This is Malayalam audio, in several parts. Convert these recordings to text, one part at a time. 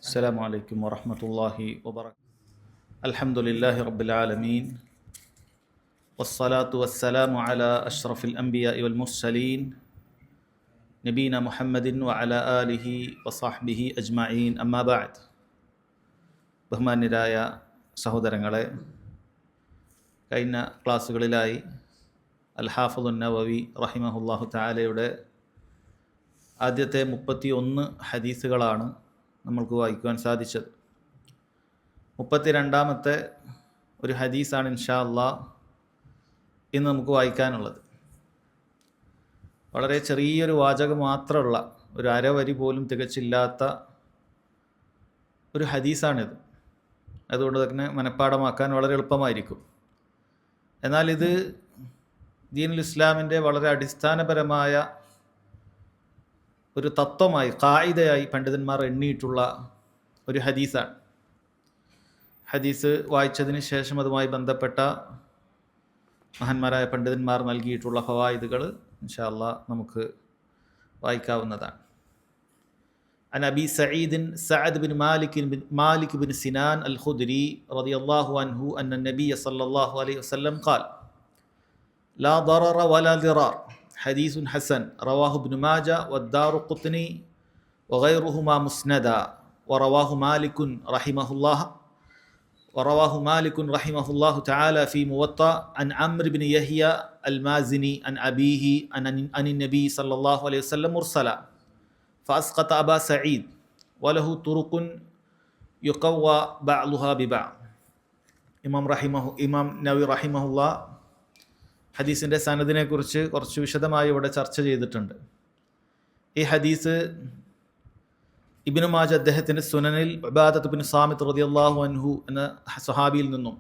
السلام عليكم ورحمة الله وبركاته. الحمد لله رب العالمين والصلاة والسلام على أشرف الأنبياء والمرسلين نبينا محمد وعلى آله وصحبه أجمعين أما بعد. ബഹുമാന്യരായ സഹോദരങ്ങളെ, കഴിഞ്ഞ ക്ലാസ്സുകളിലായി അൽ ഹാഫിദുൻ നവവി റഹിമഹുല്ലാഹു തആലയുടെ ആദ്യത്തെ 31 ഹദീസുകളാണ് നമ്മൾക്ക് വായിക്കുവാൻ സാധിച്ചത്. 32ാമത്തെ ഒരു ഹദീസാണ് ഇൻഷാ അല്ലാഹ് ഇന്ന് നമുക്ക് വായിക്കാനുള്ളത്. വളരെ ചെറിയൊരു വാചകം മാത്രമുള്ള, ഒരു അരവരി പോലും തികച്ചില്ലാത്ത ഒരു ഹദീസാണിത്. അതുകൊണ്ട് തന്നെ മനഃപ്പാടമാക്കാൻ വളരെ എളുപ്പമായിരിക്കും. എന്നാൽ ഇത് ദീനുൽ ഇസ്ലാമിൻ്റെ വളരെ അടിസ്ഥാനപരമായ ഒരു തത്വമായി, ഖായിദയായി പണ്ഡിതന്മാർ എണ്ണിയിട്ടുള്ള ഒരു ഹദീസാണ്. ഹദീസ് വായിച്ചതിന് ശേഷം അതുമായി ബന്ധപ്പെട്ട മഹാന്മാരായ പണ്ഡിതന്മാർ നൽകിയിട്ടുള്ള ഫവായിദുകൾ ഇൻഷാ അല്ലാഹ് നമുക്ക് വായിക്കാവുന്നതാണ്. عن أبي سعيد سعد بن مالك بن سنان الخدري رضي الله عنه أن النبي صلى الله عليه وسلم قال لا ضرر ولا ضرار حديث حسن رواه ابن ماجه والدارقطني وغيرهما مسندا ورواه مالك رحمه الله تعالى في موطأ عن عمرو بن يحيى المازني عن أبيه عن النبي صلى الله عليه وسلم مرسلا فأسقط أبا سعيد وله طرق يقوى بعضها ببعض. ഇമാം നവവി റഹിമഹുല്ല ഹദീസിൻ്റെ സനദിനെ കുറിച്ച് കുറച്ച് വിശദമായി ഇവിടെ ചർച്ച ചെയ്തിട്ടുണ്ട്. ഈ ഹദീസ് ഇബ്നു മാജ അദ്ദേഹത്തിൻ്റെ സുനനിൽ ഉബാദത്ത് ബിൻ സാമിത്ത് റളിയല്ലാഹു അൻഹു എന്ന സ്വഹാബിയിൽ നിന്നും,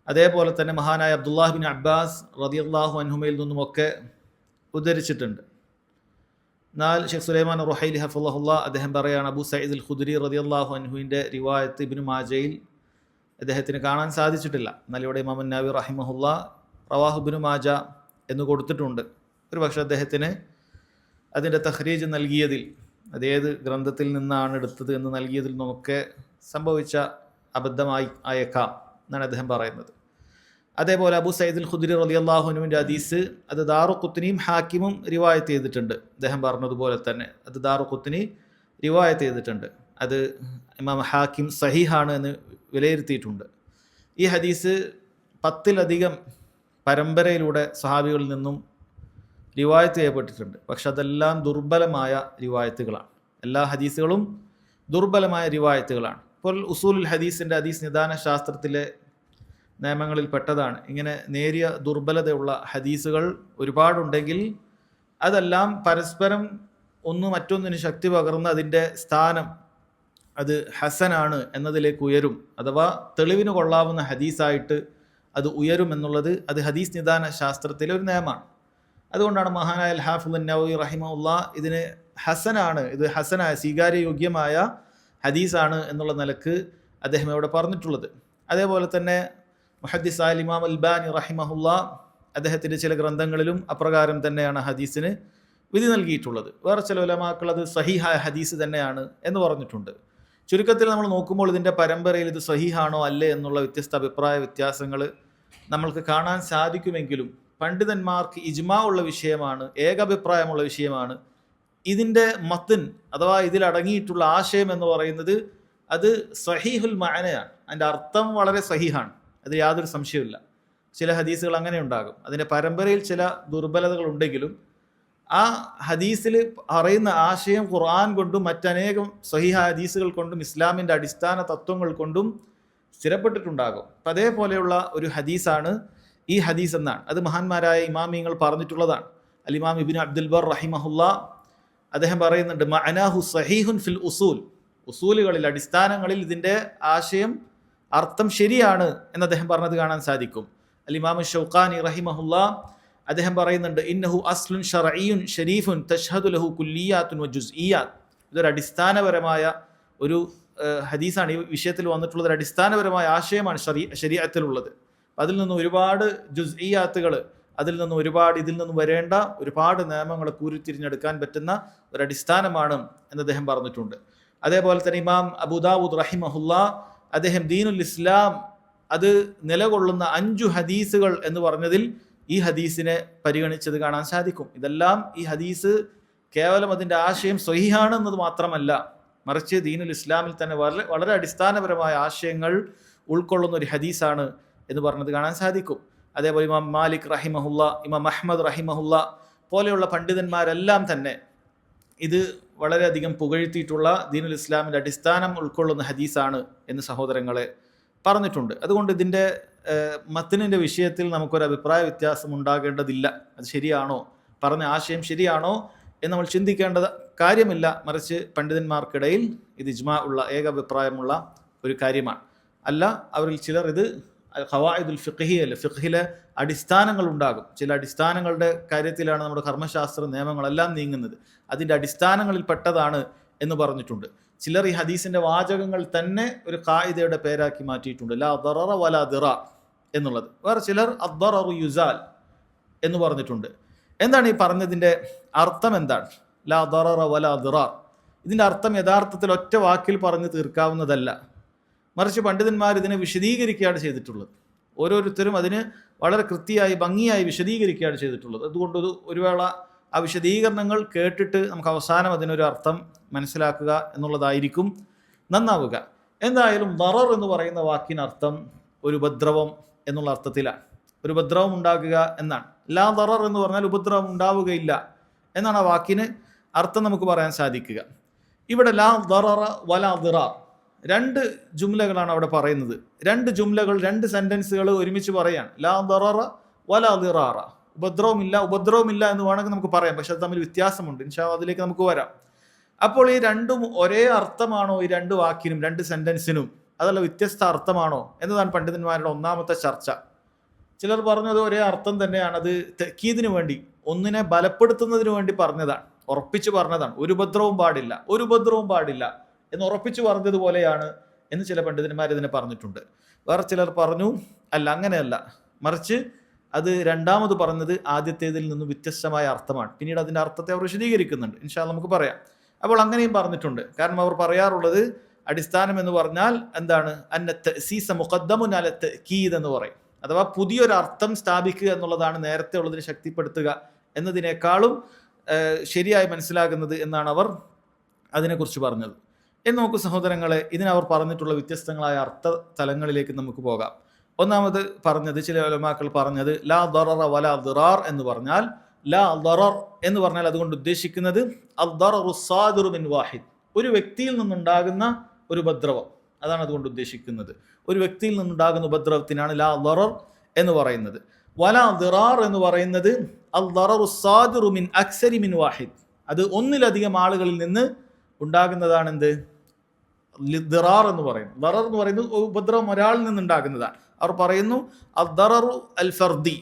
അതേപോലെ തന്നെ മഹാനായ അബ്ദുല്ലാഹ് ബിൻ അബ്ബാസ് റളിയല്ലാഹു അൻഹുമയിൽ നിന്നുമൊക്കെ ഉദ്ധരിച്ചിട്ടുണ്ട്. എന്നാൽ ഷെയ്ഖ് സുലൈമാൻ റുഹൈലി ഹഫിളഹുല്ലാ അദ്ദേഹം പറയുകയാണ്, അബൂ സഈദ് അൽ ഖുദ്രി റളിയല്ലാഹു അൻഹുവിൻ്റെ റിവായത്ത് ഇബ്നു മാജയിൽ അദ്ദേഹത്തിന് കാണാൻ സാധിച്ചിട്ടില്ല. എന്നാൽ ഇവിടെ ഇമാം നവവി റഹിമഹുല്ലാ റവാഹു ഇബ്നു മാജ എന്ന് കൊടുത്തിട്ടുണ്ട്. ഒരു പക്ഷേ അദ്ദേഹത്തിന് അതിൻ്റെ തഖ്രീജ് നൽകിയതിൽ, അതേത് ഗ്രന്ഥത്തിൽ നിന്നാണ് എടുത്തത് എന്ന് നൽകിയതിൽ നിന്നൊക്കെ സംഭവിച്ച അബദ്ധമായി ആയേക്കാം എന്നാണ് അദ്ദേഹം പറയുന്നത്. അതേപോലെ അബൂ സഈദ് അൽ ഖുദ്രി റളിയല്ലാഹു അൻഹുവിൻ്റെ ഹദീസ് അത് ദാറുഖുത്നിയും ഹാക്കിമും റിവായത്ത് ചെയ്തിട്ടുണ്ട്. അദ്ദേഹം പറഞ്ഞതുപോലെ തന്നെ അത് ദാറുഖുത്നി റിവായത്ത് ചെയ്തിട്ടുണ്ട്. അത് ഇമാം ഹാക്കിം സഹീഹാണ് എന്ന് വിലയിരുത്തിയിട്ടുണ്ട്. ഈ ഹദീസ് 10ലധികം പരമ്പരയിലൂടെ സ്വഹാബികളിൽ നിന്നും റിവായത്ത് ചെയ്യപ്പെട്ടിട്ടുണ്ട്. പക്ഷെ അതെല്ലാം ദുർബലമായ റിവായത്തുകളാണ്. എല്ലാ ഹദീസുകളും ദുർബലമായ റിവായത്തുകളാണ്. ഇപ്പോൾ ഉസൂലുൽ ഹദീസിൻ്റെ ഹദീസ് നിദാന ശാസ്ത്രത്തിലെ നിയമങ്ങളിൽ പെട്ടതാണ്. ഇങ്ങനെ നേരിയ ദുർബലതയുള്ള ഹദീസുകൾ ഒരുപാടുണ്ടെങ്കിൽ അതെല്ലാം പരസ്പരം ഒന്ന് മറ്റൊന്നിന് ശക്തി പകർന്ന് അതിൻ്റെ സ്ഥാനം അത് ഹസനാണ് എന്നതിലേക്ക് ഉയരും, അഥവാ തെളിവിന് കൊള്ളാവുന്ന ഹദീസായിട്ട് അത് ഉയരും എന്നുള്ളത് അത് ഹദീസ് നിദാന ശാസ്ത്രത്തിലെ ഒരു നിയമമാണ്. അതുകൊണ്ടാണ് മഹാനായ അൽ ഹാഫിദ് നവവി റഹിമഹുല്ലാ ഇതിന് ഹസനാണ്, ഇത് ഹസനായ സ്വീകാര്യയോഗ്യമായ ഹദീസാണ് എന്നുള്ള നിലക്ക് അദ്ദേഹം ഇവിടെ പറഞ്ഞിട്ടുള്ളത്. അതേപോലെ തന്നെ മുഹദ്ദിസ് അൽ ഇമാം അൽബാനി റഹിമഹുല്ലാ അദ്ദേഹത്തിൻ്റെ ചില ഗ്രന്ഥങ്ങളിലും അപ്രകാരം തന്നെയാണ് ഹദീസിന് വിധി നൽകിയിട്ടുള്ളത്. വേറെ ചില ഉലമാക്കൾ അത് സഹീഹായ ഹദീസ് തന്നെയാണ് എന്ന് പറഞ്ഞിട്ടുണ്ട്. ചുരുക്കത്തിൽ നമ്മൾ നോക്കുമ്പോൾ ഇതിൻ്റെ പരമ്പരയിൽ ഇത് സഹീഹാണോ അല്ലേ എന്നുള്ള വ്യത്യസ്ത അഭിപ്രായ വ്യത്യാസങ്ങൾ നമ്മൾക്ക് കാണാൻ സാധിക്കുമെങ്കിലും പണ്ഡിതന്മാർക്ക് ഇജ്മാ ഉള്ള വിഷയമാണ്, ഏകാഭിപ്രായമുള്ള വിഷയമാണ്. ഇതിൻ്റെ മത്ൻ അഥവാ ഇതിലടങ്ങിയിട്ടുള്ള ആശയം എന്ന് പറയുന്നത് അത് സഹീഹുൽ മഅനയാണ്. അതിൻ്റെ അർത്ഥം വളരെ സഹീഹാണ്, അത് യാതൊരു സംശയമില്ല. ചില ഹദീസുകൾ അങ്ങനെ ഉണ്ടാകും, അതിൻ്റെ പരമ്പരയിൽ ചില ദുർബലതകൾ ഉണ്ടെങ്കിലും ആ ഹദീസിൽ അറിയുന്ന ആശയം ഖുർആൻ കൊണ്ടും മറ്റനേകം സഹീഹ ഹദീസുകൾ കൊണ്ടും ഇസ്ലാമിൻ്റെ അടിസ്ഥാന തത്വങ്ങൾ കൊണ്ടും സ്ഥിരപ്പെട്ടിട്ടുണ്ടാകും. അപ്പം അതേപോലെയുള്ള ഒരു ഹദീസാണ് ഈ ഹദീസ് എന്നാണ്. അത് മഹാന്മാരായ ഇമാമിങ്ങൾ പറഞ്ഞിട്ടുള്ളതാണ്. അൽ ഇമാം ഇബ്നു അബ്ദുൽ ബർ റഹിമഹുല്ലാ അദ്ദേഹം പറയുന്നുണ്ട്, മഅനാഹു സഹീഹുൻ ഫിൽ ഉസൂലുകളിൽ, അടിസ്ഥാനങ്ങളിൽ ഇതിൻ്റെ ആശയം അർത്ഥം ശരിയാണ് എന്ന് അദ്ദേഹം പറഞ്ഞത് കാണാൻ സാധിക്കും. അൽ ഇമാം ഷൗഖാനി റഹിമഹുല്ലാ അദ്ദേഹം പറയുന്നുണ്ട്, ഇന്നഹു അസ്ലുൻ ശർഈയുൻ ശരീഫുൻ തശ്ഹദു ലഹു കുല്ലിയാത്തുൻ വജുസ്ഇയാത്ത്. ഇതൊരു അടിസ്ഥാനപരമായ ഒരു ഹദീസാണ്. ഈ വിഷയത്തിൽ വന്നിട്ടുള്ളത് ഒരു അടിസ്ഥാനപരമായ ആശയമാണ് ശരീഅത്തിലുള്ളത്. അതിൽ നിന്നും ഒരുപാട് ജുസ്ഇയാത്തുകൾ, അതിൽ നിന്നും ഒരുപാട് ഇതിൽ നിന്നും വരേണ്ട ഒരുപാട് നിയമങ്ങളെ കൂരിത്തിരിഞ്ഞെടുക്കാൻ പറ്റുന്ന ഒരു അടിസ്ഥാനമാണ് എന്ന് അദ്ദേഹം പറഞ്ഞിട്ടുണ്ട്. അതേപോലെ തന്നെ ഇമാം അബൂദാവൂദ് റഹിമഹുല്ല അദ്ദേഹം ദീനുൽ ഇസ്ലാം അത് നിലകൊള്ളുന്ന 5 ഹദീസുകൾ എന്ന് പറഞ്ഞതിൽ ഈ ഹദീസിനെ പരിഗണിച്ചത് കാണാൻ സാധിക്കും. ഇതെല്ലാം ഈ ഹദീസ് കേവലം അതിൻ്റെ ആശയം സ്വഹീഹാണ് എന്നത് മാത്രമല്ല, മറിച്ച് ദീനുൽ ഇസ്ലാമിൽ തന്നെ വളരെ അടിസ്ഥാനപരമായ ആശയങ്ങൾ ഉൾക്കൊള്ളുന്ന ഒരു ഹദീസാണ് എന്ന് പറഞ്ഞത് കാണാൻ സാധിക്കും. അതേപോലെ ഇമാം മാലിക് റഹിമഹുല്ല, ഇമാം അഹ്മദ് റഹിമഹുല്ല പോലെയുള്ള പണ്ഡിതന്മാരെല്ലാം തന്നെ ഇത് വളരെയധികം പുകഴ്ത്തിയിട്ടുള്ള ദീനുൽ ഇസ്ലാമിൻ്റെ അടിസ്ഥാനം ഉൾക്കൊള്ളുന്ന ഹദീസാണ് എന്ന് സഹോദരങ്ങളെ പറഞ്ഞിട്ടുണ്ട്. അതുകൊണ്ട് ഇതിൻ്റെ മത്തിനിൻ്റെ വിഷയത്തിൽ നമുക്കൊരു അഭിപ്രായ വ്യത്യാസം ഉണ്ടാകേണ്ടതില്ല. അത് ശരിയാണോ, പറഞ്ഞ ആശയം ശരിയാണോ എന്ന് നമ്മൾ ചിന്തിക്കേണ്ട കാര്യമില്ല. മറിച്ച് പണ്ഡിതന്മാർക്കിടയിൽ ഇത് ഇജ്മാ ഉള്ള ഏകാഭിപ്രായമുള്ള ഒരു കാര്യമാണ്. അല്ല, അവരിൽ ചിലർ ഇത് ഖവായിദുൽ ഫിഖ്ഹിയല്ല, ഫിഖ്ഹിലെ അടിസ്ഥാനങ്ങൾ ഉണ്ടാകും. ചില അടിസ്ഥാനങ്ങളുടെ കാര്യത്തിലാണ് നമ്മുടെ കർമ്മശാസ്ത്ര നിയമങ്ങളെല്ലാം നീങ്ങുന്നത്. അതിൻ്റെ അടിസ്ഥാനങ്ങളിൽ പെട്ടതാണ് എന്ന് പറഞ്ഞിട്ടുണ്ട്. ചിലർ ഈ ഹദീസിൻ്റെ വാചകങ്ങൾ തന്നെ ഒരു ഖായിദയുടെ പേരാക്കി മാറ്റിയിട്ടുണ്ട്, ലാ ദററ വലാ ദിറാർ എന്നുള്ളത്. വേറെ ചിലർ അദ്ദററു യുസാൽ എന്ന് പറഞ്ഞിട്ടുണ്ട്. എന്താണ് ഈ പറഞ്ഞതിൻ്റെ അർത്ഥം? എന്താണ് ലാ ദററ വലാ ദിറാർ? ഇതിൻ്റെ അർത്ഥം യഥാർത്ഥത്തിൽ ഒറ്റ വാക്കിൽ പറഞ്ഞു തീർക്കാവുന്നതല്ല, മറിച്ച് പണ്ഡിതന്മാർ ഇതിനെ വിശദീകരിക്കുകയാണ് ചെയ്തിട്ടുള്ളത്. ഓരോരുത്തരും അതിന് വളരെ കൃത്യമായി ഭംഗിയായി വിശദീകരിക്കുകയാണ് ചെയ്തിട്ടുള്ളത്. അതുകൊണ്ട് ഒരു വേള ആ വിശദീകരണങ്ങൾ കേട്ടിട്ട് നമുക്ക് അവസാനം അതിനൊരു അർത്ഥം മനസ്സിലാക്കുക എന്നുള്ളതായിരിക്കും നന്നാവുക. എന്തായാലും ദറർ എന്ന് പറയുന്ന വാക്കിനർത്ഥം ഒരു ഉപദ്രവം എന്നുള്ള അർത്ഥത്തിലാണ്. ഒരു ഉപദ്രവം ഉണ്ടാകുക എന്നാണ്. ലാ ദറർ എന്ന് പറഞ്ഞാൽ ഉപദ്രവം ഉണ്ടാവുകയില്ല എന്നാണ് ആ വാക്കിന് അർത്ഥം നമുക്ക് പറയാൻ സാധിക്കുക. ഇവിടെ ലാ ദററ വലാ ദിറാർ 2 ജുംലകളാണ് അവിടെ പറയുന്നത്. 2 ജുംലകൾ, 2 സെന്റൻസുകൾ ഒരുമിച്ച് പറയാണ്. ലാ ദററ വലാ ദിറാറ, ഉപദ്രവമില്ല എന്ന് വേണമെങ്കിൽ നമുക്ക് പറയാം. പക്ഷെ അത് തമ്മിൽ വ്യത്യാസമുണ്ട്. ഇൻഷാ അല്ലാഹ് അതിലേക്ക് നമുക്ക് വരാം. അപ്പോൾ ഈ രണ്ടും ഒരേ അർത്ഥമാണോ ഈ 2 വാക്കിനും 2 സെന്റൻസിനും, അതല്ല വ്യത്യസ്ത അർത്ഥമാണോ എന്നതാണ് പണ്ഡിതന്മാരുടെ ഒന്നാമത്തെ ചർച്ച. ചിലർ പറഞ്ഞത് ഒരേ അർത്ഥം തന്നെയാണ്, അത് തഅക്കീദിന് വേണ്ടി, ഒന്നിനെ ബലപ്പെടുത്തുന്നതിന് വേണ്ടി പറഞ്ഞതാണ്, ഉറപ്പിച്ച് പറഞ്ഞതാണ്. ഒരു ഉപദ്രവവും പാടില്ല എന്ന് ഉറപ്പിച്ച് പറഞ്ഞതുപോലെയാണ് എന്ന് ചില പണ്ഡിതന്മാർ ഇതിനെ പറഞ്ഞിട്ടുണ്ട്. വേറെ ചിലർ പറഞ്ഞു അല്ല, അങ്ങനെയല്ല, മറിച്ച് അത് രണ്ടാമത് പറഞ്ഞത് ആദ്യത്തേതിൽ നിന്നും വ്യത്യസ്തമായ അർത്ഥമാണ്. പിന്നീട് അതിൻ്റെ അർത്ഥത്തെ അവർ വിശദീകരിക്കുന്നുണ്ട്, ഇൻഷാ അല്ലാഹ് നമുക്ക് പറയാം. അപ്പോൾ അങ്ങനെയും പറഞ്ഞിട്ടുണ്ട്. കാരണം അവർ പറയാറുള്ളത് അടിസ്ഥാനം എന്ന് പറഞ്ഞാൽ എന്താണ്, അന്ന തഅസീസ മുഖദ്ദമുൻ അല തഅക്കീദ് എന്ന് പറയും. അഥവാ പുതിയൊരു അർത്ഥം സ്ഥാപിക്കുക എന്നുള്ളതാണ് നേരത്തെ ഉള്ളതിനെ ശക്തിപ്പെടുത്തുക എന്നതിനേക്കാളും ശരിയായി മനസ്സിലാകുന്നത് എന്നാണ് അവർ അതിനെക്കുറിച്ച് പറഞ്ഞത്. എന്ന് നോക്കൂ സഹോദരങ്ങളെ, ഇതിനവർ പറഞ്ഞിട്ടുള്ള വ്യത്യസ്തങ്ങളായ അർത്ഥ തലങ്ങളിലേക്ക് നമുക്ക് പോകാം. ഒന്നാമത് പറഞ്ഞത്, ചില ഉലമാക്കൾ പറഞ്ഞത് ലാ ദററ വലാ ദിറാർ എന്ന് പറഞ്ഞാൽ, ലാ ദറർ എന്ന് പറഞ്ഞാൽ അതുകൊണ്ട് ഉദ്ദേശിക്കുന്നത് അദ്ദററു സാദിറു മിൻ വാഹിദ്, ഒരു വ്യക്തിയിൽ നിന്നുണ്ടാകുന്ന ഒരു ഉപദ്രവം, അതാണ് അതുകൊണ്ട് ഉദ്ദേശിക്കുന്നത്. ഒരു വ്യക്തിയിൽ നിന്നുണ്ടാകുന്ന ഉപദ്രവത്തിനാണ് ലാ ദറർ എന്ന് പറയുന്നത്. വലാ ദിറാർ എന്ന് പറയുന്നത് അദ്ദററു സാദിറു മിൻ അക്സരി മിൻ വാഹിദ്, അത് ഒന്നിലധികം ആളുകളിൽ നിന്ന് ഉണ്ടാകുന്നതാണ്. എന്ത് ദിറാർ എന്ന് പറയുന്നത്, ദറർ എന്ന് പറയുന്നത് ഉപദ്രവം ഒരാളിൽ നിന്നുണ്ടാകുന്നതാണ്. അവർ പറയുന്നു അദ്ദററു അൽ ഫർദി,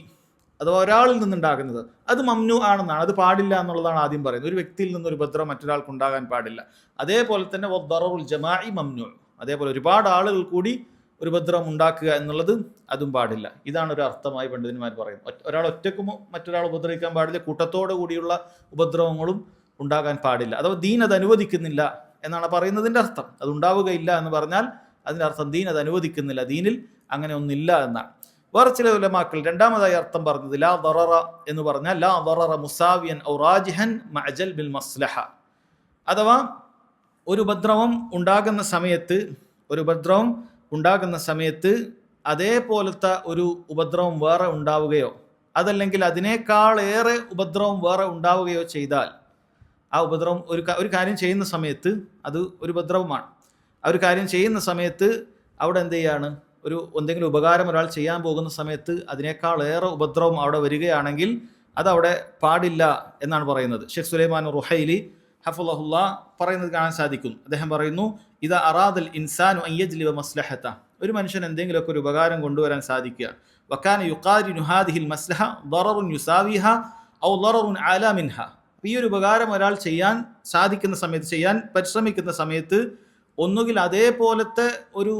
അഥവാ ഒരാളിൽ നിന്നുണ്ടാകുന്നത് അത് മംനു ആണെന്നാണ്, അത് പാടില്ല എന്നുള്ളതാണ് ആദ്യം പറയുന്നത്. ഒരു വ്യക്തിയിൽ നിന്നൊരു ഉപദ്രവം മറ്റൊരാൾക്ക് ഉണ്ടാകാൻ പാടില്ല. അതേപോലെ തന്നെ വദ്ദററുൽ ജമാഇ മംനു, അതേപോലെ ഒരുപാട് ആളുകൾ കൂടി ഒരു ഉപദ്രവം ഉണ്ടാക്കുക എന്നുള്ളത് അതും പാടില്ല. ഇതാണ് ഒരു അർത്ഥമായി പണ്ഡിതന്മാർ പറയുന്നത്. ഒരാൾ ഒറ്റക്കും മറ്റൊരാൾ ഉപദ്രവിക്കാൻ പാടില്ല, കൂട്ടത്തോടു കൂടിയുള്ള ഉപദ്രവങ്ങളും ഉണ്ടാകാൻ പാടില്ല. അഥവാ ദീൻ അത് അനുവദിക്കുന്നില്ല എന്നാണ് പറയുന്നതിൻ്റെ അർത്ഥം. അത് ഉണ്ടാവുകയില്ല എന്ന് പറഞ്ഞാൽ അതിൻ്റെ അർത്ഥം ദീൻ അത് അനുവദിക്കുന്നില്ല, ദീനിൽ അങ്ങനെ ഒന്നില്ല എന്നാണ്. വേറെ ചില ഉലമാക്കൾ രണ്ടാമതായി അർത്ഥം പറഞ്ഞത് ലാ ദററ എന്ന് പറഞ്ഞാൽ ലാ ദററ മുസാവിയൻ ഔ റാജിഹൻ മഅജൽ ബിൽ മസ്ലഹ, അഥവാ ഒരു ഉപദ്രവം ഉണ്ടാകുന്ന സമയത്ത് അതേപോലത്തെ ഒരു ഉപദ്രവം വേറെ ഉണ്ടാവുകയോ അതല്ലെങ്കിൽ അതിനേക്കാൾ ഏറെ ഉപദ്രവം വേറെ ഉണ്ടാവുകയോ ചെയ്താൽ, ആ ഉപദ്രവം ഒരു കാര്യം ചെയ്യുന്ന സമയത്ത് അത് ഒരു ഉപദ്രവമാണ്. ആ ഒരു കാര്യം ചെയ്യുന്ന സമയത്ത് അവിടെ എന്ത് ചെയ്യാണ്, എന്തെങ്കിലും ഉപകാരം ഒരാൾ ചെയ്യാൻ പോകുന്ന സമയത്ത് അതിനേക്കാൾ ഏറെ ഉപദ്രവം അവിടെ വരികയാണെങ്കിൽ അതവിടെ പാടില്ല എന്നാണ് പറയുന്നത്. ഷെയ്ഖ് സുലൈമാൻ റുഹൈലി ഹഫ്ളഹുല്ലാ പറയുന്നത് കാണാൻ സാധിക്കും. അദ്ദേഹം പറയുന്നു, ഇദാ അറാദൽ ഇൻസാനു അൻ യജ്ലിബ മസ്ലഹത, ഒരു മനുഷ്യൻ എന്തെങ്കിലുമൊക്കെ ഒരു ഉപകാരം കൊണ്ടുവരാൻ സാധിക്കുക, വകാന യുഖാരിനു ഹാദിഹിൽ മസ്ലഹ ദററുൻ യുസാവിഹ ഔ ദററുൻ അലാ മിൻഹ, ഈ ഒരു ഉപകാരം ഒരാൾ ചെയ്യാൻ സാധിക്കുന്ന സമയത്ത്, ചെയ്യാൻ പരിശ്രമിക്കുന്ന സമയത്ത് ഒന്നുകിൽ അതേപോലത്തെ ഒരു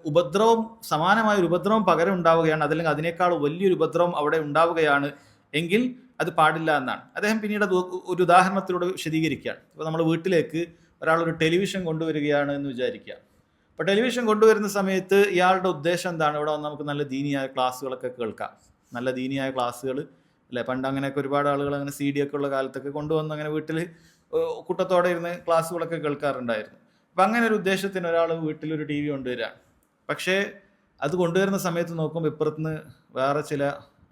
ഉപദ്രവം, സമാനമായ ഒരു ഉപദ്രവം പകരം ഉണ്ടാവുകയാണ്, അതല്ലെങ്കിൽ അതിനേക്കാൾ വലിയൊരു ഉപദ്രവം അവിടെ ഉണ്ടാവുകയാണ് എങ്കിൽ അത് പാടില്ല എന്നാണ്. അദ്ദേഹം പിന്നീട് അത് ഒരു ഉദാഹരണത്തിലൂടെ വിശദീകരിക്കുകയാണ്. ഇപ്പോൾ നമ്മൾ വീട്ടിലേക്ക് ഒരാളൊരു ടെലിവിഷൻ കൊണ്ടുവരികയാണ് എന്ന് വിചാരിക്കുക. അപ്പോൾ ടെലിവിഷൻ കൊണ്ടുവരുന്ന സമയത്ത് ഇയാളുടെ ഉദ്ദേശം എന്താണ്? ഇവിടെ വന്ന് നമുക്ക് നല്ല ദീനിയായ ക്ലാസ്സുകളൊക്കെ കേൾക്കാം, നല്ല ദീനിയായ ക്ലാസ്സുകൾ അല്ലേ. പണ്ട് അങ്ങനെയൊക്കെ ഒരുപാട് ആളുകൾ അങ്ങനെ CD ഒക്കെ ഉള്ള കാലത്തൊക്കെ കൊണ്ടുവന്ന് അങ്ങനെ വീട്ടിൽ കൂട്ടത്തോടെ ഇരുന്ന് ക്ലാസ്സുകളൊക്കെ കേൾക്കാറുണ്ടായിരുന്നു. അപ്പം അങ്ങനെ ഒരു ഉദ്ദേശത്തിന് ഒരാൾ വീട്ടിലൊരു TV കൊണ്ടുവരികയാണ്. പക്ഷേ അത് കൊണ്ടുവരുന്ന സമയത്ത് നോക്കുമ്പോൾ ഇപ്പുറത്തുനിന്ന് വേറെ ചില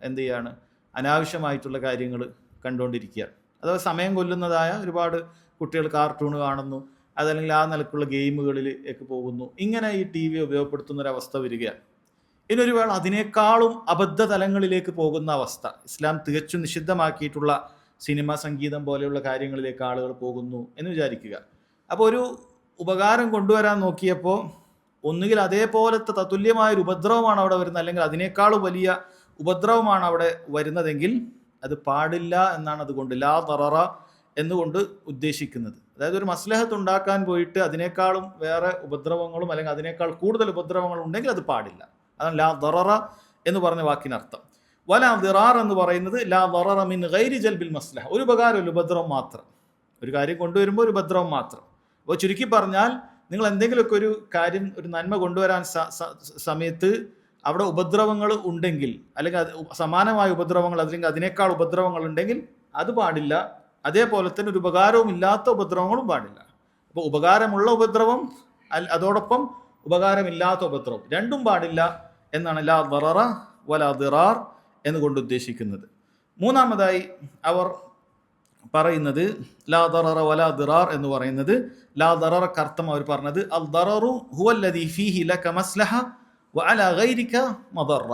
എന്ത് ചെയ്യാണ്, അനാവശ്യമായിട്ടുള്ള കാര്യങ്ങൾ കണ്ടുകൊണ്ടിരിക്കുകയാണ്. അഥവാ സമയം കൊല്ലുന്നതായ ഒരുപാട് കുട്ടികൾ കാർട്ടൂൺ കാണുന്നു, അതല്ലെങ്കിൽ ആ നിലക്കുള്ള ഗെയിമുകളിലേക്ക് പോകുന്നു. ഇങ്ങനെ ഈ TV ഉപയോഗപ്പെടുത്തുന്ന ഒരവസ്ഥ വരികയാണ്. ഇനി വേള അതിനേക്കാളും അബദ്ധ തലങ്ങളിലേക്ക് പോകുന്ന അവസ്ഥ, ഇസ്ലാം തികച്ചും നിഷിദ്ധമാക്കിയിട്ടുള്ള സിനിമ, സംഗീതം പോലെയുള്ള കാര്യങ്ങളിലേക്ക് ആളുകൾ പോകുന്നു എന്ന് വിചാരിക്കുക. അപ്പോൾ ഒരു ഉപകാരം കൊണ്ടുവരാൻ നോക്കിയപ്പോൾ ഒന്നുകിൽ അതേപോലത്തെ തത്തുല്യമായൊരു ഉപദ്രവമാണ് അവിടെ വരുന്നത്, അല്ലെങ്കിൽ അതിനേക്കാളും വലിയ ഉപദ്രവമാണ് അവിടെ വരുന്നതെങ്കിൽ അത് പാടില്ല എന്നാണ് അതുകൊണ്ട് ലാ ദററ എന്നുകൊണ്ട് ഉദ്ദേശിക്കുന്നത്. അതായത് ഒരു മസ്ലഹത്ത് ഉണ്ടാക്കാൻ പോയിട്ട് അതിനേക്കാളും വേറെ ഉപദ്രവങ്ങളും അല്ലെങ്കിൽ അതിനേക്കാൾ കൂടുതൽ ഉപദ്രവങ്ങളും ഉണ്ടെങ്കിൽ അത് പാടില്ല. അതാണ് ലാ ദററ എന്ന് പറഞ്ഞ വാക്കിനർത്ഥം. വലാ ദിറാർ എന്ന് പറയുന്നത് ലാ ദററ മിൻ ഗൈരി ജൽബിൽ മസ്ലഹ, ഒരു ഉപകാരമില്ല, ഉപദ്രവം മാത്രം. ഒരു കാര്യം കൊണ്ടുവരുമ്പോൾ ഒരു ഉപദ്രവം മാത്രം. അപ്പോൾ ചുരുക്കി പറഞ്ഞാൽ നിങ്ങൾ എന്തെങ്കിലുമൊക്കെ ഒരു കാര്യം, ഒരു നന്മ കൊണ്ടുവരാൻ സമയത്ത് അവിടെ ഉപദ്രവങ്ങൾ ഉണ്ടെങ്കിൽ, അല്ലെങ്കിൽ സമാനമായ ഉപദ്രവങ്ങൾ അല്ലെങ്കിൽ അതിനേക്കാൾ ഉപദ്രവങ്ങൾ ഉണ്ടെങ്കിൽ അത് പാടില്ല. അതേപോലെ തന്നെ ഒരു ഉപകാരവും ഇല്ലാത്ത ഉപദ്രവങ്ങളും പാടില്ല. അപ്പോൾ ഉപകാരമുള്ള ഉപദ്രവം അതോടൊപ്പം ഉപകാരമില്ലാത്ത ഉപദ്രവം രണ്ടും പാടില്ല എന്നാണ് ലാ ദററ വലാ ദിറാർ എന്നുകൊണ്ട് ഉദ്ദേശിക്കുന്നത്. മൂന്നാമതായി അവർ പറയുന്നത് ലാ ദററ വലാ ദിറാർ എന്ന് പറയുന്നത്, ലാ ദററക്ക് അർത്ഥം അവർ പറഞ്ഞത് അൽ ദററു ഹുവല്ലദീ ഫീഹി ലക മസ്ലഹ വഅലാ ഗൈരിക മദറ.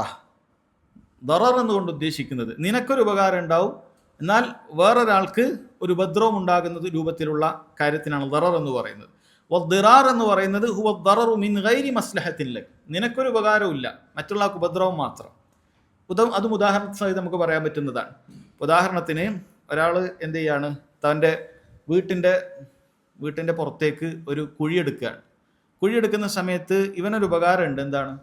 ദറർ എന്നുകൊണ്ട് ഉദ്ദേശിക്കുന്നത് നിനക്കൊരു ഉപകാരം ഉണ്ടാവും, എന്നാൽ വേറൊരാൾക്ക് ഒരു ഉപദ്രവം ഉണ്ടാകുന്ന രൂപത്തിലുള്ള കാര്യത്തിനാണ് ദറർ എന്ന് പറയുന്നത്. വദ്ദിറാർ എന്ന് പറയുന്നത് ഹുവ ദററു മിൻ ഗൈരി മസ്ലഹത്തിൻ ലക, നിനക്കൊരു ഉപകാരവും ഇല്ല, മറ്റുള്ളവർക്ക് ഉപദ്രവം മാത്രം. അതും ഉദാഹരണ സഹിതം നമുക്ക് പറയാൻ പറ്റുന്നതാണ്. ഉദാഹരണത്തിന് ഒരാൾ എന്ത് ചെയ്യാണ്, തൻ്റെ വീട്ടിൻ്റെ പുറത്തേക്ക് ഒരു കുഴിയെടുക്കുകയാണ്. കുഴിയെടുക്കുന്ന സമയത്ത് ഇവനൊരു ഉപകാരമുണ്ട്. എന്താണ്?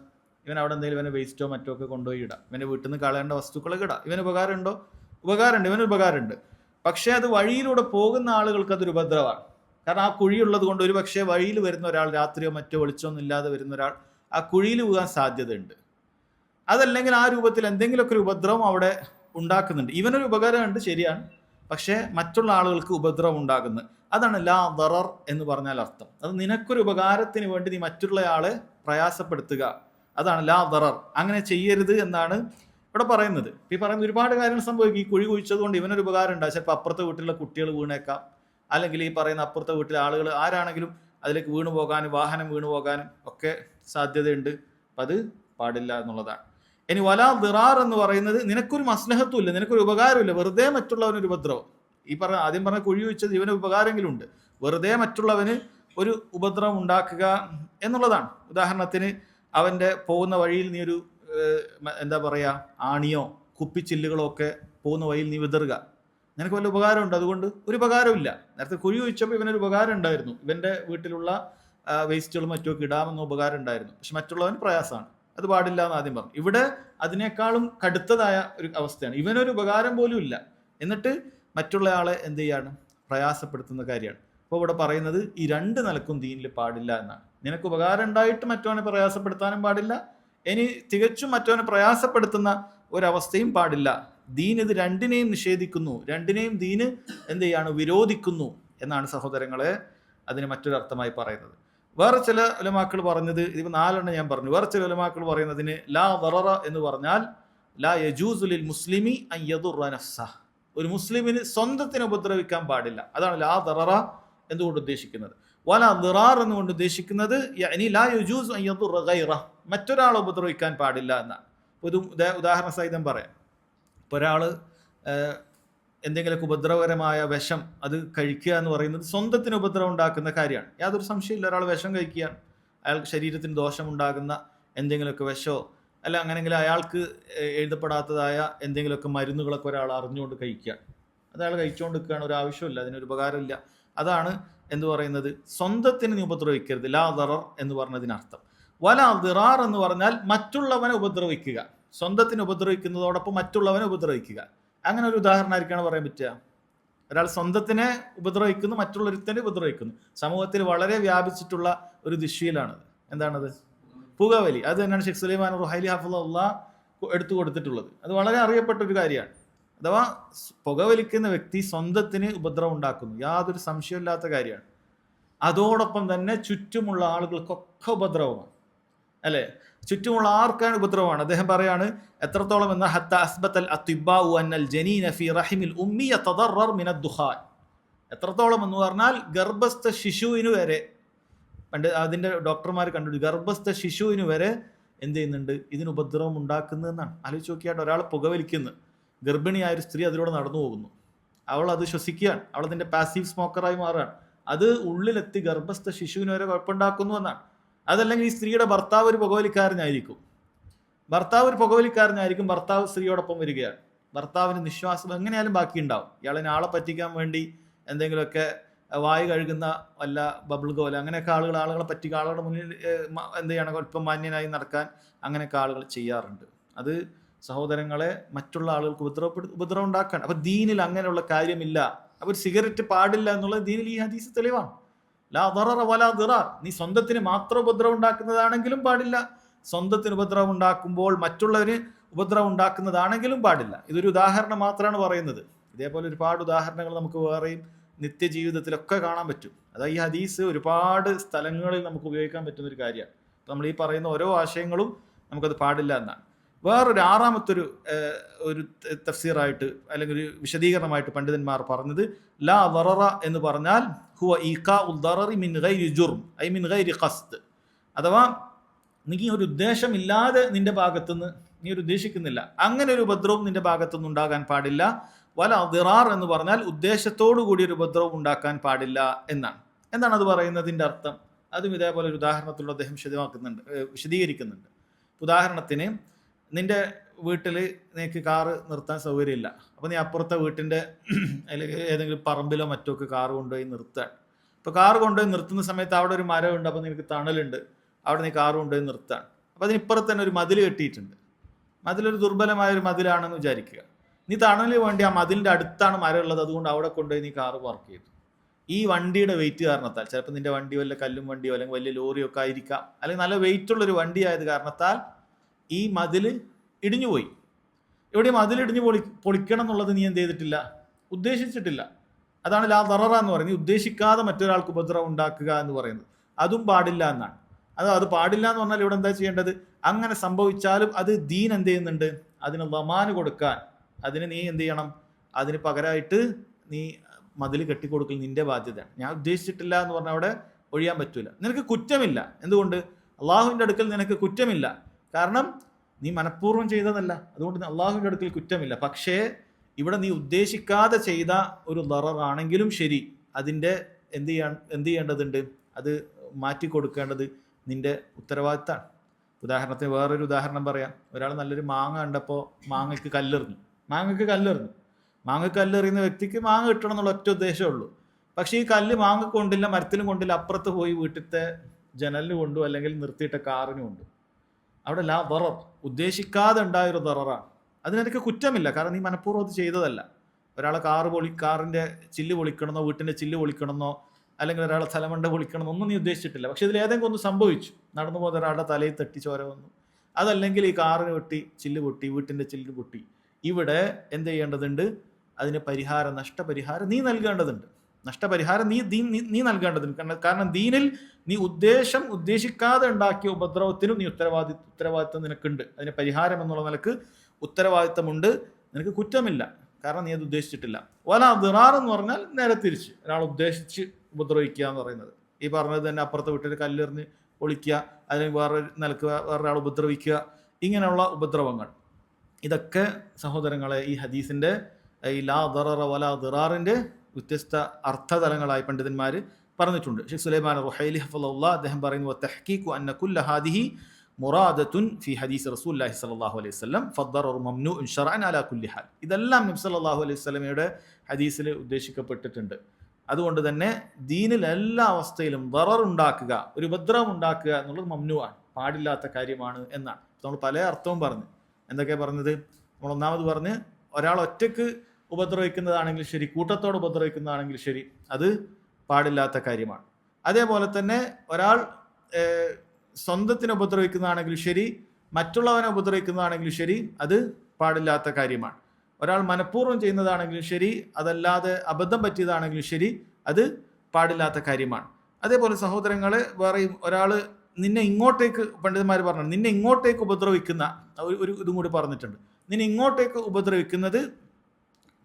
ഇവൻ അവിടെ എന്തെങ്കിലും ഇവനെ വേസ്റ്റോ മറ്റോ ഒക്കെ കൊണ്ടുപോയി ഇടാം, ഇവൻ്റെ വീട്ടിൽ നിന്ന് കളയേണ്ട വസ്തുക്കളൊക്കെ ഇടാം. ഇവന് ഉപകാരമുണ്ടോ? ഉപകാരമുണ്ട്, ഇവന് ഉപകാരമുണ്ട്. പക്ഷേ അത് വഴിയിലൂടെ പോകുന്ന ആളുകൾക്ക് അതൊരു ഉപദ്രവമാണ്. കാരണം ആ കുഴിയുള്ളത് കൊണ്ട് ഒരു പക്ഷേ വഴിയിൽ വരുന്ന ഒരാൾ, രാത്രിയോ മറ്റോ വെളിച്ചമൊന്നും ഇല്ലാതെ വരുന്ന ഒരാൾ ആ കുഴിയിൽ പോകാൻ സാധ്യതയുണ്ട്. അതല്ലെങ്കിൽ ആ രൂപത്തിൽ എന്തെങ്കിലുമൊക്കെ ഒരു ഉപദ്രവം അവിടെ ഉണ്ടാക്കുന്നുണ്ട്. ഇവനൊരു ഉപകാരമുണ്ട്, ശരിയാണ്, പക്ഷേ മറ്റുള്ള ആളുകൾക്ക് ഉപദ്രവം ഉണ്ടാകുന്നത്. അതാണ് ലാ ദറർ എന്ന് പറഞ്ഞാൽ അർത്ഥം. അത് നിനക്കൊരു ഉപകാരത്തിന് വേണ്ടി നീ മറ്റുള്ളയാളെ പ്രയാസപ്പെടുത്തുക, അതാണ് ലാ ദറർ. അങ്ങനെ ചെയ്യരുത് എന്നാണ് ഇവിടെ പറയുന്നത്. ഈ പറയുന്ന ഒരുപാട് കാര്യങ്ങൾ സംഭവിക്കും. ഈ കുഴി കുഴിച്ചത് കൊണ്ട് ഇവനൊരു ഉപകാരം ഉണ്ടാകും. ചിലപ്പോൾ അപ്പുറത്തെ വീട്ടിലുള്ള കുട്ടികൾ വീണേക്കാം, അല്ലെങ്കിൽ ഈ പറയുന്ന അപ്പുറത്തെ വീട്ടിലെ ആളുകൾ ആരാണെങ്കിലും അതിലേക്ക് വീണു പോകാനും വാഹനം വീണു പോകാനും ഒക്കെ സാധ്യതയുണ്ട്. അപ്പം അത് പാടില്ല എന്നുള്ളതാണ്. ഇനി വലാ ദിറാർ എന്ന് പറയുന്നത് നിനക്കൊരു മസ്ലഹത്തും ഇല്ല, നിനക്കൊരു ഉപകാരമില്ല, വെറുതെ മറ്റുള്ളവനൊരു ഉപദ്രവം. ആദ്യം പറഞ്ഞ കുഴി വെച്ചത് ഇവന് ഉപകാരമെങ്കിലും ഉണ്ട്, വെറുതെ മറ്റുള്ളവന് ഒരു ഉപദ്രവം ഉണ്ടാക്കുക എന്നുള്ളതാണ്. ഉദാഹരണത്തിന് അവൻ്റെ പോകുന്ന വഴിയിൽ നീ ഒരു എന്താ പറയുക, ആണിയോ കുപ്പിച്ചില്ലുകളോ ഒക്കെ പോകുന്ന വഴിയിൽ നീ വിതറുക, നിനക്ക് വല്ല ഉപകാരമുണ്ട്? അതുകൊണ്ട് ഒരു ഉപകാരമില്ല. നേരത്തെ കുഴി വെച്ചപ്പോൾ ഇവനൊരു ഉപകാരം ഉണ്ടായിരുന്നു, ഇവൻ്റെ വീട്ടിലുള്ള വേസ്റ്റുകളും മറ്റുമൊക്കെ ഇടാമെന്ന ഉപകാരം ഉണ്ടായിരുന്നു. പക്ഷെ മറ്റുള്ളവന് പ്രയാസമാണ്, അത് പാടില്ല എന്ന് ആദ്യം പറഞ്ഞു. ഇവിടെ അതിനേക്കാളും കടുത്തതായ ഒരു അവസ്ഥയാണ്. ഇവനൊരു ഉപകാരം പോലും ഇല്ല, എന്നിട്ട് മറ്റുള്ള ആളെ എന്ത് ചെയ്യാണ്, പ്രയാസപ്പെടുത്തുന്ന കാര്യമാണ്. അപ്പോൾ ഇവിടെ പറയുന്നത് ഈ രണ്ട് നിലക്കും ദീനിൽ പാടില്ല എന്നാണ്. നിനക്ക് ഉപകാരം ഉണ്ടായിട്ട് മറ്റവനെ പ്രയാസപ്പെടുത്താനും പാടില്ല, ഇനി തികച്ചും മറ്റവനെ പ്രയാസപ്പെടുത്തുന്ന ഒരവസ്ഥയും പാടില്ല. ദീൻ ഇത് രണ്ടിനെയും നിഷേധിക്കുന്നു, രണ്ടിനെയും ദീന് എന്ത് ചെയ്യാണ്, വിരോധിക്കുന്നു എന്നാണ് സഹോദരങ്ങളെ അതിന് മറ്റൊരർത്ഥമായി പറയുന്നത്. വേറെ ചില ഉലമാക്കൾ പറഞ്ഞത്, ഇതിപ്പോൾ 4 ഞാൻ പറഞ്ഞു, വേറെ ചില ഉലമാക്കൾ പറയുന്നതിന് ലാ ദററ എന്ന് പറഞ്ഞാൽ ലാ യജൂസു ലിൽ മുസ്ലിമി അൻ യദുറ നഫ്സഹ്, ഒരു മുസ്ലിമിന് സ്വന്തത്തിന് ഉപദ്രവിക്കാൻ പാടില്ല. അതാണ് ലാ ദററ എന്നുകൊണ്ട് ഉദ്ദേശിക്കുന്നത്. വലാ ദിറാർ എന്നുകൊണ്ട് ഉദ്ദേശിക്കുന്നത് യഅനി ലാ യജൂസു അൻ യദുറ ഗൈറഹ്, മറ്റൊരാളെ ഉപദ്രവിക്കാൻ പാടില്ല എന്നാണ്. ഒരു ഉദാഹരണ സഹിതം പറയാം. ഇപ്പോൾ ഒരാൾ എന്തെങ്കിലുമൊക്കെ ഉപദ്രവകരമായ വിഷം അത് കഴിക്കുക എന്ന് പറയുന്നത് സ്വന്തത്തിന് ഉപദ്രവം ഉണ്ടാക്കുന്ന കാര്യമാണ്, യാതൊരു സംശയമില്ല. ഒരാൾ വിഷം കഴിക്കുകയാണ്, അയാൾക്ക് ശരീരത്തിന് ദോഷമുണ്ടാകുന്ന എന്തെങ്കിലുമൊക്കെ വിഷമോ അല്ല അങ്ങനെയെങ്കിലും അയാൾക്ക് എഴുതപ്പെടാത്തതായ എന്തെങ്കിലുമൊക്കെ മരുന്നുകളൊക്കെ ഒരാൾ അറിഞ്ഞുകൊണ്ട് കഴിക്കുകയാണ്, അത് അയാൾ കഴിച്ചുകൊണ്ട് നിൽക്കുകയാണ്, ഒരു ആവശ്യമില്ല, അതിനൊരു ഉപകാരമില്ല. അതാണ് എന്ന് പറയുന്നത് സ്വന്തത്തിന് നീ ഉപദ്രവിക്കരുത്, ലാ ദറർ എന്ന് പറഞ്ഞതിനർത്ഥം. വലാ ദിറാർ എന്ന് പറഞ്ഞാൽ മറ്റുള്ളവനെ ഉപദ്രവിക്കുക, സ്വന്തത്തിന് ഉപദ്രവിക്കുന്നതോടൊപ്പം മറ്റുള്ളവനെ ഉപദ്രവിക്കുക. അങ്ങനെ ഒരു ഉദാഹരണമായിരിക്കാണ് പറയാൻ പറ്റുക. ഒരാൾ സ്വന്തത്തിനെ ഉപദ്രവിക്കുന്നു, മറ്റുള്ളൊരുത്തനെ ഉപദ്രവിക്കുന്നു. സമൂഹത്തിൽ വളരെ വ്യാപിച്ചിട്ടുള്ള ഒരു ദിശയിലാണത്. എന്താണത്? പുകവലി. അത് തന്നെയാണ് ഷെയ്ഖ് സുലൈമാൻ റുഹൈലി ഹഫിളഹുല്ലാ എടുത്തു കൊടുത്തിട്ടുള്ളത്. അത് വളരെ അറിയപ്പെട്ട ഒരു കാര്യമാണ്. അഥവാ പുകവലിക്കുന്ന വ്യക്തി സ്വന്തത്തിന് ഉപദ്രവം ഉണ്ടാക്കുന്നു, യാതൊരു സംശയമില്ലാത്ത കാര്യമാണ്. അതോടൊപ്പം തന്നെ ചുറ്റുമുള്ള ആളുകൾക്കൊക്കെ ഉപദ്രവമാണ്, അല്ലേ? ചുറ്റുമുള്ള ആർക്കാണ് ഉപദ്രവമാണ്. അദ്ദേഹം പറയാണ് എത്രത്തോളം എന്ന ഹത്ത അസ്ബത്തൽ അത്തിബാഉ അന്നൽ ജനീന ഫീ റഹിമിൽ ഉമ്മി യതദറർ മിനദ് ദുഖാൻ. എത്രത്തോളം എന്ന് പറഞ്ഞാൽ ഗർഭസ്ഥ ശിശുവിന് വരെ, പണ്ട് അതിൻ്റെ ഡോക്ടർമാർ കണ്ടു, ഗർഭസ്ഥ ശിശുവിന് വരെ എന്ത് ചെയ്യുന്നുണ്ട്, ഇതിന് ഉപദ്രവം ഉണ്ടാക്കുന്നതെന്നാണ്. ആലോചിച്ച് നോക്കിയായിട്ട് ഒരാൾ പുകവലിക്കുന്നു, ഗർഭിണിയായ ഒരു സ്ത്രീ അതിലൂടെ നടന്നു പോകുന്നു, അവൾ അത് ശ്വസിക്കുകയാണ്, അവൾ അതിൻ്റെ പാസീവ് സ്മോക്കറായി മാറുകയാണ്. അത് ഉള്ളിലെത്തി ഗർഭസ്ഥ ശിശുവിന് വരെ കുഴപ്പമുണ്ടാക്കുന്നു എന്നാണ്. അതല്ലെങ്കിൽ ഈ സ്ത്രീയുടെ ഭർത്താവ് ഒരു പുകവലിക്കാരനായിരിക്കും, ഭർത്താവ് സ്ത്രീയോടൊപ്പം വരികയാണ്, ഭർത്താവിന് നിശ്വാസം എങ്ങനെയാലും ബാക്കിയുണ്ടാവും. ഇയാളെ ആളെ പറ്റിക്കാൻ വേണ്ടി എന്തെങ്കിലുമൊക്കെ വായു കഴുകുന്ന വല്ല ബബിൾ ഗോല അങ്ങനെയൊക്കെ ആളുകളെ പറ്റിക്കുക, ആളുകളുടെ മുന്നിൽ എന്ത് ചെയ്യണം, അല്പം മാന്യനായി നടക്കാൻ അങ്ങനെയൊക്കെ ആളുകൾ ചെയ്യാറുണ്ട്. അത് സഹോദരങ്ങളെ മറ്റുള്ള ആളുകൾക്ക് ഉപദ്രവം ഉണ്ടാക്കാൻ. അപ്പൊ ദീനിൽ അങ്ങനെയുള്ള കാര്യമില്ല. അപ്പൊ ഒരു സിഗരറ്റ് പാടില്ല എന്നുള്ളത് ദീനിൽ ഈ ഹദീസ് തെളിവാണ്. ലാ ദററ വലാ ദിറാർ. നീ സ്വന്തത്തിന് മാത്രം ഉപദ്രവം ഉണ്ടാക്കുന്നതാണെങ്കിലും പാടില്ല, സ്വന്തത്തിന് ഉപദ്രവം ഉണ്ടാക്കുമ്പോൾ മറ്റുള്ളവന് ഉപദ്രവം ഉണ്ടാക്കുന്നതാണെങ്കിലും പാടില്ല. ഇതൊരു ഉദാഹരണം മാത്രമാണ് പറയുന്നത്. ഇതേപോലെ ഒരുപാട് ഉദാഹരണങ്ങൾ നമുക്ക് വേറെയും നിത്യജീവിതത്തിലൊക്കെ കാണാൻ പറ്റും. അതായത് ഈ ഹദീസ് ഒരുപാട് സ്ഥലങ്ങളിൽ നമുക്ക് ഉപയോഗിക്കാൻ പറ്റുന്ന ഒരു കാര്യമാണ്. നമ്മൾ ഈ പറയുന്ന ഓരോ ആശയങ്ങളും നമുക്കത് പാടില്ല എന്നാണ്. വേറൊരു ആറാമത്തൊരു ഒരു തഫ്സീറായിട്ട് അല്ലെങ്കിൽ ഒരു വിശദീകരണമായിട്ട് പണ്ഡിതന്മാർ പറഞ്ഞത് ലാ ദററ എന്ന് പറഞ്ഞാൽ ഹുവ ഈഖാഉൽ ദററി മിൻ ഗൈരി ജുർം ഐ മിൻ ഗൈരി ഖസ്ദ്. അഥവാ നീ ഒരു ഉദ്ദേശമില്ലാതെ നിന്റെ ഭാഗത്തുനിന്ന്, നീ ഒരു ഉദ്ദേശിക്കുന്നില്ല, അങ്ങനെ ഒരു ഉപദ്രവം നിന്റെ ഭാഗത്തുനിന്ന് ഉണ്ടാകാൻ പാടില്ല. വല ദിറാർ എന്ന് പറഞ്ഞാൽ ഉദ്ദേശത്തോടു കൂടി ഒരു ഉപദ്രവം ഉണ്ടാക്കാൻ പാടില്ല എന്നാണ്. എന്താണ് അത് പറയുന്നതിൻ്റെ അർത്ഥം? അതും ഇതേപോലെ ഒരു ഉദാഹരണത്തിലൂടെ അദ്ദേഹം വിശദീകരിക്കുന്നുണ്ട്. ഉദാഹരണത്തിന്, നിന്റെ വീട്ടിൽ നിനക്ക് കാറ് നിർത്താൻ സൗകര്യമില്ല. അപ്പോൾ നീ അപ്പുറത്തെ വീട്ടിൻ്റെ അല്ലെങ്കിൽ ഏതെങ്കിലും പറമ്പിലോ മറ്റോ ഒക്കെ കാറ് കൊണ്ടുപോയി നിർത്താൻ. ഇപ്പോൾ കാറ് കൊണ്ടുപോയി നിർത്തുന്ന സമയത്ത് അവിടെ ഒരു മരമുണ്ട്, അപ്പോൾ നിനക്ക് തണലുണ്ട്, അവിടെ നീ കാറ് കൊണ്ടുപോയി നിർത്താൻ. അപ്പോൾ അതിനിപ്പുറത്ത് തന്നെ ഒരു മതിൽ കെട്ടിയിട്ടുണ്ട്. മതിലൊരു ദുർബലമായ ഒരു മതിലാണെന്ന് വിചാരിക്കുക. നീ തണലിന് വേണ്ടി ആ മതിലിൻ്റെ അടുത്താണ് മരം ഉള്ളത്, അതുകൊണ്ട് അവിടെ കൊണ്ടുപോയി നീ കാറ് പാർക്ക് ചെയ്തു. ഈ വണ്ടിയുടെ വെയിറ്റ് കാരണത്താൽ, ചിലപ്പോൾ നിന്റെ വണ്ടി വല്ല കല്ലും വണ്ടിയോ അല്ലെങ്കിൽ വലിയ ലോറിയോ ഒക്കെ ആയിരിക്കാം, അല്ലെങ്കിൽ നല്ല വെയിറ്റുള്ളൊരു വണ്ടി ആയത് കാരണത്താൽ ഈ മതിൽ ഇടിഞ്ഞുപോയി. ഇവിടെ മതിലിടിഞ്ഞ് പൊളിക്കണം എന്നുള്ളത് നീ എന്ത് ചെയ്തിട്ടില്ല, ഉദ്ദേശിച്ചിട്ടില്ല. അതാണ് ലാ ദററ എന്ന് പറയുന്നത്. ഉദ്ദേശിക്കാതെ മറ്റൊരാൾക്ക് ഉപദ്രവം ഉണ്ടാക്കുക എന്ന് പറയുന്നത് അതും പാടില്ല എന്നാണ്. അത് പാടില്ല എന്ന് പറഞ്ഞാൽ ഇവിടെ എന്താ ചെയ്യേണ്ടത്? അങ്ങനെ സംഭവിച്ചാലും അത് ദീൻ എന്ത് ചെയ്യുന്നുണ്ട്, അതിന് ലമാന് കൊടുക്കാൻ, അതിന് നീ എന്ത് ചെയ്യണം, അതിന് പകരമായിട്ട് നീ മതിൽ കെട്ടിക്കൊടുക്കൽ നിന്റെ ബാധ്യതയാണ്. ഞാൻ ഉദ്ദേശിച്ചിട്ടില്ല എന്ന് പറഞ്ഞാൽ അവിടെ ഒഴിയാൻ പറ്റൂല. നിനക്ക് കുറ്റമില്ല. എന്തുകൊണ്ട്? അള്ളാഹുവിൻ്റെ അടുക്കൽ നിനക്ക് കുറ്റമില്ല. കാരണം നീ മനഃപൂർവ്വം ചെയ്തതല്ല, അതുകൊണ്ട് അള്ളാഹുവിൻ്റെ അടുക്കൽ കുറ്റമില്ല. പക്ഷേ ഇവിടെ നീ ഉദ്ദേശിക്കാതെ ചെയ്ത ഒരു ദററാണെങ്കിലും ശരി, അതിൻ്റെ എന്ത് ചെയ്യേണ്ടതുണ്ട്, അത് മാറ്റിക്കൊടുക്കേണ്ടത് നിന്റെ ഉത്തരവാദിത്തമാണ്. ഉദാഹരണത്തിന് വേറൊരു ഉദാഹരണം പറയാം. ഒരാൾ നല്ലൊരു മാങ്ങ കണ്ടപ്പോൾ മാങ്ങയ്ക്ക് കല്ലെറിഞ്ഞു. മാങ്ങ കല്ലെറിയുന്ന വ്യക്തിക്ക് മാങ്ങ കിട്ടണം എന്നുള്ള ഒറ്റ ഉദ്ദേശമേ ഉള്ളൂ. പക്ഷേ ഈ കല്ല് മാങ്ങ കൊണ്ടില്ല, മരത്തിലും കൊണ്ടില്ല, അപ്പുറത്ത് പോയി വീട്ടിലത്തെ ജനലിന് കൊണ്ടു അല്ലെങ്കിൽ നിർത്തിയിട്ട കാറിന് കൊണ്ടു. അവിടെ ലാ ദറർ, ഉദ്ദേശിക്കാതെ ഉണ്ടായൊരു ദററാണ്. അതിനെനിക്ക് കുറ്റമില്ല, കാരണം നീ മനഃപൂർവ്വം അത് ചെയ്തതല്ല. ഒരാളെ കാറിൻ്റെ ചില്ല് പൊളിക്കണമെന്നോ വീട്ടിൻ്റെ ചില്ല് പൊളിക്കണമെന്നോ അല്ലെങ്കിൽ ഒരാളെ തലമണ്ട പൊളിക്കണമെന്നോ ഒന്നും നീ ഉദ്ദേശിച്ചിട്ടില്ല. പക്ഷെ ഇതിൽ ഏതെങ്കിലും ഒന്ന് സംഭവിച്ചു, നടന്നു പോകുന്ന ഒരാളുടെ തലയിൽ തട്ടി ചോര വന്നു, അതല്ലെങ്കിൽ ഈ കാറിന് പൊട്ടി, ചില്ല് പൊട്ടി, വീട്ടിൻ്റെ ചില്ല് പൊട്ടി. ഇവിടെ എന്ത് ചെയ്യേണ്ടതുണ്ട്? അതിന് നഷ്ടപരിഹാരം നീ നൽകേണ്ടതുണ്ട്. നഷ്ടപരിഹാരം നീ നൽകേണ്ടതുണ്ട്. കാരണം ദീനിൽ നീ ഉദ്ദേശിക്കാതെ ഉണ്ടാക്കിയ ഉപദ്രവത്തിനും നീ ഉത്തരവാദിത്വം നിനക്കുണ്ട്. അതിന് പരിഹാരം എന്നുള്ള നിലക്ക് ഉത്തരവാദിത്തമുണ്ട്. നിനക്ക് കുറ്റമില്ല, കാരണം നീ അത് ഉദ്ദേശിച്ചിട്ടില്ല. വല ദിറാർ എന്ന് പറഞ്ഞാൽ നേരെ തിരിച്ച്, ഒരാൾ ഉദ്ദേശിച്ച് ഉപദ്രവിക്കുക എന്ന് പറയുന്നത്. ഈ പറഞ്ഞത് തന്നെ അപ്പുറത്തെ വീട്ടിൽ കല്ലെറിഞ്ഞ് ഒളിക്കുക, അല്ലെങ്കിൽ വേറൊരു നിലക്ക് വേറൊരാൾ ഉപദ്രവിക്കുക, ഇങ്ങനെയുള്ള ഉപദ്രവങ്ങൾ. ഇതൊക്കെ സഹോദരങ്ങളെ ഈ ഹദീസിൻ്റെ ഈ ലാ ദററ വലാ ദിറാറിൻ്റെ വ്യത്യസ്ത അർത്ഥതലങ്ങളായി പണ്ഡിതന്മാർ പറഞ്ഞിട്ടുണ്ട്. ഷെയ്ഖ് സുലൈമാൻ റുഹൈലി ഹഫളഹുല്ലാഹ് അദ്ദേഹം പറയുന്നു, വതഹ്ഖീഖു അന്ന കുല്ല ഹാദിഹി മുറാദത്തുൻ ഫി ഹദീസ് റസൂലുള്ളാഹി സ്വല്ലല്ലാഹു അലൈഹി വസല്ലം ഫദ്ദററു മംനൂഉൻ ശർഅൻ അലാ കുല്ലി ഹാൽ. ഇതെല്ലാം നബി സല്ലല്ലാഹു അലൈഹി വസല്ലമയുടെ ഹദീസിൽ ഉദ്ദേശിക്കപ്പെട്ടിട്ടുണ്ട്. അതുകൊണ്ട് തന്നെ ദീനിൽ എല്ലാ അവസ്ഥയിലും ദറർ ഉണ്ടാക്കുക, ഒരു ഉപദ്രവം ഉണ്ടാക്കുക എന്നുള്ളത് മംനൂആണ്, പാടില്ലാത്ത കാര്യമാണ് എന്നാണ്. നമ്മൾ പല അർത്ഥവും പറഞ്ഞു. എന്തൊക്കെയാണ് പറഞ്ഞത്? നമ്മൾ ഒന്നാമത് പറഞ്ഞ്, ഒരാൾ ഒറ്റയ്ക്ക് ഉപദ്രവിക്കുന്നതാണെങ്കിലും ശരി, കൂട്ടത്തോട് ഉപദ്രവിക്കുന്നതാണെങ്കിലും ശരി, അത് പാടില്ലാത്ത കാര്യമാണ്. അതേപോലെ തന്നെ ഒരാൾ സ്വന്തത്തിനെ ഉപദ്രവിക്കുന്നതാണെങ്കിലും ശരി, മറ്റുള്ളവനെ ഉപദ്രവിക്കുന്നതാണെങ്കിലും ശരി, അത് പാടില്ലാത്ത കാര്യമാണ്. ഒരാൾ മനഃപൂർവ്വം ചെയ്യുന്നതാണെങ്കിലും ശരി, അതല്ലാതെ അബദ്ധം പറ്റിയതാണെങ്കിലും ശരി, അത് പാടില്ലാത്ത കാര്യമാണ്. അതേപോലെ സഹോദരങ്ങളെ വേറെയും ഒരാൾ നിന്നെ ഇങ്ങോട്ടേക്ക്, പണ്ഡിതന്മാർ പറഞ്ഞു, നിന്നെ ഇങ്ങോട്ടേക്ക് ഉപദ്രവിക്കുന്ന ഒരു ഇതും കൂടി പറഞ്ഞിട്ടുണ്ട്. നിന്നെ ഇങ്ങോട്ടേക്ക് ഉപദ്രവിക്കുന്നത്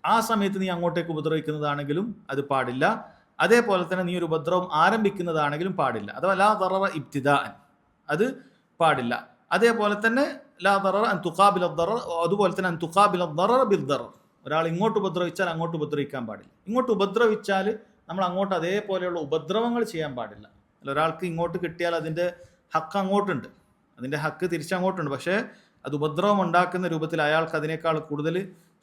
ആ സമയത്ത് നീ അങ്ങോട്ടേക്ക് ഉപദ്രവിക്കുന്നതാണെങ്കിലും അത് പാടില്ല. അതേപോലെ തന്നെ നീ ഒരു ഉപദ്രവം ആരംഭിക്കുന്നതാണെങ്കിലും പാടില്ല. അഥവാ ലാ ദററ ഇബ്തിദാഅൻ, അത് പാടില്ല. അതേപോലെ തന്നെ ലാ ദററ അൻ തുഖാബില ദറർ, അതുപോലെ തന്നെ അൻ തുഖാബില ദറർ ബിൽ ദറർ. ഒരാൾ ഇങ്ങോട്ട് ഉപദ്രവിച്ചാൽ അങ്ങോട്ട് ഉപദ്രവിക്കാൻ പാടില്ല. ഇങ്ങോട്ട് ഉപദ്രവിച്ചാൽ നമ്മൾ അങ്ങോട്ട് അതേപോലെയുള്ള ഉപദ്രവങ്ങൾ ചെയ്യാൻ പാടില്ല. അല്ല, ഒരാൾക്ക് ഇങ്ങോട്ട് കിട്ടിയാൽ അതിൻ്റെ ഹക്ക് അങ്ങോട്ടുണ്ട്, അതിൻ്റെ ഹക്ക് തിരിച്ചങ്ങോട്ടുണ്ട്. പക്ഷേ അത് ഉപദ്രവം ഉണ്ടാക്കുന്ന രൂപത്തിൽ അയാൾക്ക് അതിനേക്കാൾ കൂടുതൽ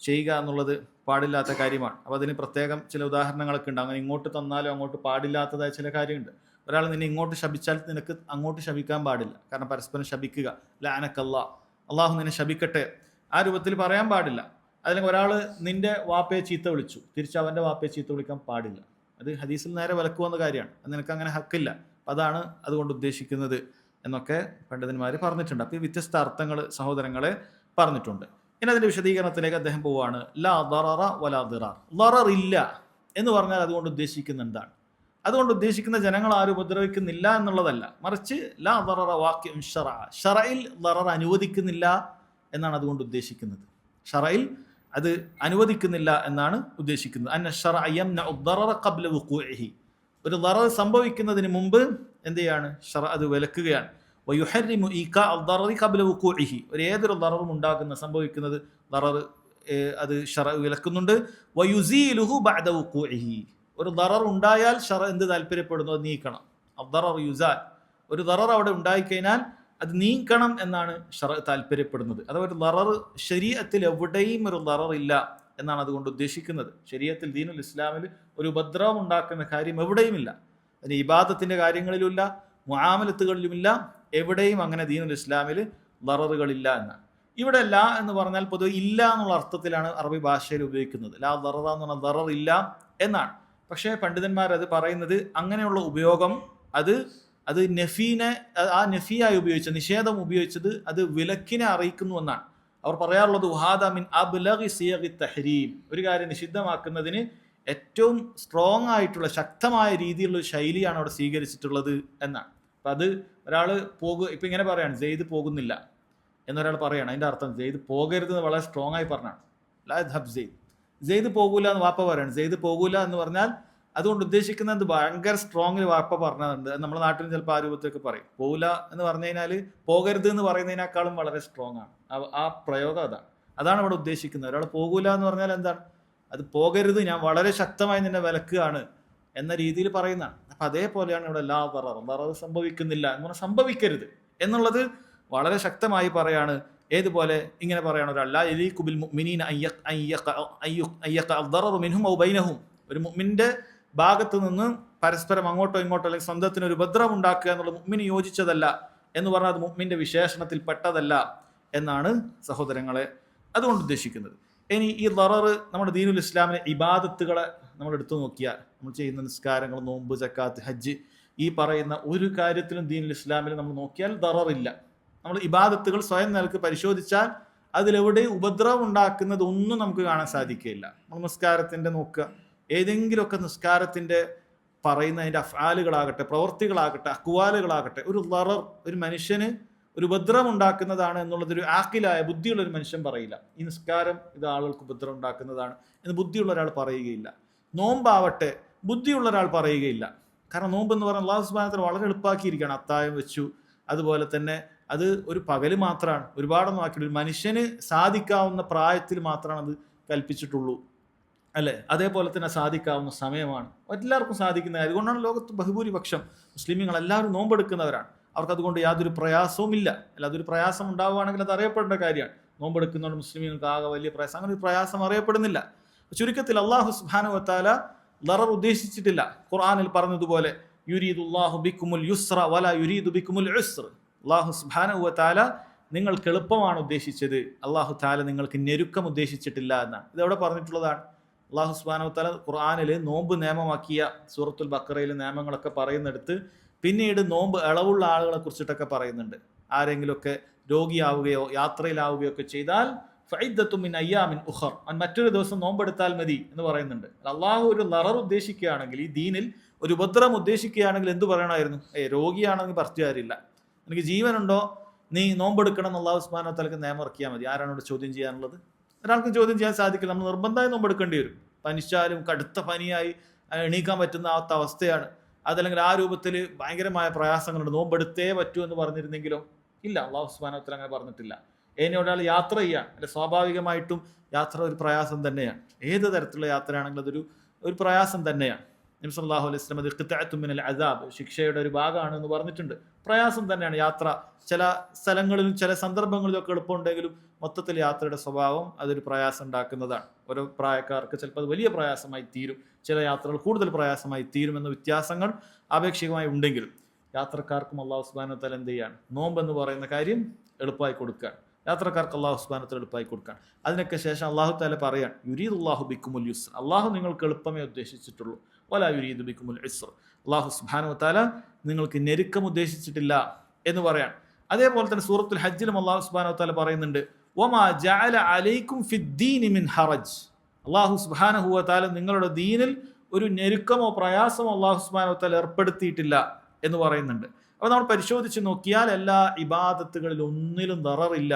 ചെയ്യുക എന്നുള്ളത് പാടില്ലാത്ത കാര്യമാണ്. അപ്പോൾ അതിന് പ്രത്യേകം ചില ഉദാഹരണങ്ങളൊക്കെ ഉണ്ട്. അങ്ങനെ ഇങ്ങോട്ട് തന്നാലും അങ്ങോട്ട് പാടില്ലാത്തതായ ചില കാര്യമുണ്ട്. ഒരാൾ നിന്നെ ഇങ്ങോട്ട് ശപിച്ചാൽ നിനക്ക് അങ്ങോട്ട് ശപിക്കാൻ പാടില്ല. കാരണം പരസ്പരം ശപിക്കുക, ലഅനക്കല്ലാ, അള്ളാഹു നിന്നെ ശപിക്കട്ടെ, ആ രൂപത്തിൽ പറയാൻ പാടില്ല. അല്ലെങ്കിൽ ഒരാൾ നിന്റെ വാപ്പയെ ചീത്ത വിളിച്ചു, തിരിച്ച് അവൻ്റെ വാപ്പയെ ചീത്ത വിളിക്കാൻ പാടില്ല. അത് ഹദീസിൽ നേരെ വിലക്ക് വന്ന കാര്യമാണ്. അത് നിനക്ക് അങ്ങനെ ഹക്കില്ല. അതാണ് അതുകൊണ്ട് ഉദ്ദേശിക്കുന്നത് എന്നൊക്കെ പണ്ഡിതന്മാർ പറഞ്ഞിട്ടുണ്ട്. അപ്പോൾ ഈ വ്യത്യസ്ത അർത്ഥങ്ങൾ സഹോദരങ്ങളെ പറഞ്ഞിട്ടുണ്ട്. ഇനി അതിൻ്റെ വിശദീകരണത്തിലേക്ക് അദ്ദേഹം പോവുകയാണ്. ലാ ദററ വലാ ദിറാർ. ദറർ ഇല്ല എന്ന് പറഞ്ഞാൽ അതുകൊണ്ട് ഉദ്ദേശിക്കുന്ന എന്താണ്? അതുകൊണ്ട് ഉദ്ദേശിക്കുന്ന ജനങ്ങൾ ആരും ഉപദ്രവിക്കുന്നില്ല എന്നുള്ളതല്ല, മറിച്ച് ലാ ദററ വാക്യം ഷറയിൽ ദറർ അനുവദിക്കുന്നില്ല എന്നാണ് അതുകൊണ്ട് ഉദ്ദേശിക്കുന്നത്. ഷറയിൽ അത് അനുവദിക്കുന്നില്ല എന്നാണ് ഉദ്ദേശിക്കുന്നത്. അന്ന ശറഅ യംനഉ ദററ ഖബ്ല വുഖൂഇഹി, ഒരു ദറർ സംഭവിക്കുന്നതിന് മുമ്പ് എന്ത് ചെയ്യാണ്? ശറഅ അത് വിലക്കുകയാണ്. വയുഹരിമു ഈഖാഅ ദററി ഖബ്ല വുഖൂഇഹി, ഒരു ഏതൊരു ദററും ഉണ്ടാകുന്ന സംഭവിക്കുന്നത് ദറർ അത് ശറഅ വിലക്കുന്നുണ്ട്. വയുസീലുഹു ബഅദ വുഖൂഇഹി, ഒരു ദറർ ഉണ്ടായാൽ ശറഅ എന്ത് താല്പര്യപ്പെടുന്നു? അത് നീക്കണം. അദ്ദറർ യുസാൽ, ഒരു ദറർ അവിടെ ഉണ്ടായിക്കഴിഞ്ഞാൽ അത് നീക്കണം എന്നാണ് ശറഅ താല്പര്യപ്പെടുന്നത്. അഥവാ ഒരു ദറർ, ശരീഅത്തിൽ എവിടെയും ഒരു ദറർ ഇല്ല എന്നാണ് അതുകൊണ്ട് ഉദ്ദേശിക്കുന്നത്. ശരീഅത്തിൽ, ദീനുൽ ഇസ്ലാമിൽ ഒരു ഉപദ്രവം ഉണ്ടാക്കുന്ന കാര്യം എവിടെയുമില്ല. അതിന് ഇബാദത്തിന്റെ കാര്യങ്ങളിലുമില്ല, മുആമലത്തുകളിലുമില്ല, എവിടെയും അങ്ങനെ ദീനുൽ ഇസ്ലാമിൽ ദററുകളില്ല എന്നാണ്. ഇവിടെ ലാ എന്ന് പറഞ്ഞാൽ പൊതുവെ ഇല്ല എന്നുള്ള അർത്ഥത്തിലാണ് അറബി ഭാഷയിൽ ഉപയോഗിക്കുന്നത്. ലാ ദററ എന്ന് പറഞ്ഞാൽ ദറർ ഇല്ല എന്നാണ്. പക്ഷേ പണ്ഡിതന്മാർ അത് പറയുന്നത് അങ്ങനെയുള്ള ഉപയോഗം അത് നഫീനെ, ആ നഫിയായി ഉപയോഗിച്ച, നിഷേധം ഉപയോഗിച്ചത് അത് വിലക്കിനെ അറിയിക്കുന്നു എന്നാണ്. അവർ പറയാറുള്ളത് വഹാദ മിൻ അബ്ലഗി സിയഗി തഹ്രീം, ഒരു കാര്യം നിഷിദ്ധമാക്കുന്നതിന് ഏറ്റവും സ്ട്രോങ് ആയിട്ടുള്ള ശക്തമായ രീതിയിലുള്ള ഒരു ശൈലിയാണ് അവിടെ സ്വീകരിച്ചിട്ടുള്ളത് എന്നാണ്. അപ്പം അത് ഒരാൾ ഇപ്പം ഇങ്ങനെ പറയാണ് സെയ്ദ് പോകുന്നില്ല എന്നൊരാൾ പറയാണ്, അതിൻ്റെ അർത്ഥം സെയ്ദ് പോകരുതെന്ന് വളരെ സ്ട്രോങ് ആയി പറഞ്ഞാണ്. ലാ യദ്ഹബ് സെയ്ദ് പോകൂല എന്ന് വാപ്പ പറയാണ്. സെയ്ദ് പോകൂല എന്ന് പറഞ്ഞാൽ അതുകൊണ്ട് ഉദ്ദേശിക്കുന്നത് ഭയങ്കര സ്ട്രോങ്ങിൽ വാപ്പ പറഞ്ഞതുണ്ട്. നമ്മുടെ നാട്ടിൽ ചിലപ്പോൾ ആ രൂപത്തിലൊക്കെ പറയും. പോകില്ല എന്ന് പറഞ്ഞു കഴിഞ്ഞാൽ പോകരുത് എന്ന് പറയുന്നതിനേക്കാളും വളരെ സ്ട്രോങ് ആണ് ആ പ്രയോഗം. അതാണ് ഇവിടെ ഉദ്ദേശിക്കുന്നത്. ഒരാൾ പോകൂല എന്ന് പറഞ്ഞാൽ എന്താണ്? അത് പോകരുത്, ഞാൻ വളരെ ശക്തമായി നിന്നെ വിലക്കുകയാണ് എന്ന രീതിയിൽ പറയുന്നതാണ്. അപ്പം അതേപോലെയാണ് ഇവിടെ ലാ ദറർ സംഭവിക്കുന്നില്ല എന്ന് പറഞ്ഞാൽ സംഭവിക്കരുത് എന്നുള്ളത് വളരെ ശക്തമായി പറയാണ്. ഏതുപോലെ ഇങ്ങനെ പറയാണ്, ഒരാൾ ലാ യലീഖു ബിൽ മുഅ്മിനീന അയ്യഖ അദ്ദററു മിൻഹും ഔ ബൈനഹും, ഒരു മുഅ്മിന്റെ ഭാഗത്ത് നിന്ന് പരസ്പരം അങ്ങോട്ടോ ഇങ്ങോട്ടോ അല്ലെങ്കിൽ സ്വന്തത്തിന് ഒരു ഉപദ്രവം ഉണ്ടാക്കുക എന്നുള്ളത് മുഅ്മിന് യോജിച്ചതല്ല എന്ന് പറഞ്ഞാൽ അത് മുഅ്മിന്റെ വിശേഷണത്തിൽ പെട്ടതല്ല എന്നാണ് സഹോദരങ്ങളെ അതുകൊണ്ട് ഉദ്ദേശിക്കുന്നത്. ഇനി ഈ ദറർ നമ്മുടെ ദീനുൽ ഇസ്ലാമിലെ ഇബാദത്തുകളെ നമ്മൾ എടുത്തു നോക്കിയാൽ, നമ്മൾ ചെയ്യുന്ന നിസ്കാരങ്ങൾ, നോമ്പ്, സക്കാത്ത്, ഹജ്ജ്, ഈ പറയുന്ന ഒരു കാര്യത്തിലും ദീനുൽ ഇസ്ലാമിൽ നമ്മൾ നോക്കിയാൽ ദററില്ല. നമ്മൾ ഇബാദത്തുകൾ സ്വയം നിലക്ക് പരിശോധിച്ചാൽ അതിലെവിടെയും ഉപദ്രവം ഉണ്ടാക്കുന്നത് ഒന്നും നമുക്ക് കാണാൻ സാധിക്കുകയില്ല. നമ്മൾ നിസ്കാരത്തിൻ്റെ നോക്കുക, ഏതെങ്കിലുമൊക്കെ നിസ്കാരത്തിൻ്റെ പറയുന്ന അതിൻ്റെ അഫ്ആലുകളാകട്ടെ, പ്രവൃത്തികളാകട്ടെ, അക്വാലുകളാകട്ടെ, ഒരു ദറർ, ഒരു മനുഷ്യന് ഒരു ഉപദ്രവം ഉണ്ടാക്കുന്നതാണ് എന്നുള്ളതൊരു ആക്കിലായ ബുദ്ധിയുള്ള ഒരു മനുഷ്യൻ പറയില്ല. ഈ നിസ്കാരം ഇത് ആളുകൾക്ക് ഉപദ്രവം ഉണ്ടാക്കുന്നതാണ് എന്ന് ബുദ്ധിയുള്ള ഒരാൾ പറയുകയില്ല. നോമ്പാവട്ടെ ബുദ്ധിയുള്ള ഒരാൾ പറയുകയില്ല. കാരണം നോമ്പ് എന്ന് പറഞ്ഞാൽ അല്ലാഹു സുബ്ഹാനഹു വ തആല വളരെ എളുപ്പമാക്കിയിരിക്കുകയാണ്. അത്തായം വെച്ചു, അതുപോലെ തന്നെ അത് ഒരു പകല് മാത്രമാണ്, ഒരുപാടൊന്നും ആക്കിയില്ല. ഒരു മനുഷ്യന് സാധിക്കാവുന്ന പ്രായത്തിൽ മാത്രമാണ് അത് കൽപ്പിച്ചിട്ടുള്ളൂ, അല്ലേ? അതേപോലെ തന്നെ സാധിക്കാവുന്ന സമയമാണ്, എല്ലാവർക്കും സാധിക്കുന്നത്. അതുകൊണ്ടാണ് ലോകത്ത് ബഹുഭൂരിപക്ഷം മുസ്ലിമീങ്ങൾ എല്ലാവരും നോമ്പെടുക്കുന്നവരാണ്. അവർക്ക് അതുകൊണ്ട് യാതൊരു പ്രയാസവും ഇല്ല. അല്ല, അതൊരു പ്രയാസം ഉണ്ടാവുകയാണെങ്കിൽ അത് അറിയപ്പെടേണ്ട കാര്യമാണ്. നോമ്പെടുക്കുന്നതുകൊണ്ട് മുസ്ലിമീങ്ങൾക്ക് ആകെ വലിയ പ്രയാസം, അങ്ങനെ ഒരു പ്രയാസം അറിയപ്പെടുന്നില്ല. ചുരുക്കത്തിൽ അല്ലാഹു സുബ്ഹാനഹു വ തആല ദറർ ഉദ്ദേശിച്ചിട്ടില്ല. ഖുർആനിൽ പറഞ്ഞതുപോലെ യുരീദുല്ലാഹു ബിക്കുമുൽ യുസ്ര വലാ യുരീദു ബിക്കുമുൽ ഉസ്ർ, അല്ലാഹു സുബ്ഹാനഹു വ തആല നിങ്ങൾക്ക് എളുപ്പമാണ് ഉദ്ദേശിച്ചത്, അല്ലാഹു തആല നിങ്ങൾക്ക് ഞെരുക്കം ഉദ്ദേശിച്ചിട്ടില്ല എന്നാണ്. ഇതെവിടെ പറഞ്ഞിട്ടുള്ളതാണ്? അള്ളാഹു സുബ്ഹാനഹു വ തആല ഖുർആനിൽ നോമ്പ് നിയമമാക്കിയ സൂറത്തുൽ ബഖറയിലെ നിയമങ്ങളൊക്കെ പറയുന്നിടത്ത് പിന്നീട് നോമ്പ് ഇളവുള്ള ആളുകളെ കുറിച്ചിട്ടൊക്കെ പറയുന്നുണ്ട്. ആരെങ്കിലുമൊക്കെ രോഗിയാവുകയോ യാത്രയിലാവുകയോ ഒക്കെ ചെയ്താൽ ഫഇദ്ദത്തും മിൻ അയ്യാമിൻ ഉഖർ, മറ്റൊരു ദിവസം നോമ്പെടുത്താൽ മതി എന്ന് പറയുന്നുണ്ട്. അള്ളാഹു ഒരു ലറർ ഉദ്ദേശിക്കുകയാണെങ്കിൽ, ഈ ദീനിൽ ഒരു ഉപദ്രവം ഉദ്ദേശിക്കുകയാണെങ്കിൽ എന്ത് പറയണമായിരുന്നു? രോഗിയാണെങ്കിൽ പറഞ്ഞു കാര്യമില്ല, എനിക്ക് ജീവനുണ്ടോ, നീ നോമ്പെടുക്കണം എന്ന് അള്ളാഹു സുബ്ഹാനഹു വ തആലക്ക് നിയമം ഇറക്കിയാൽ മതി. ആരാണ് ഇവിടെ ചോദ്യം ചെയ്യാനുള്ളത്? ഒരാൾക്കും ചോദ്യം ചെയ്യാൻ സാധിക്കില്ല. നമ്മൾ നിർബന്ധമായി നോമ്പെടുക്കേണ്ടി വരും. പനിച്ചാലും കടുത്ത പനിയായി എണീക്കാൻ പറ്റുന്ന അവസ്ഥയാണ്, അതല്ലെങ്കിൽ ആ രൂപത്തിൽ ഭയങ്കരമായ പ്രയാസങ്ങളുണ്ട്, നോമ്പെടുത്തേ പറ്റൂ എന്ന് പറഞ്ഞിരുന്നെങ്കിലോ? ഇല്ല, അള്ളാഹു സുബ്ഹാനഹു വ തആല അങ്ങനെ പറഞ്ഞിട്ടില്ല. ഇനി ഒരാൾ യാത്ര ചെയ്യാൻ, അല്ലെ, സ്വാഭാവികമായിട്ടും യാത്ര ഒരു പ്രയാസം തന്നെയാണ്. ഏത് തരത്തിലുള്ള യാത്രയാണെങ്കിലും അതൊരു പ്രയാസം തന്നെയാണ്. നബി സല്ലല്ലാഹു അലൈഹി വസല്ലം അത് ഖിത്അത്തും മിനൽ അദാബ്, ശിക്ഷയുടെ ഒരു ഭാഗമാണ് എന്ന് പറഞ്ഞിട്ടുണ്ട്. പ്രയാസം തന്നെയാണ് യാത്ര. ചില സ്ഥലങ്ങളിലും ചില സന്ദർഭങ്ങളിലും ഒക്കെ എളുപ്പമുണ്ടെങ്കിലും മൊത്തത്തിൽ യാത്രയുടെ സ്വഭാവം അതൊരു പ്രയാസം ഉണ്ടാക്കുന്നതാണ്. ഓരോ പ്രായക്കാർക്ക് ചിലപ്പോൾ അത് വലിയ പ്രയാസമായി തീരും, ചില യാത്രകൾ കൂടുതൽ പ്രയാസമായി തീരുമെന്ന വ്യത്യാസങ്ങൾ ആപേക്ഷികമായി ഉണ്ടെങ്കിലും യാത്രക്കാർക്കും അള്ളാഹു സുബ്ഹാനഹു വ തആല എന്ത് ചെയ്യാണ്? നോമ്പ് എന്ന് പറയുന്ന കാര്യം എളുപ്പമായി കൊടുക്കുകയാണ്. യാത്രക്കാർക്ക് അള്ളാഹു സുബ്ഹാനഹു വ തആല എളുപ്പമായി കൊടുക്കുകയാണ്. അതിനൊക്കെ ശേഷം അള്ളാഹു തആല പറയാൻ, യുരീദുല്ലാഹു ബിക്കുമുൽ യുസ്ർ, അള്ളാഹു നിങ്ങൾക്ക് എളുപ്പമേ ഉദ്ദേശിച്ചിട്ടുള്ളൂ, വലാ യുരീദു ബിക്കുമുൽ ഉസ്ർ, അള്ളാഹു സുബ്ഹാനഹു വ തആല നിങ്ങൾക്ക് ഞെരുക്കം ഉദ്ദേശിച്ചിട്ടില്ല എന്ന് പറയാൻ. അതേപോലെ തന്നെ സൂറത്തുൽ ഹജ്ജിലും അള്ളാഹു സുബ്ഹാനഹു വ തആല പറയുന്നുണ്ട്, വമാ ജഅല അലൈക്കും ഫിദ്ദീനി മിൻ ഹറജ്, അള്ളാഹു സുബ്ഹാനഹു വ തആല നിങ്ങളുടെ ദീനിൽ ഒരു ഞെരുക്കമോ പ്രയാസമോ അള്ളാഹു സുബ്ഹാനഹു വ തആല ഏർപ്പെടുത്തിയിട്ടില്ല എന്ന് പറയുന്നുണ്ട്. അപ്പോൾ നമ്മൾ പരിശോധിച്ച് നോക്കിയാൽ എല്ലാ ഇബാദത്തുകളിലും ഒന്നിലും ദററില്ല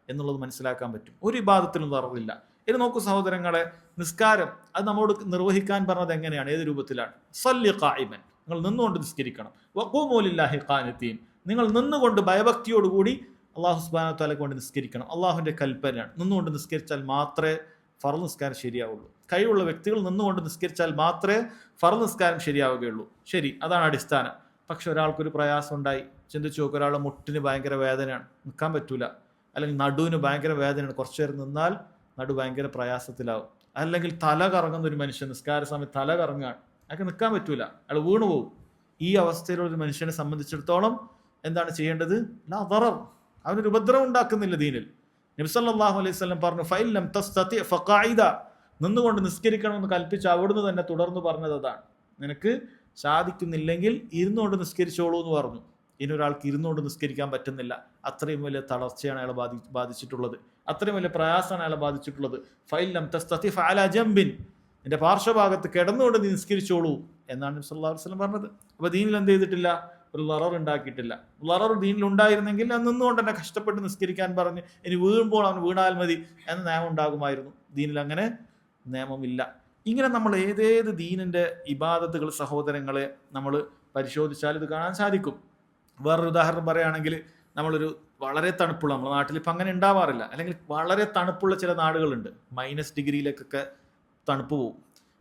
എന്നുള്ളത് മനസ്സിലാക്കാൻ പറ്റും. ഒരു ഇബാദത്തിലും ദററില്ല. ഇനി നോക്കൂ സഹോദരങ്ങളെ, നിസ്കാരം അത് നമ്മോട് നിർവഹിക്കാൻ പറഞ്ഞത് എങ്ങനെയാണ്, ഏത് രൂപത്തിലാണ്? സല്ലി ഖായിമൻ, നിങ്ങൾ നിന്നുകൊണ്ട് നിസ്കരിക്കണം. വഖൂമൂ ലില്ലാഹി ഖാനിതീൻ, നിങ്ങൾ നിന്നുകൊണ്ട് ഭയഭക്തിയോടുകൂടി അള്ളാഹു സുബ്ഹാനഹു വ തആലയ്ക്ക് വേണ്ടി നിസ്കരിക്കണം. അള്ളാഹുവിൻ്റെ കൽപ്പനയാണ്. നിന്നുകൊണ്ട് നിസ്കരിച്ചാൽ മാത്രമേ ഫർള് നിസ്കാരം ശരിയാവുള്ളൂ. കഴിവുള്ള വ്യക്തികൾ നിന്നുകൊണ്ട് നിസ്കരിച്ചാൽ മാത്രമേ ഫർള് നിസ്കാരം ശരിയാവുകയുള്ളൂ. ശരി, അതാണ് അടിസ്ഥാനം. പക്ഷെ ഒരാൾക്കൊരു പ്രയാസം ഉണ്ടായി, ചിന്തിച്ചു നോക്കുക, ഒരാളുടെ മുട്ടിന് ഭയങ്കര വേദനയാണ്, നിൽക്കാൻ പറ്റൂല, അല്ലെങ്കിൽ നടുവിന് ഭയങ്കര വേദനയാണ്, കുറച്ചു നേരം നിന്നാൽ നടു ഭയങ്കര പ്രയാസത്തിലാവും. അല്ലെങ്കിൽ തല കറങ്ങുന്ന ഒരു മനുഷ്യൻ നിസ്കാര സമയത്ത് തല കറങ്ങുകയാണ്, അയാൾക്ക് നിൽക്കാൻ പറ്റൂല, അയാൾ വീണു പോകും. ഈ അവസ്ഥയിലുള്ള ഒരു മനുഷ്യനെ സംബന്ധിച്ചിടത്തോളം എന്താണ് ചെയ്യേണ്ടത്? ലാ ദറർ, അവനൊരു ഉപദ്രവം ഉണ്ടാക്കുന്നില്ല ദീനിൽ. നബി സല്ലല്ലാഹു അലൈഹി വസല്ലം പറഞ്ഞു, ഫഇൻ ലം തസ്തതി ഫഖാഇദ, നിന്നുകൊണ്ട് നിസ്കരിക്കണമെന്ന് കൽപ്പിച്ച് അവിടുന്ന് തന്നെ തുടർന്ന് പറഞ്ഞത് അതാണ്. നിനക്ക് സാധിക്കുന്നില്ലെങ്കിൽ ഇരുന്നുകൊണ്ട് നിസ്കരിച്ചോളൂ എന്ന് പറഞ്ഞു. ഇനി ഒരാൾക്ക് ഇരുന്നുകൊണ്ട് നിസ്കരിക്കാൻ പറ്റുന്നില്ല, അത്രയും വലിയ തളർച്ചയാണ് അയാളെ ബാധിച്ചിട്ടുള്ളത്, അത്രയും വലിയ പ്രയാസമാണ് അയാളെ ബാധിച്ചിട്ടുള്ളത്. ഫഇൻ ലം തസ്തതി ഫഅലാ ജംബിൻ, നിന്റെ പാർശ്വഭാഗത്ത് കിടന്നുകൊണ്ട് നീ നിസ്കരിച്ചോളൂ എന്നാണ് നബി സല്ലല്ലാഹു അലൈഹി വസല്ലം പറഞ്ഞത്. അപ്പോൾ ദീനിൽ എന്ത് ചെയ്തിട്ടില്ല? ഒരു ലറർ ഉണ്ടാക്കിയിട്ടില്ല. ലറർ ദീനിൽ ഉണ്ടായിരുന്നെങ്കിൽ അത് നിന്നുകൊണ്ട് തന്നെ കഷ്ടപ്പെട്ട് നിസ്കരിക്കാൻ പറഞ്ഞ് ഇനി വീഴുമ്പോൾ അവൻ വീണാൽ മതി എന്ന നിയമം ഉണ്ടാകുമായിരുന്നു. ദീനിൽ അങ്ങനെ നിയമമില്ല. ഇങ്ങനെ നമ്മൾ ഏതേത് ദീനിൻ്റെ ഇബാദത്തുകൾ സഹോദരങ്ങളെ നമ്മൾ പരിശോധിച്ചാൽ ഇത് കാണാൻ സാധിക്കും. വേറൊരു ഉദാഹരണം പറയുകയാണെങ്കിൽ, നമ്മളൊരു വളരെ തണുപ്പുള്ള, നമ്മുടെ നാട്ടിൽ ഇപ്പം അങ്ങനെ ഉണ്ടാവാറില്ല, അല്ലെങ്കിൽ വളരെ തണുപ്പുള്ള ചില നാടുകളുണ്ട്, -ഡിഗ്രിയിലേക്കൊക്കെ തണുപ്പ് പോകും.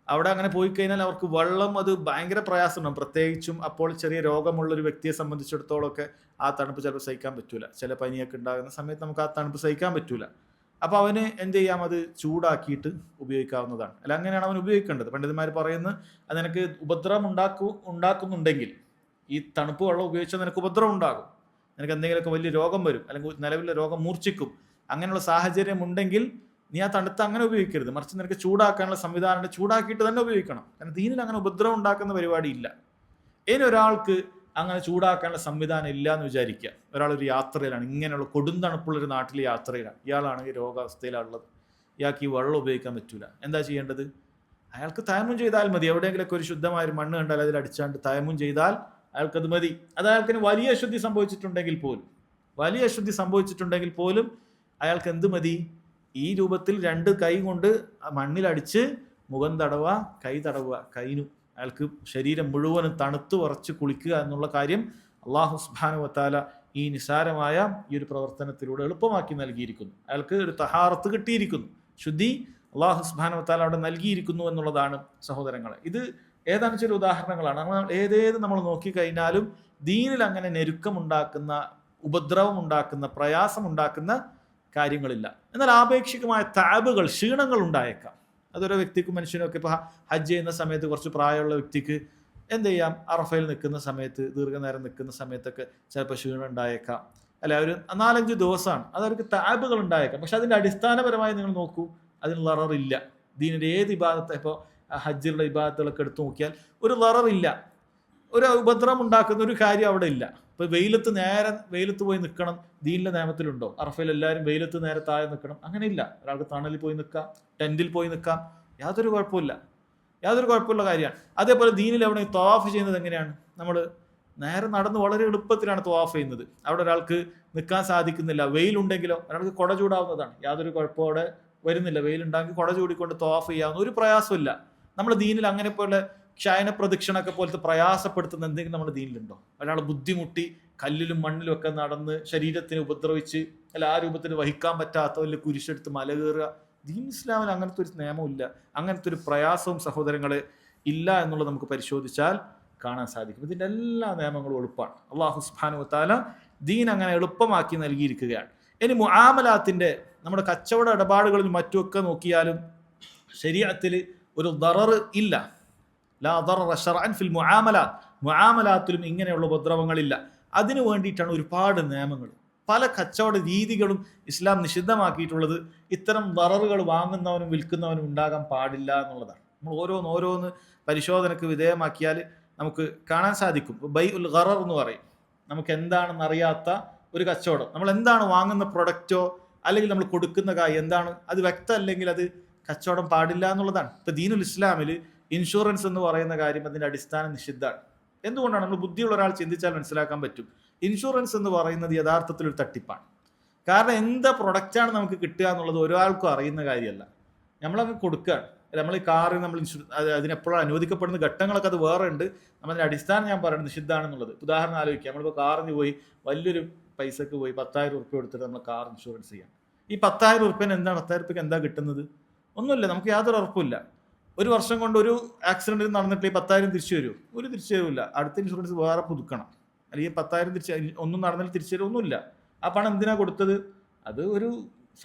അവിടെ അങ്ങനെ പോയി കഴിഞ്ഞാൽ അവർക്ക് വെള്ളം അത് ഭയങ്കര പ്രയാസമുണ്ടാകും. പ്രത്യേകിച്ചും അപ്പോൾ ചെറിയ രോഗമുള്ളൊരു വ്യക്തിയെ സംബന്ധിച്ചിടത്തോളമൊക്കെ ആ തണുപ്പ് ചിലപ്പോൾ സഹിക്കാൻ പറ്റൂല. ചില പനിയൊക്കെ ഉണ്ടാകുന്ന സമയത്ത് നമുക്ക് ആ തണുപ്പ് സഹിക്കാൻ പറ്റൂല. അപ്പോൾ അവന് എന്ത് ചെയ്യാം? അത് ചൂടാക്കിയിട്ട് ഉപയോഗിക്കാവുന്നതാണ്. അല്ല, അങ്ങനെയാണ് അവൻ ഉപയോഗിക്കേണ്ടത്. പണ്ഡിതന്മാർ പറയുന്നത്, അത് നിനക്ക് ഉപദ്രവം ഉണ്ടാക്കുന്നുണ്ടെങ്കിൽ, ഈ തണുപ്പ് വെള്ളം ഉപയോഗിച്ചാൽ നിനക്ക് ഉപദ്രവം ഉണ്ടാകും, നിനക്ക് എന്തെങ്കിലുമൊക്കെ വലിയ രോഗം വരും, അല്ലെങ്കിൽ നിലവിലെ രോഗം മൂർച്ഛിക്കും, അങ്ങനെയുള്ള സാഹചര്യം ഉണ്ടെങ്കിൽ നീ ആ തണുത്ത് അങ്ങനെ ഉപയോഗിക്കരുത്. മറിച്ച് നിനക്ക് ചൂടാക്കാനുള്ള സംവിധാനം ചൂടാക്കിയിട്ട് തന്നെ ഉപയോഗിക്കണം. കാരണം ദീനിൽ അങ്ങനെ ഉപദ്രവം ഉണ്ടാക്കുന്ന പരിപാടി ഇല്ല. ഇനി ഒരാൾക്ക് അങ്ങനെ ചൂടാക്കാനുള്ള സംവിധാനം ഇല്ല എന്ന് വിചാരിക്കുക. ഒരാളൊരു യാത്രയിലാണ്, ഇങ്ങനെയുള്ള കൊടും തണുപ്പുള്ളൊരു നാട്ടിൽ യാത്രയിലാണ്, ഇയാളാണെങ്കിൽ രോഗാവസ്ഥയിലാണുള്ളത്, ഇയാൾക്ക് ഈ വെള്ളം ഉപയോഗിക്കാൻ പറ്റൂല. എന്താ ചെയ്യേണ്ടത്? അയാൾക്ക് തയമ്മും ചെയ്താൽ മതി. എവിടെയെങ്കിലൊക്കെ ഒരു ശുദ്ധമായൊരു മണ്ണ് കണ്ടാൽ അതിൽ അടിച്ചാണ്ട് തയമ്മും ചെയ്താൽ അയാൾക്കത് മതി. അത് അയാൾക്കിന് വലിയ അശുദ്ധി സംഭവിച്ചിട്ടുണ്ടെങ്കിൽ പോലും അയാൾക്ക് എന്ത് മതി? ഈ രൂപത്തിൽ 2 കൈ കൊണ്ട് മണ്ണിലടിച്ച് മുഖം തടവുക, കൈ തടവുക, കൈനു അയാൾക്ക് ശരീരം മുഴുവനും തണുത്ത് ഉറച്ച് കുളിക്കുക എന്നുള്ള കാര്യം അള്ളാഹു സുബ്ഹാനഹു വ തആല ഈ നിസാരമായ ഈ ഒരു പ്രവർത്തനത്തിലൂടെ എളുപ്പമാക്കി നൽകിയിരിക്കുന്നു. അയാൾക്ക് ഒരു തഹാറത്ത് കിട്ടിയിരിക്കുന്നു, ശുദ്ധി അള്ളാഹു സുബ്ഹാനഹു വ തആല അവിടെ നൽകിയിരിക്കുന്നു എന്നുള്ളതാണ് സഹോദരങ്ങളെ. ഇത് ഏതാനും ചില ഉദാഹരണങ്ങളാണ്. ഏതേത് നമ്മൾ നോക്കിക്കഴിഞ്ഞാലും ദീനിൽ അങ്ങനെ ഞെരുക്കമുണ്ടാക്കുന്ന, ഉപദ്രവം ഉണ്ടാക്കുന്ന, പ്രയാസമുണ്ടാക്കുന്ന കാര്യങ്ങളില്ല. എന്നാൽ ആപേക്ഷികമായ താബുകൾ, ക്ഷീണങ്ങൾ ഉണ്ടായേക്കാം. അതൊരു വ്യക്തിക്കും മനുഷ്യനൊക്കെ ഇപ്പോൾ ഹജ്ജ് ചെയ്യുന്ന സമയത്ത് കുറച്ച് പ്രായമുള്ള വ്യക്തിക്ക് എന്ത് ചെയ്യാം? അറഫയിൽ നിൽക്കുന്ന സമയത്ത്, ദീർഘനേരം നിൽക്കുന്ന സമയത്തൊക്കെ ചിലപ്പോൾ ക്ഷീണം ഉണ്ടായേക്കാം. അല്ലെ, ഒരു 4-5 ദിവസമാണ്, അതവർക്ക് താബുകൾ ഉണ്ടായേക്കാം. പക്ഷെ അതിൻ്റെ അടിസ്ഥാനപരമായി നിങ്ങൾ നോക്കൂ, അതിന് ലററില്ല. ദീനിൻ്റെ ഏത് ഇബാദത്ത്, ഇപ്പോൾ ഹജ്ജിലുള്ള ഇബാദത്തുകളൊക്കെ എടുത്തു നോക്കിയാൽ ഒരു ദററില്ല, ഒരു ഉപദ്രവം ഉണ്ടാക്കുന്ന ഒരു കാര്യം അവിടെ ഇല്ല. ഇപ്പോൾ വെയിലത്ത് പോയി നിൽക്കണം, ദീനിലെ നിയമത്തിലുണ്ടോ? അറഫയിൽ എല്ലാവരും വെയിലത്ത് നേരെ താഴെ നിൽക്കണം, അങ്ങനെയില്ല. ഒരാൾക്ക് തണലിൽ പോയി നിൽക്കാം, ടെൻറ്റിൽ പോയി നിൽക്കാം, യാതൊരു കുഴപ്പമില്ല കാര്യമാണ്. അതേപോലെ ദീനിൽ അവിടെ തവാഫ് ചെയ്യുന്നത് എങ്ങനെയാണ്? നമ്മൾ നേരെ നടന്ന് വളരെ എളുപ്പത്തിലാണ് തവാഫ് ചെയ്യുന്നത്. അവിടെ ഒരാൾക്ക് നിൽക്കാൻ സാധിക്കുന്നില്ല, വെയിലുണ്ടെങ്കിലോ ഒരാൾക്ക് കുട ചൂടാവുന്നതാണ്, യാതൊരു കുഴപ്പവും അവിടെ വരുന്നില്ല. വെയിലുണ്ടെങ്കിൽ കുട ചൂടിക്കൊണ്ട് തവാഫ് ചെയ്യാവുന്ന ഒരു പ്രയാസമില്ല. നമ്മുടെ ദീനിൽ അങ്ങനെ പോലെ ക്ഷയന പ്രദക്ഷിണൊക്കെ പോലത്തെ പ്രയാസപ്പെടുത്തുന്ന എന്തെങ്കിലും നമ്മുടെ ദീനിലുണ്ടോ? ഒരാൾ ബുദ്ധിമുട്ടി കല്ലിലും മണ്ണിലും ഒക്കെ നടന്ന് ശരീരത്തിനെ ഉപദ്രവിച്ച് അല്ല ആ രൂപത്തിന് വഹിക്കാൻ പറ്റാത്ത വലിയ കുരിശെടുത്ത് മല കയറുക, ദീൻ ഇസ്ലാമിൽ അങ്ങനത്തെ ഒരു നിയമമില്ല, അങ്ങനത്തെ ഒരു പ്രയാസവും സഹോദരങ്ങളെ ഇല്ല എന്നുള്ളത് നമുക്ക് പരിശോധിച്ചാൽ കാണാൻ സാധിക്കും. ഇതിൻ്റെ എല്ലാ നിയമങ്ങളും എളുപ്പമാണ്. അള്ളാഹു സുബ്ഹാനഹു വ തആല ദീൻ അങ്ങനെ എളുപ്പമാക്കി നൽകിയിരിക്കുകയാണ്. ഇനി മുആമലാത്തിൻ്റെ നമ്മുടെ കച്ചവട ഇടപാടുകളിൽ മറ്റുമൊക്കെ നോക്കിയാലും ശരീഅത്തിൽ ഒരു ദറർ ഇല്ല. ലാ ദററ ശർഅൻ ഫിൽ മുആമലാത്തിലും ഇങ്ങനെയുള്ള ഉപദ്രവങ്ങളില്ല. അതിനു വേണ്ടിയിട്ടാണ് ഒരുപാട് നിയമങ്ങൾ, പല കച്ചവട രീതികളും ഇസ്ലാം നിഷിദ്ധമാക്കിയിട്ടുള്ളത്. ഇത്തരം ദററുകൾ വാങ്ങുന്നവനും വിൽക്കുന്നവനും ഉണ്ടാകാൻ പാടില്ല എന്നുള്ളതാണ്. നമ്മൾ ഓരോന്ന് പരിശോധനയ്ക്ക് വിധേയമാക്കിയാൽ നമുക്ക് കാണാൻ സാധിക്കും. ബൈ ഉൽ ഗറർ എന്ന് പറയും. നമുക്ക് എന്താണെന്ന് അറിയാത്ത ഒരു കച്ചവടം, നമ്മൾ എന്താണ് വാങ്ങുന്ന പ്രൊഡക്റ്റോ അല്ലെങ്കിൽ നമ്മൾ കൊടുക്കുന്ന കായ് എന്താണ് അത് വ്യക്തമല്ലെങ്കിൽ അത് കച്ചവടം പാടില്ല എന്നുള്ളതാണ്. ഇപ്പം ദീനുൽ ഇസ്ലാമിൽ ഇൻഷുറൻസ് എന്ന് പറയുന്ന കാര്യം അതിൻ്റെ അടിസ്ഥാനം നിഷിദ്ധമാണ്. എന്തുകൊണ്ടാണ്? നമ്മൾ ബുദ്ധിയുള്ള ഒരാൾ ചിന്തിച്ചാൽ മനസ്സിലാക്കാൻ പറ്റും. ഇൻഷുറൻസ് എന്ന് പറയുന്നത് യഥാർത്ഥത്തിൽ ഒരു തട്ടിപ്പാണ്. കാരണം എന്താ പ്രൊഡക്റ്റാണ് നമുക്ക് കിട്ടുക എന്നുള്ളത് ഒരാൾക്കും അറിയുന്ന കാര്യമല്ല. നമ്മളങ്ങ് കൊടുക്കുകയാണ്. നമ്മൾ ഈ കാറ് നമ്മൾ അതിനെപ്പോഴും അനുവദിക്കപ്പെടുന്ന ഘട്ടങ്ങളൊക്കെ അത് വേറെ ഉണ്ട്. നമ്മളതിൻ്റെ അടിസ്ഥാനം ഞാൻ പറയുന്നത് നിഷിദ്ധമാണെന്നുള്ളത്. ഉദാഹരണം ആലോചിക്കുക, നമ്മളിപ്പോൾ കാറിന് പോയി വലിയൊരു പൈസക്ക് പോയി 10,000 ഉറുപ്പ്യ കൊടുത്തിട്ട് നമ്മൾ കാർ ഇൻഷുറൻസ് ചെയ്യാം. ഈ 10,000 ഉറുപ്പ്യന് എന്താണ് 10,000 ഉറുപ്പ്യക്ക് എന്താ കിട്ടുന്നത്? ഒന്നുമില്ല, നമുക്ക് യാതൊരു ഉറപ്പില്ല. ഒരു വർഷം കൊണ്ട് ഒരു ആക്സിഡൻറ്റ് നടന്നിട്ട് ഈ 10,000 തിരിച്ചു വരുമോ? ഒരു തിരിച്ചു വരില്ല. അടുത്ത ഇൻഷുറൻസ് വേറെ പുതുക്കണം. അല്ലെങ്കിൽ 10,000 ഒന്നും നടന്നിട്ട് തിരിച്ചു വരും, ഒന്നുമില്ല. ആ പണം എന്തിനാ കൊടുത്തത്? അത് ഒരു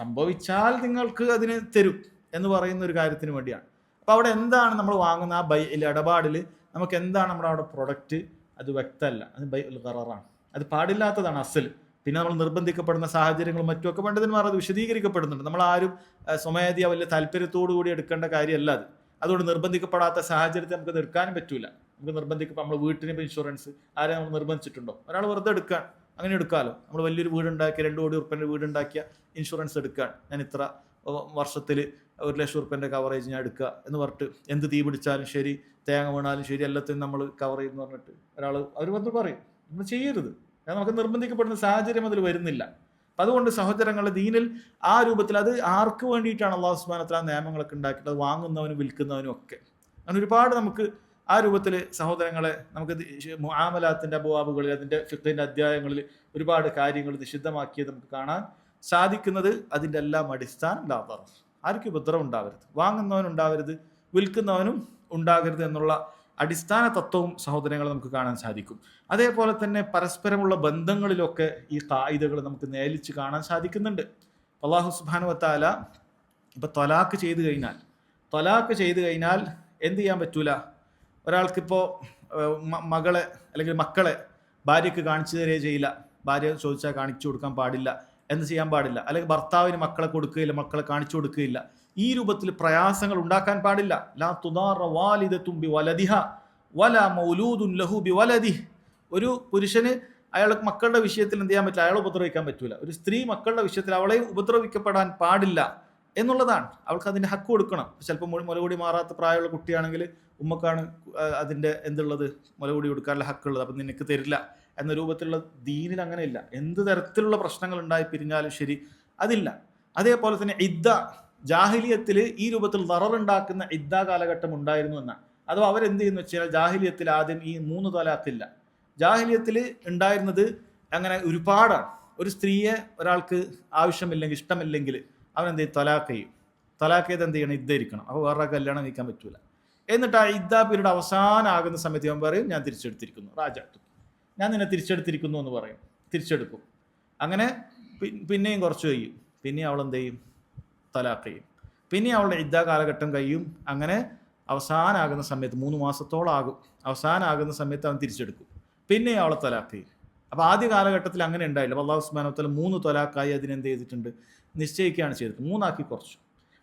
സംഭവിച്ചാൽ നിങ്ങൾക്ക് അതിന് തരും എന്ന് പറയുന്ന ഒരു കാര്യത്തിന് വേണ്ടിയാണ്. അപ്പോൾ അവിടെ എന്താണ് നമ്മൾ വാങ്ങുന്ന ആ ഇടപാടിൽ നമുക്ക് എന്താണ് നമ്മുടെ അവിടെ പ്രൊഡക്റ്റ്, അത് വ്യക്തമല്ല, അത് ബൈ ഉൽ ഖററാണ്, അത് പാടില്ലാത്തതാണ് അസൽ. പിന്നെ നമ്മൾ നിർബന്ധിക്കപ്പെടുന്ന സാഹചര്യങ്ങളും മറ്റുമൊക്കെ പണ്ഡിതന്മാർ അത് വിശദീകരിക്കപ്പെടുന്നുണ്ട്. നമ്മൾ ആരും സ്വമേധയ വലിയ താല്പര്യത്തോടു കൂടി എടുക്കേണ്ട കാര്യമല്ല അത്. അതുകൊണ്ട് നിർബന്ധിക്കപ്പെടാത്ത സാഹചര്യത്തെ നമുക്ക് എടുക്കാനും പറ്റൂല. നമുക്ക് നമ്മൾ വീട്ടിന് ഇൻഷുറൻസ് ആരെ നമ്മൾ നിർബന്ധിച്ചിട്ടുണ്ടോ? ഒരാൾ വെറുതെ എടുക്കാൻ, അങ്ങനെ എടുക്കാമല്ലോ. നമ്മൾ വലിയൊരു വീടുണ്ടാക്കിയ 2 കോടി ഉറുപ്പ്യൻ്റെ വീടുണ്ടാക്കിയ ഇൻഷുറൻസ് എടുക്കാൻ, ഞാൻ ഇത്ര വർഷത്തിൽ 1,00,000 ഉറുപ്പ്യൻ്റെ കവറേജ് ഞാൻ എടുക്കുക എന്ന് പറഞ്ഞിട്ട് എന്ത് തീ പിടിച്ചാലും ശരി, തേങ്ങ വീണാലും ശരി, എല്ലാത്തിനും നമ്മൾ കവർ ചെയ്യുമെന്ന് പറഞ്ഞിട്ട് അവർ വന്ന് പറയും. നമ്മൾ ചെയ്യരുത്. കാരണം നമുക്ക് നിർബന്ധിക്കപ്പെടുന്ന സാഹചര്യം അതിൽ വരുന്നില്ല. അപ്പം അതുകൊണ്ട് സഹോദരങ്ങളുടെ ദീനിൽ ആ രൂപത്തിൽ അത് ആർക്ക് വേണ്ടിയിട്ടാണ് അല്ലാഹു സുബ്ഹാനഹു വ തആല നിയമങ്ങളൊക്കെ ഉണ്ടാക്കിയിട്ട് അത് വാങ്ങുന്നവനും വിൽക്കുന്നവനും ഒക്കെ. അങ്ങനെ ഒരുപാട് നമുക്ക് ആ രൂപത്തിൽ സഹോദരങ്ങളെ നമുക്ക് മുആമലാത്തിൻ്റെ അബ്വാബുകളിൽ അതിൻ്റെ ഫിഖ്ഹിൻ്റെ അധ്യായങ്ങളിൽ ഒരുപാട് കാര്യങ്ങൾ നിഷിദ്ധമാക്കിയത് നമുക്ക് കാണാൻ സാധിക്കുന്നത്. അതിൻ്റെ എല്ലാം അടിസ്ഥാനം ലാ ദറർ, ആർക്കും ഉപദ്രവം ഉണ്ടാവരുത്, വാങ്ങുന്നവനും ഉണ്ടാവരുത്, വിൽക്കുന്നവനും ഉണ്ടാകരുത് എന്നുള്ള അടിസ്ഥാന തത്വവും സഹോദരങ്ങളെ നമുക്ക് കാണാൻ സാധിക്കും. അതേപോലെ തന്നെ പരസ്പരമുള്ള ബന്ധങ്ങളിലൊക്കെ ഈ ഖായിദകൾ നമുക്ക് നേലിച്ച് കാണാൻ സാധിക്കുന്നുണ്ട്. അല്ലാഹു സുബ്ഹാനഹു വ തആല ഇപ്പോൾ ത്വലാഖ് ചെയ്ത് കഴിഞ്ഞാൽ എന്ത് ചെയ്യാൻ പറ്റൂല? ഒരാൾക്കിപ്പോൾ മകളെ അല്ലെങ്കിൽ മക്കളെ ഭാര്യയ്ക്ക് കാണിച്ചു തരികയോ ചെയ്യില്ല, ഭാര്യ ചോദിച്ചാൽ കാണിച്ചു കൊടുക്കാൻ പാടില്ല എന്ന് ചെയ്യാൻ പാടില്ല. അല്ലെങ്കിൽ ഭർത്താവിന് മക്കളെ കൊടുക്കുകയില്ല, മക്കളെ കാണിച്ചു കൊടുക്കുകയില്ല. ഈ രൂപത്തിൽ പ്രയാസങ്ങൾ ഉണ്ടാക്കാൻ പാടില്ല. ലാ തുദാറ വാലിദത്തും ബിവലദിഹ വലാ മൗലൂദുൻ ലഹു ബിവലദിഹി. ഒരു പുരുഷന് അയാൾക്ക് മക്കളുടെ വിഷയത്തിൽ എന്ത് ചെയ്യാൻ പറ്റില്ല? അയാളെ ഉപദ്രവിക്കാൻ പറ്റൂല. ഒരു സ്ത്രീ മക്കളുടെ വിഷയത്തിൽ അവളെയും ഉപദ്രവിക്കപ്പെടാൻ പാടില്ല എന്നുള്ളതാണ്. അവൾക്ക് അതിൻ്റെ ഹക്ക് കൊടുക്കണം. ചിലപ്പോൾ മുലകൂടി മാറാത്ത പ്രായമുള്ള കുട്ടിയാണെങ്കിൽ ഉമ്മക്കാണ് അതിൻ്റെ എന്തുള്ളത്, മുലകൂടി കൊടുക്കാനുള്ള ഹക്കുള്ളത്. അപ്പം നിനക്ക് തരില്ല എന്ന രൂപത്തിലുള്ള ദീനിൽ അങ്ങനെയില്ല. എന്ത് തരത്തിലുള്ള പ്രശ്നങ്ങൾ ഉണ്ടായി പിരിഞ്ഞാലും ശരി, അതില്ല. അതേപോലെ തന്നെ ജാഹിലിയത്തിൽ ഈ രൂപത്തിൽ ദററുണ്ടാക്കുന്ന കാലഘട്ടം ഉണ്ടായിരുന്നു എന്നാണ്. അഥവാ അവരെന്ത് ചെയ്യുന്നു വെച്ചാൽ ജാഹിലിയത്തിൽ ആദ്യം ഈ 3 തലാഖില്ല. ജാഹിലിയത്തിൽ ഉണ്ടായിരുന്നത് അങ്ങനെ ഒരുപാടാണ്. ഒരു സ്ത്രീയെ ഒരാൾക്ക് ആവശ്യമില്ലെങ്കിൽ ഇഷ്ടമില്ലെങ്കിൽ അവൻ എന്ത് ചെയ്യും? തലാഖ് ചെയ്യും. തലാഖ് ചെയ്ത് എന്ത് ചെയ്യണം? ഇരിക്കണം. അപ്പോൾ വേറെ കല്യാണം കഴിക്കാൻ പറ്റൂല. എന്നിട്ട് ആ പീരീഡ് അവസാനമാകുന്ന സമയത്ത് അവൻ പറയും, ഞാൻ തിരിച്ചെടുത്തിരിക്കുന്നു, രാജാത്തു, ഞാൻ നിന്നെ തിരിച്ചെടുത്തിരിക്കുന്നു എന്ന് പറയും. തിരിച്ചെടുക്കും. അങ്ങനെ പിന്നെയും കുറച്ച് കഴിയും. പിന്നെയും അവൾ എന്ത് ചെയ്യും? തലാഖ് ചെയ്യും. പിന്നെ അവളുടെ കാലഘട്ടം കഴിയും. അങ്ങനെ അവസാനമാകുന്ന സമയത്ത് 3 മാസത്തോളം ആകും. അവസാനമാകുന്ന സമയത്ത് അവൻ തിരിച്ചെടുക്കും. പിന്നെ അവളെ തലാഖ് ചെയ്യും. അപ്പോൾ ആദ്യ കാലഘട്ടത്തിൽ അങ്ങനെ ഉണ്ടായില്ല. അപ്പോൾ അല്ലാഹു സുബ്ഹാനഹു വ തആല 3 തലാഖായി അതിനെന്ത് ചെയ്തിട്ടുണ്ട്? നിശ്ചയിക്കുകയാണ് ചെയ്തത്. 3 ആക്കി കുറച്ചു.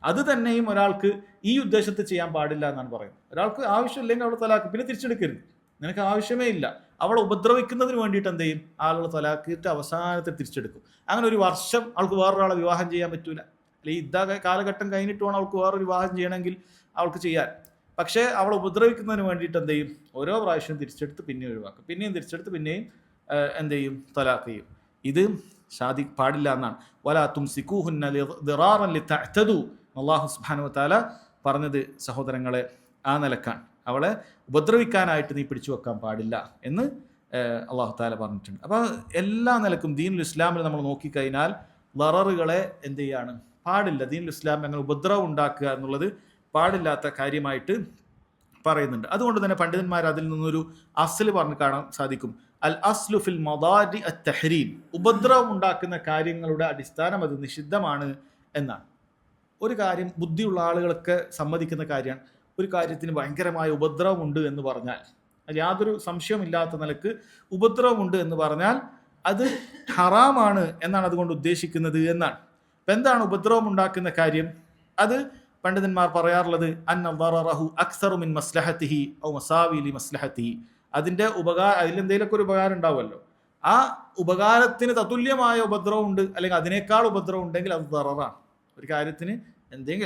അത് തന്നെയും ഒരാൾക്ക് ഈ ഉദ്ദേശത്തിൽ ചെയ്യാൻ പാടില്ല എന്നാണ് പറയുന്നത്. ഒരാൾക്ക് ആവശ്യമില്ലെങ്കിൽ അവളെ തലാക്ക് പിന്നെ തിരിച്ചെടുക്കരുത്. നിനക്ക് ആവശ്യമേ ഇല്ല, അവളെ ഉപദ്രവിക്കുന്നതിന് വേണ്ടിയിട്ട് എന്ത് ചെയ്യും, ആളുകൾ തലാക്കിയിട്ട് അവസാനത്തെ തിരിച്ചെടുക്കും. അങ്ങനെ ഒരു വർഷം അവൾക്ക് വേറൊരാളെ വിവാഹം ചെയ്യാൻ പറ്റൂല. അല്ലെങ്കിൽ കാലഘട്ടം കഴിഞ്ഞിട്ട് വേണം അവൾക്ക് വേറൊരു വിവാഹം ചെയ്യണമെങ്കിൽ അവൾക്ക് ചെയ്യാൻ. പക്ഷേ അവളെ ഉപദ്രവിക്കുന്നതിന് വേണ്ടിയിട്ട് എന്ത് ചെയ്യും, ഓരോ പ്രാവശ്യം തിരിച്ചെടുത്ത് പിന്നെയും ഒഴിവാക്കും, പിന്നെയും തിരിച്ചെടുത്ത് പിന്നെയും എന്ത് ചെയ്യും, തലാഖ് ചെയ്യും. ഇത് പാടില്ല എന്നാണ്. വലാ തുംസികൂഹുന്ന ദിറാറൻ ലിതഅ്തദു, അല്ലാഹു സുബ്ഹാനഹു വ തആല പറഞ്ഞത് സഹോദരങ്ങളെ ആ നിലക്കാണ്. അവളെ ഉപദ്രവിക്കാനായിട്ട് നീ പിടിച്ചു വെക്കാൻ പാടില്ല എന്ന് അല്ലാഹു തആല പറഞ്ഞിട്ടുണ്ട്. അപ്പോൾ എല്ലാ നിലക്കും ദീനുൽ ഇസ്ലാമിൽ നമ്മൾ നോക്കിക്കഴിഞ്ഞാൽ ദററുകളെ എന്ത് ചെയ്യാണ്, പാടില്ല. ദീനുൽ ഇസ്ലാം അങ്ങനെ ഉപദ്രവം ഉണ്ടാക്കുക എന്നുള്ളത് പാടില്ലാത്ത കാര്യമായിട്ട് പറയുന്നുണ്ട്. അതുകൊണ്ട് തന്നെ പണ്ഡിതന്മാർ അതിൽ നിന്നൊരു അസ്ല് പറഞ്ഞ് കാണാൻ സാധിക്കും. അൽ അസ്ലു ഫിൽ മദാരി അത്തഹരീം, ഉപദ്രവം ഉണ്ടാക്കുന്ന കാര്യങ്ങളുടെ അടിസ്ഥാനം അത് നിഷിദ്ധമാണ് എന്നാണ്. ഒരു കാര്യം ബുദ്ധിയുള്ള ആളുകളൊക്കെ സമ്മതിക്കുന്ന കാര്യമാണ്. ഒരു കാര്യത്തിന് ഭയങ്കരമായ ഉപദ്രവമുണ്ട് എന്ന് പറഞ്ഞാൽ, യാതൊരു സംശയമില്ലാത്ത നിലക്ക് ഉപദ്രവമുണ്ട് എന്ന് പറഞ്ഞാൽ അത് ഹറാമാണ് എന്നാണ് അതുകൊണ്ട് ഉദ്ദേശിക്കുന്നത് എന്നാണ്. അപ്പം എന്താണ് ഉപദ്രവം ഉണ്ടാക്കുന്ന കാര്യം? അത് പണ്ഡിതന്മാർ പറയാറുള്ളത് അന്ന ദററഹു അക്സറു മിൻ മസ്ലഹത്തിഹി ഔ മസാവി ലി മസ്ലഹത്തിഹി, അതിൻ്റെ അതിലെന്തെങ്കിലുമൊക്കെ ഒരു ഉപകാരം ഉണ്ടാവുമല്ലോ, ആ ഉപകാരത്തിന് തതുല്യമായ ഉപദ്രവം ഉണ്ട് അല്ലെങ്കിൽ അതിനേക്കാൾ ഉപദ്രവം ഉണ്ടെങ്കിൽ അത് ദററാണ്. ഒരു കാര്യത്തിന്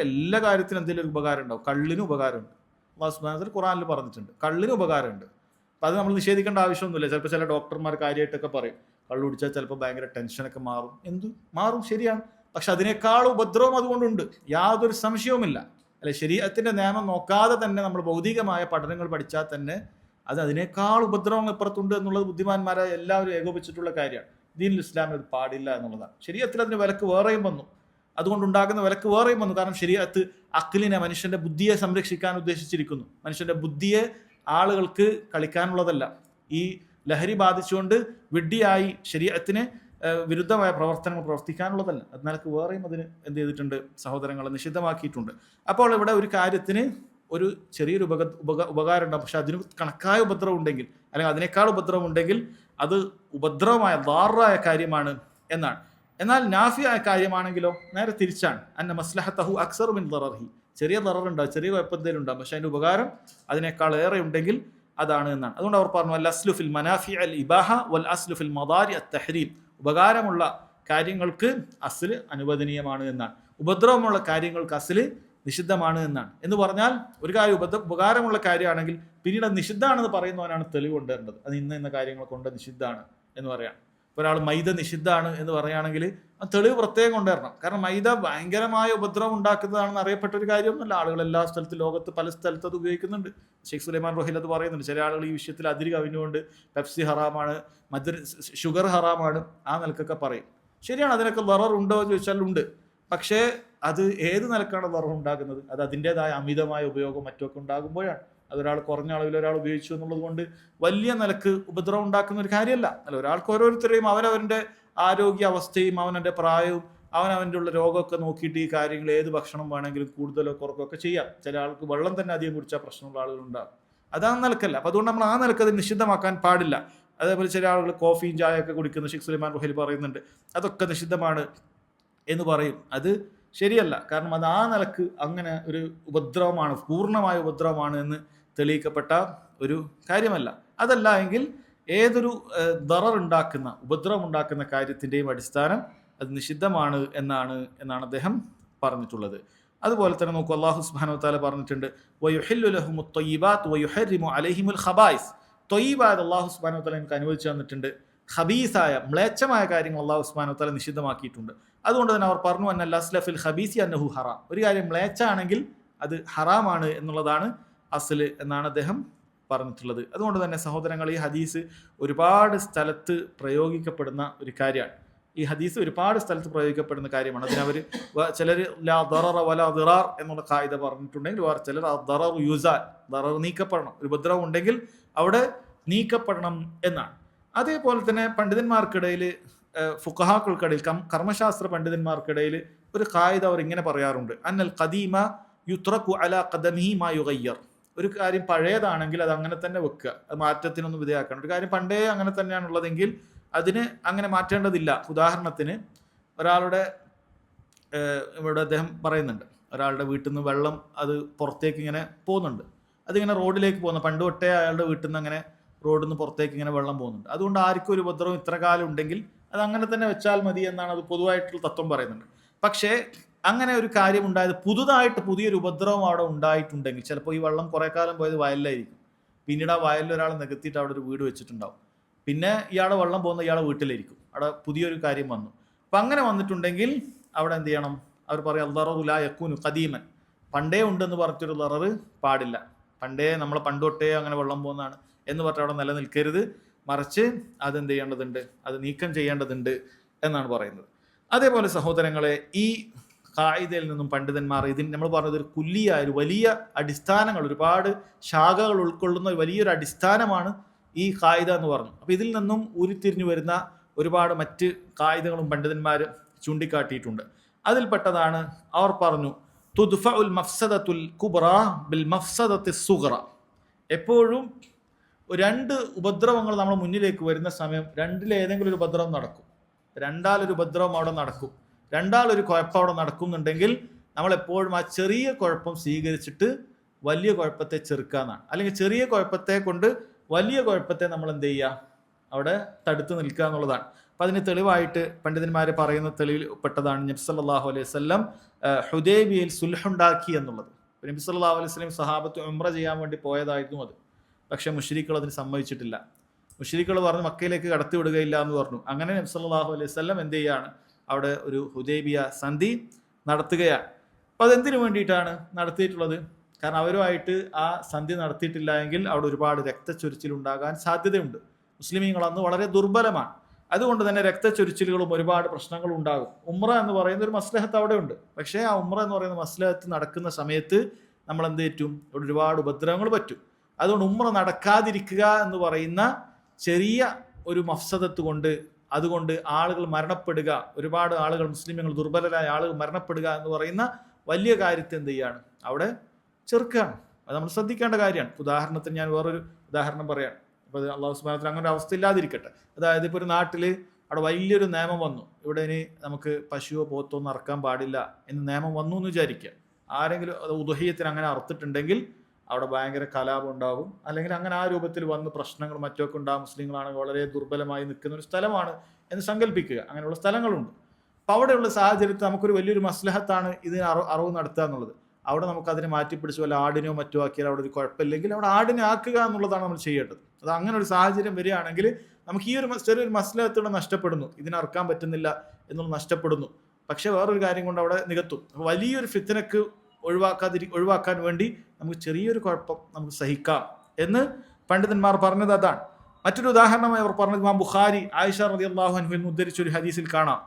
എല്ലാ കാര്യത്തിനും എന്തെങ്കിലും ഒരു ഉപകാരം ഉണ്ടാവും. കള്ളിന് ഉപകാരമുണ്ട്, അല്ലാഹു സുബ്ഹാനഹു വ തആല ഖുർആനിൽ പറഞ്ഞിട്ടുണ്ട്, കള്ളിന് ഉപകാരമുണ്ട്. അപ്പം അത് നമ്മൾ നിഷേധിക്കേണ്ട ആവശ്യമൊന്നുമില്ല. ചിലപ്പോൾ ചില ഡോക്ടർമാർ കാര്യമായിട്ടൊക്കെ പറയും കള്ളു കുടിച്ചാൽ ചിലപ്പോൾ ഭയങ്കര ടെൻഷനൊക്കെ മാറും, ശരിയാണ്. പക്ഷെ അതിനേക്കാൾ ഉപദ്രവം അതുകൊണ്ടുണ്ട്, യാതൊരു സംശയവുമില്ല. അല്ലെ, ശരീഅത്തിന്റെ നിയമം നോക്കാതെ തന്നെ നമ്മൾ ഭൗതികമായ പഠനങ്ങൾ പഠിച്ചാൽ തന്നെ അത് അതിനേക്കാൾ ഉപദ്രവം ഇപ്പുറത്തുണ്ട് എന്നുള്ളത് ബുദ്ധിമാന്മാരായ എല്ലാവരും ഏകോപിച്ചിട്ടുള്ള കാര്യമാണ്. ദീനുൽ ഇസ്ലാമിൽ അത് പാടില്ല എന്നുള്ളതാണ്. ശരീഅത്തിൽ അതിന് വിലക്ക് വേറെയും വന്നു, അതുകൊണ്ടുണ്ടാകുന്ന വിലക്ക് വേറെയും വന്നു. കാരണം ശരീഅത്ത് അഖ്ലിനെ, മനുഷ്യന്റെ ബുദ്ധിയെ സംരക്ഷിക്കാൻ ഉദ്ദേശിച്ചിരിക്കുന്നു. മനുഷ്യന്റെ ബുദ്ധിയെ ആളുകൾക്ക് കളിക്കാനുള്ളതല്ല. ഈ ലഹരി ബാധിച്ചുകൊണ്ട് വിഡ്ഢിയായി ശരീഅത്തിന് വിരുദ്ധമായ പ്രവർത്തനങ്ങൾ പ്രവർത്തിക്കാനുള്ളതല്ല. അത് നിലക്ക് വേറെയും അതിന് എന്ത് ചെയ്തിട്ടുണ്ട്, സഹോദരങ്ങളെ നിഷിദ്ധമാക്കിയിട്ടുണ്ട്. അപ്പോൾ ഇവിടെ ഒരു കാര്യത്തിന് ഒരു ചെറിയൊരു ഉപകാരം ഉണ്ടാകും, പക്ഷെ അതിന് കണക്കായ ഉപദ്രവം ഉണ്ടെങ്കിൽ അല്ലെങ്കിൽ അതിനേക്കാൾ ഉപദ്രവം ഉണ്ടെങ്കിൽ അത് ഉപദ്രവമായ ദാറായ കാര്യമാണ് എന്നാണ്. എന്നാൽ നാഫിയായ കാര്യമാണെങ്കിലോ നേരെ തിരിച്ചാണ്. അന്ന മസ്ലഹത്തഹു അക്സറു മിൻ ദററിഹി, ചെറിയ ദററുണ്ടാകും, ചെറിയ കുഴപ്പത്തേലും ഉണ്ടാകും, പക്ഷെ അതിൻ്റെ ഉപകാരം അതിനേക്കാൾ ഏറെ ഉണ്ടെങ്കിൽ അതാണ് എന്നാണ്. അതുകൊണ്ട് അവർ പറഞ്ഞു അൽ അസ്ലു ഫിൽ മനാഫി അൽ ഇബാഹ വൽ അസ്ലു ഫിൽ മദാരി അത്തഹരീം, ഉപകാരമുള്ള കാര്യങ്ങൾക്ക് അസ്ല് അനുവദനീയമാണ് എന്നാണ്, ഉപദ്രവമുള്ള കാര്യങ്ങൾക്ക് അസ്ല് നിഷിദ്ധമാണ് എന്നാണ്. എന്ന് പറഞ്ഞാൽ ഒരു കാര്യം ഉപകാരമുള്ള കാര്യമാണെങ്കിൽ പിന്നീട് അത് നിഷിദ്ധമാണെന്ന് പറയുന്നവനാണ് തെളിവ് കൊണ്ടുവരേണ്ടത്. അത് ഇന്ന കാര്യങ്ങൾ കൊണ്ട് നിഷിദ്ധമാണ് എന്ന് പറയാം. ഒരാൾ മൈദ നിഷിദ്ധമാണ് എന്ന് പറയുകയാണെങ്കിൽ ആ തെളിവ് പ്രത്യേകം കൊണ്ടുവരണം. കാരണം മൈദ ഭയങ്കരമായ ഉപദ്രവം ഉണ്ടാക്കുന്നതാണെന്ന് അറിയപ്പെട്ട ഒരു കാര്യമൊന്നുമല്ല. ആളുകൾ എല്ലാ സ്ഥലത്തും, ലോകത്ത് പല സ്ഥലത്തും അത് ഉപയോഗിക്കുന്നുണ്ട്. ഷെയ്ഖ് സുലൈമാൻ റോഹിൽ അത് പറയുന്നുണ്ട്. ചില ആളുകൾ ഈ വിഷയത്തിൽ അതിര് കവിഞ്ഞുകൊണ്ട് പെപ്സി ഹറാമാണ്, ഷുഗർ ഹറാമാണ്, ആ നിലക്കൊക്കെ പറയും. ശരിയാണ്, അതിനൊക്കെ ദറർ ഉണ്ടോ എന്ന് ചോദിച്ചാൽ ഉണ്ട്. പക്ഷേ അത് ഏത് നിലക്കാണ് ദറർ ഉണ്ടാകുന്നത്? അത് അതിൻ്റെതായ അമിതമായ ഉപയോഗം മറ്റൊക്കെ ഉണ്ടാകുമ്പോഴാണ്. അതൊരാൾ കുറഞ്ഞ അളവിൽ ഒരാൾ ഉപയോഗിച്ചു എന്നുള്ളത് കൊണ്ട് വലിയ നിലക്ക് ഉപദ്രവം ഉണ്ടാക്കുന്ന ഒരു കാര്യമല്ല. അല്ല, ഒരാൾക്ക് ഓരോരുത്തരെയും അവനവൻ്റെ ആരോഗ്യ അവസ്ഥയും അവനവൻ്റെ പ്രായവും അവനവൻ്റെ ഉള്ള രോഗമൊക്കെ നോക്കിയിട്ട് ഈ കാര്യങ്ങൾ ഏത് ഭക്ഷണം വേണമെങ്കിലും കൂടുതലോ കുറക്കൊക്കെ ചെയ്യാം. ചില ആൾക്ക് വെള്ളം തന്നെ അധികം കുടിച്ചാൽ പ്രശ്നമുള്ള ആളുകളുണ്ടാകും. അതാ നിലക്കല്ല. അപ്പം അതുകൊണ്ട് നമ്മൾ ആ നിലക്ക് അത് നിഷിദ്ധമാക്കാൻ പാടില്ല. അതേപോലെ ചില ആളുകൾ കോഫിയും ചായയൊക്കെ കുടിക്കുന്ന ഷെയ്ഖ് സുലൈമാൻ റോഹിൽ പറയുന്നുണ്ട് അതൊക്കെ നിഷിദ്ധമാണ് എന്ന് പറയും. അത് ശരിയല്ല. കാരണം അത് ആ നിലക്ക് അങ്ങനെ ഒരു ഉപദ്രവമാണ്, പൂർണ്ണമായ ഉപദ്രവമാണ് എന്ന് തെളിയിക്കപ്പെട്ട ഒരു കാര്യമല്ല. അതല്ല എങ്കിൽ ഏതൊരു ദറർ ഉണ്ടാക്കുന്ന, ഉപദ്രവം ഉണ്ടാക്കുന്ന കാര്യത്തിൻ്റെയും അടിസ്ഥാനം അത് നിഷിദ്ധമാണ് എന്നാണ് അദ്ദേഹം പറഞ്ഞിട്ടുള്ളത്. അതുപോലെ തന്നെ നോക്കൂ, അല്ലാഹു സുബ്ഹാനഹു വ തആല പറഞ്ഞിട്ടുണ്ട് വയുഹില്ലു ലഹുമുത് ത്വയ്യിബാത്ത് വയുഹർരിമു അലൈഹിമുൽ ഖബായിസ്. ത്വയ്യിബാത്ത് അല്ലാഹു സുബ്ഹാനഹു വ തആല നമുക്ക് അനുവദിച്ചു തന്നിട്ടുണ്ട്. ഖബീസായ മ്ലേച്ഛമായ കാര്യങ്ങൾ അല്ലാഹു സുബ്ഹാനഹു വ തആല നിഷിദ്ധമാക്കിയിട്ടുണ്ട്. അതുകൊണ്ട് തന്നെ അവർ പറഞ്ഞു അന്നൽ അസ്ല ഫിൽ ഖബീസി അന്നഹു ഹറാം, ഒരു കാര്യം മ്ലേച്ഛാണെങ്കിൽ അത് ഹറാമാണ് എന്നുള്ളതാണ് അസ്ല് എന്നാണ് അദ്ദേഹം പറഞ്ഞിട്ടുള്ളത്. അതുകൊണ്ട് തന്നെ സഹോദരങ്ങൾ, ഈ ഹദീസ് ഒരുപാട് സ്ഥലത്ത് പ്രയോഗിക്കപ്പെടുന്ന ഒരു കാര്യമാണ്. ഈ ഹദീസ് ഒരുപാട് സ്ഥലത്ത് പ്രയോഗിക്കപ്പെടുന്ന കാര്യമാണ്. അതിനവർ ചിലർ ലാ ദററ വലാ ദിറാർ എന്നുള്ള ഖായിദ പറഞ്ഞിട്ടുണ്ടെങ്കിൽ വേറെ ചിലർ ദറർ യുസാൽ, ദറർ നീക്കപ്പെടണം, ഒരു ഉപദ്രവം ഉണ്ടെങ്കിൽ അവിടെ നീക്കപ്പെടണം എന്നാണ്. അതേപോലെ തന്നെ പണ്ഡിതന്മാർക്കിടയിൽ, ഫുഖഹാക്കൾക്കിടയിൽ, കർമ്മശാസ്ത്ര പണ്ഡിതന്മാർക്കിടയിൽ ഒരു ഖായിദ അവർ ഇങ്ങനെ പറയാറുണ്ട് അന്നൽ ഖദീമ യുത്രഖു അലാ ഖദമിഹി മാ യുഗയ്യർ. ഒരു കാര്യം പഴയതാണെങ്കിൽ അത് അങ്ങനെ തന്നെ വെക്കുക, അത് മാറ്റത്തിനൊന്നും വിധേയമാക്കണം. ഒരു കാര്യം പണ്ടേ അങ്ങനെ തന്നെയാണുള്ളതെങ്കിൽ അതിന് അങ്ങനെ മാറ്റേണ്ടതില്ല. ഉദാഹരണത്തിന് ഒരാളുടെ ഇവിടെ അദ്ദേഹം പറയുന്നുണ്ട്, ഒരാളുടെ വീട്ടിൽ നിന്ന് വെള്ളം അത് പുറത്തേക്ക് ഇങ്ങനെ പോകുന്നുണ്ട്. അതിങ്ങനെ റോഡിലേക്ക് പോകുന്നു. പണ്ട് തൊട്ടേ അയാളുടെ വീട്ടിൽ നിന്ന് അങ്ങനെ റോഡിൽ നിന്ന് പുറത്തേക്ക് ഇങ്ങനെ വെള്ളം പോകുന്നുണ്ട്. അതുകൊണ്ട് ആർക്കും ഒരു ഉപദ്രവം ഇത്ര കാലം ഉണ്ടെങ്കിൽ അത് അങ്ങനെ തന്നെ വെച്ചാൽ മതി എന്നാണ് അത് പൊതുവായിട്ടുള്ള തത്വം പറയുന്നുണ്ട്. പക്ഷേ അങ്ങനെ ഒരു കാര്യം ഉണ്ടായത് പുതുതായിട്ട് പുതിയൊരു ഉപദ്രവം അവിടെ ഉണ്ടായിട്ടുണ്ടെങ്കിൽ ചിലപ്പോൾ ഈ വെള്ളം കുറേ കാലം പോയത് വയലിലായിരിക്കും. പിന്നീട് ആ വയലിൽ ഒരാൾ നികത്തിയിട്ട് അവിടെ ഒരു വീട് വെച്ചിട്ടുണ്ടാവും. പിന്നെ ഇയാളെ വെള്ളം പോകുന്ന ഇയാളെ വീട്ടിലായിരിക്കും. അവിടെ പുതിയൊരു കാര്യം വന്നു. അപ്പം അങ്ങനെ വന്നിട്ടുണ്ടെങ്കിൽ അവിടെ എന്ത് ചെയ്യണം? അവർ പറയും അൽദററു ലാ യകൂനു ഖദീമൻ. പണ്ടേ ഉണ്ടെന്ന് പറഞ്ഞിട്ടൊരു ദററ് പാടില്ല. പണ്ടേ നമ്മളെ പണ്ട് തൊട്ടേ അങ്ങനെ വെള്ളം പോകുന്നതാണ് എന്ന് പറഞ്ഞിട്ട് അവിടെ നിലനിൽക്കരുത്. മറിച്ച് അതെന്ത് ചെയ്യേണ്ടതുണ്ട്? അത് നീക്കം ചെയ്യേണ്ടതുണ്ട് എന്നാണ് പറയുന്നത്. അതേപോലെ സഹോദരങ്ങളെ, ഈ ഖായിദയിൽ നിന്നും പണ്ഡിതന്മാർ ഇതിന് നമ്മൾ പറഞ്ഞത് ഒരു കുല്ലിയായ ഒരു വലിയ അടിസ്ഥാനങ്ങൾ, ഒരുപാട് ശാഖകൾ ഉൾക്കൊള്ളുന്ന വലിയൊരു അടിസ്ഥാനമാണ് ഈ ഖായിദ എന്ന് പറഞ്ഞു. അപ്പോൾ ഇതിൽ നിന്നും ഉരുത്തിരിഞ്ഞു വരുന്ന ഒരുപാട് മറ്റ് ഖായിദകളും പണ്ഡിതന്മാർ ചൂണ്ടിക്കാട്ടിയിട്ടുണ്ട്. അതിൽപ്പെട്ടതാണ് അവർ പറഞ്ഞു തുദ്ഫഉൽ മഫ്സദത്തുൽ കുബ്റ ബിൽ മഫ്സദത്തി സുഗ്റ. എപ്പോഴും രണ്ട് ഉപദ്രവങ്ങൾ നമ്മൾ മുന്നിലേക്ക് വരുന്ന സമയം രണ്ടിലേതെങ്കിലും ഒരു ഉപദ്രവം നടക്കും. രണ്ടാലൊരു ഉപദ്രവം അവിടെ നടക്കും. രണ്ടാളൊരു കുഴപ്പം അവിടെ നടക്കുന്നുണ്ടെങ്കിൽ നമ്മളെപ്പോഴും ആ ചെറിയ കുഴപ്പം സ്വീകരിച്ചിട്ട് വലിയ കുഴപ്പത്തെ ചെറുക്കാന്നാണ്. അല്ലെങ്കിൽ ചെറിയ കുഴപ്പത്തെ കൊണ്ട് വലിയ കുഴപ്പത്തെ നമ്മൾ എന്ത് ചെയ്യുക? അവിടെ തടുത്തു നിൽക്കുക എന്നുള്ളതാണ്. അപ്പം അതിന് തെളിവായിട്ട് പണ്ഡിതന്മാർ പറയുന്ന തെളിവിൽ പെട്ടതാണ് നബി സല്ലല്ലാഹു അലൈഹി വസല്ലം ഹുദൈബിയയിൽ സുൽഹുണ്ടാക്കി എന്നുള്ളത്. നബി സല്ലല്ലാഹു അലൈഹി വസല്ലം സഹാബത്ത് ഉംറ ചെയ്യാൻ വേണ്ടി പോയതായിരുന്നു അത്. പക്ഷേ മുശ്രിക്കുകൾ അതിന് സമ്മതിച്ചിട്ടില്ല. മുശ്രിക്കുകൾ പറഞ്ഞു മക്കയിലേക്ക് കടത്തി വിടുകയില്ല എന്ന് പറഞ്ഞു. അങ്ങനെ നബി സല്ലല്ലാഹു അലൈഹി വസല്ലം എന്ത് ചെയ്യുകയാണ്? അവിടെ ഒരു ഹുദൈബിയ സന്ധി നടത്തുകയാണ്. അപ്പോൾ അതെന്തിനു വേണ്ടിയിട്ടാണ് നടത്തിയിട്ടുള്ളത്? കാരണം അവരുമായിട്ട് ആ സന്ധി നടത്തിയിട്ടില്ല എങ്കിൽ അവിടെ ഒരുപാട് രക്തച്ചൊരിച്ചിലുണ്ടാകാൻ സാധ്യതയുണ്ട്. മുസ്ലിമീങ്ങൾ അന്ന് വളരെ ദുർബലമാണ്. അതുകൊണ്ട് തന്നെ രക്തച്ചൊരിച്ചിലുകളും ഒരുപാട് പ്രശ്നങ്ങളും ഉണ്ടാകും. ഉംറ എന്ന് പറയുന്ന ഒരു മസ്ലഹത്ത് അവിടെ ഉണ്ട്. പക്ഷേ ആ ഉംറ എന്ന് പറയുന്ന മസ്ലഹത്ത് നടക്കുന്ന സമയത്ത് നമ്മൾ എന്ത് പറ്റും? ഇവിടെ ഒരുപാട് ഉപദ്രവങ്ങൾ പറ്റും. അതുകൊണ്ട് ഉംറ നടക്കാതിരിക്കുക എന്ന് പറയുന്ന ചെറിയ ഒരു മഫ്സദത്ത് കൊണ്ട്, അതുകൊണ്ട് ആളുകൾ മരണപ്പെടുക, ഒരുപാട് ആളുകൾ മുസ്ലിമുകൾ ദുർബലരായ ആളുകൾ മരണപ്പെടുക എന്ന് പറയുന്ന വലിയ കാര്യത്തെ എന്ത് ചെയ്യാണ്? അവിടെ ചെറുക്കുകയാണ്. അത് നമ്മൾ ശ്രദ്ധിക്കേണ്ട കാര്യമാണ്. ഉദാഹരണത്തിന് ഞാൻ വേറൊരു ഉദാഹരണം പറയാം. അപ്പോൾ അള്ളാഹു സുബ്ഹാനഹു വ തആല അങ്ങനെ ഒരു അവസ്ഥ ഇല്ലാതിരിക്കട്ടെ. അതായത് ഇപ്പോൾ ഒരു നാട്ടിൽ അവിടെ വലിയൊരു നിയമം വന്നു, ഇവിടെ ഇനി നമുക്ക് പശുവോ പോത്തോ ഒന്നും അറക്കാൻ പാടില്ല എന്ന് നിയമം വന്നു എന്ന് വിചാരിക്കുക. ആരെങ്കിലും അത് ഉദുഹിയത്തിന് അങ്ങനെ അറുത്തിട്ടുണ്ടെങ്കിൽ അവിടെ ഭയങ്കര കലാപം ഉണ്ടാകും. അല്ലെങ്കിൽ അങ്ങനെ ആ രൂപത്തിൽ വന്ന് പ്രശ്നങ്ങൾ മറ്റൊക്കെ ഉണ്ടാകും. മുസ്ലിങ്ങളാണെങ്കിൽ വളരെ ദുർബലമായി നിൽക്കുന്ന ഒരു സ്ഥലമാണ് എന്ന് സങ്കല്പിക്കുക. അങ്ങനെയുള്ള സ്ഥലങ്ങളുണ്ട്. അപ്പോൾ അവിടെയുള്ള സാഹചര്യത്തിൽ നമുക്കൊരു വലിയൊരു മസ്ലഹത്താണ് ഇതിന് അറിവ് നടത്തുക എന്നുള്ളത്. അവിടെ നമുക്ക് അതിനെ മാറ്റിപ്പിടിച്ച് വല്ല ആടിനോ മറ്റോ ആക്കിയാൽ അവിടെ ഒരു കുഴപ്പമില്ലെങ്കിൽ അവിടെ ആടിനെ ആക്കുക എന്നുള്ളതാണ് നമ്മൾ ചെയ്യേണ്ടത്. അത് അങ്ങനെ ഒരു സാഹചര്യം വരികയാണെങ്കിൽ നമുക്ക് ഈ ഒരു ചെറിയൊരു മസ്ലഹത്തോടെ നഷ്ടപ്പെടുന്നു, ഇതിനറക്കാൻ പറ്റുന്നില്ല എന്നുള്ളത് നഷ്ടപ്പെടുന്നു. പക്ഷേ വേറൊരു കാര്യം കൊണ്ട് അവിടെ നികത്തും. അപ്പോൾ വലിയൊരു ഫിത്നക്ക് ഒഴിവാക്കാൻ വേണ്ടി നമുക്ക് ചെറിയൊരു കുഴപ്പം നമുക്ക് സഹിക്കാം എന്ന് പണ്ഡിതന്മാർ പറഞ്ഞത് അതാണ്. മറ്റൊരു ഉദാഹരണമായി അവർ പറഞ്ഞത് ഇമാം ബുഖാരി ആയിഷ റളിയല്ലാഹു അൻഹയിൽ ഉദ്ധരിച്ചൊരു ഹദീസിൽ കാണാം.